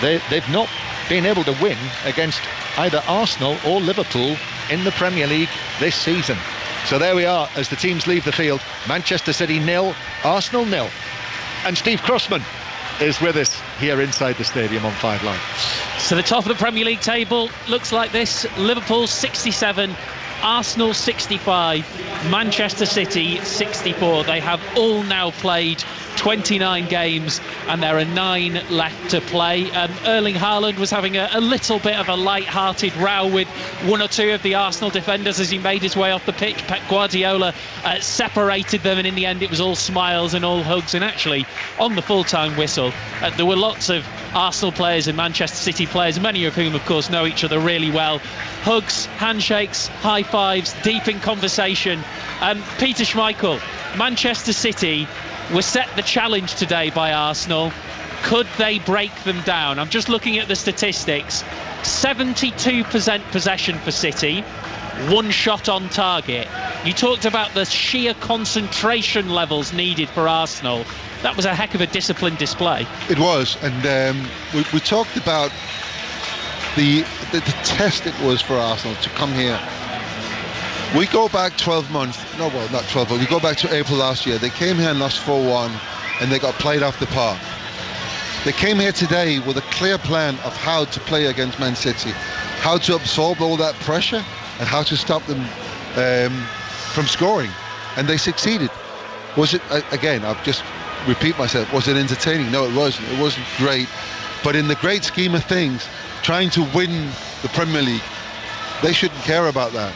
they've not been able to win against either Arsenal or Liverpool in the Premier League this season. So there we are as the teams leave the field. Manchester City 0, Arsenal 0. And Steve Crossman is with us here inside the stadium on 5 Live. So the top of the Premier League table looks like this: Liverpool 67, Arsenal 65, Manchester City 64. They have all now played 29 games and there are 9 left to play. Erling Haaland was having a little bit of a light-hearted row with one or two of the Arsenal defenders as he made his way off the pitch. Pep Guardiola separated them, and in the end it was all smiles and all hugs. And actually, on the full-time whistle, there were lots of Arsenal players and Manchester City players, many of whom of course know each other really well. Hugs, handshakes, high fives, deep in conversation. Peter Schmeichel, Manchester City were set the challenge today by Arsenal. Could they break them down? I'm just looking at the statistics. 72% possession for City, 1 shot on target. You talked about the sheer concentration levels needed for Arsenal. That was a heck of a disciplined display. It was, and we talked about the test it was for Arsenal to come here. We go back 12 months, not 12, but we go back to April last year. They came here and lost 4-1, and they got played off the park. They came here today with a clear plan of how to play against Man City, how to absorb all that pressure, and how to stop them from scoring. And they succeeded. Was it, again, I'll just repeat myself, was it entertaining? No, it wasn't. It wasn't great. But in the great scheme of things, trying to win the Premier League, they shouldn't care about that.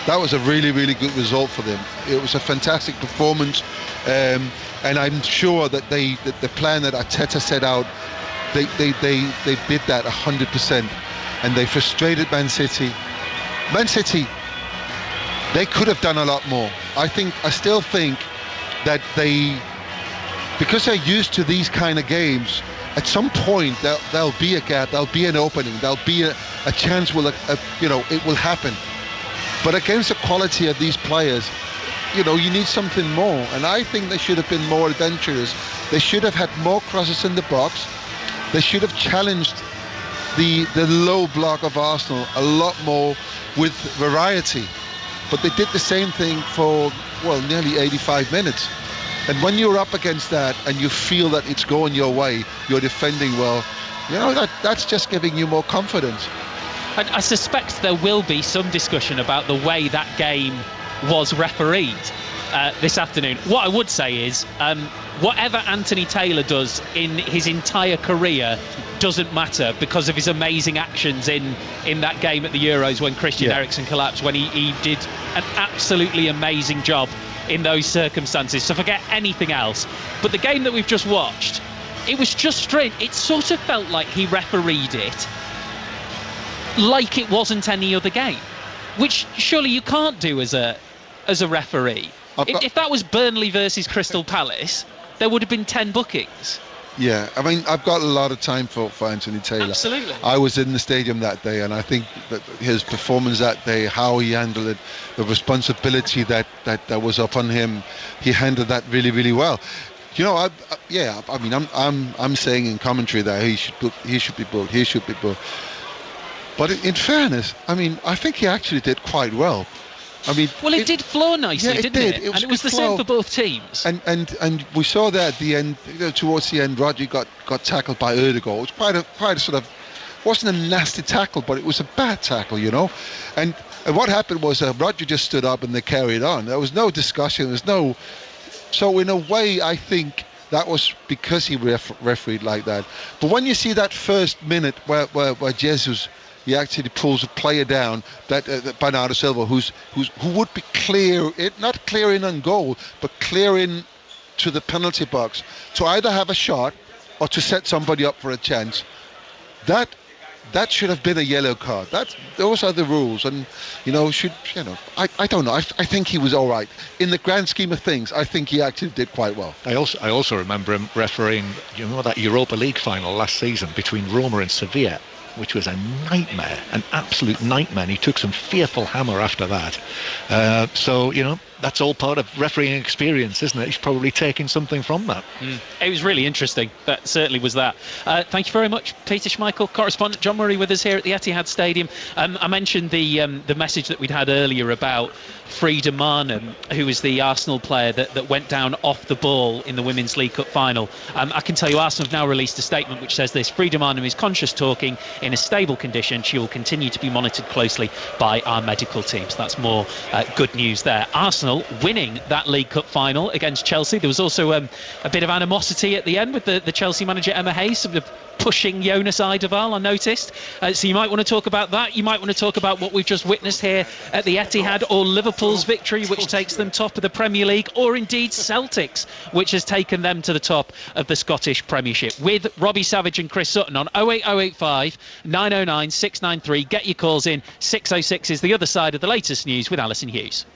That was a really, really good result for them. It was a fantastic performance, and I'm sure that the plan that Arteta set out, they did that 100%, and they frustrated Man City. Man City, they could have done a lot more. I still think that because they're used to these kind of games, at some point there'll be a gap, there'll be an opening, there'll be a chance it will happen. But against the quality of these players, you need something more. And I think they should have been more adventurous. They should have had more crosses in the box. They should have challenged the low block of Arsenal a lot more with variety. But they did the same thing for, nearly 85 minutes. And when you're up against that and you feel that it's going your way, you're defending well, that's just giving you more confidence. I suspect there will be some discussion about the way that game was refereed this afternoon. What I would say is whatever Anthony Taylor does in his entire career doesn't matter because of his amazing actions in that game at the Euros when Christian Eriksen collapsed, when he did an absolutely amazing job in those circumstances. So forget anything else. But the game that we've just watched, it was just strange. It sort of felt like he refereed it like it wasn't any other game, which surely you can't do as a referee. If that was Burnley versus Crystal Palace, there would have been 10 bookings. Yeah, I mean, I've got a lot of time for Anthony Taylor. Absolutely. I was in the stadium that day, and I think that his performance that day, how he handled it, the responsibility that was up on him, he handled that really, really well. I'm saying in commentary that he should be booked. But in fairness, I think he actually did quite well. It did flow nicely, didn't it? And it was the same for both teams. And we saw that at the end, towards the end, Rodri got tackled by Ødegaard. It was quite a sort of, wasn't a nasty tackle, but it was a bad tackle, And what happened was Rodri just stood up and they carried on. There was no discussion. So in a way, I think that was because he refereed like that. But when you see that first minute where Jesus, he actually pulls a player down, that Bernardo Silva, who would be not clearing on goal, but clearing to the penalty box to either have a shot or to set somebody up for a chance. That should have been a yellow card. Those are the rules, and I don't know. I think he was all right in the grand scheme of things. I think he actually did quite well. I also remember him refereeing, that Europa League final last season between Roma and Sevilla, which was a nightmare, an absolute nightmare. And he took some fearful hammer after that. That's all part of refereeing experience, isn't it? He's probably taking something from that. It was really interesting. That certainly was that. Thank you very much, Peter Schmeichel. Correspondent John Murray with us here at the Etihad Stadium. I mentioned the message that we'd had earlier about Frida Marnham, who was the Arsenal player that went down off the ball in the Women's League Cup final. I can tell you Arsenal have now released a statement which says this: Frida Marnham is conscious talking in a stable condition. She will continue to be monitored closely by our medical teams. That's more good news there. Arsenal winning that League Cup final against Chelsea. There was also a bit of animosity at the end with the Chelsea manager Emma Hayes sort of pushing Jonas Eidevall, I noticed. So you might want to talk about that. You might want to talk about what we've just witnessed here at the Etihad, or Liverpool's victory, which takes them top of the Premier League, or indeed Celtic's, which has taken them to the top of the Scottish Premiership. With Robbie Savage and Chris Sutton on 08085 909 693. Get your calls in. 606 is the other side of the latest news with Alison Hughes.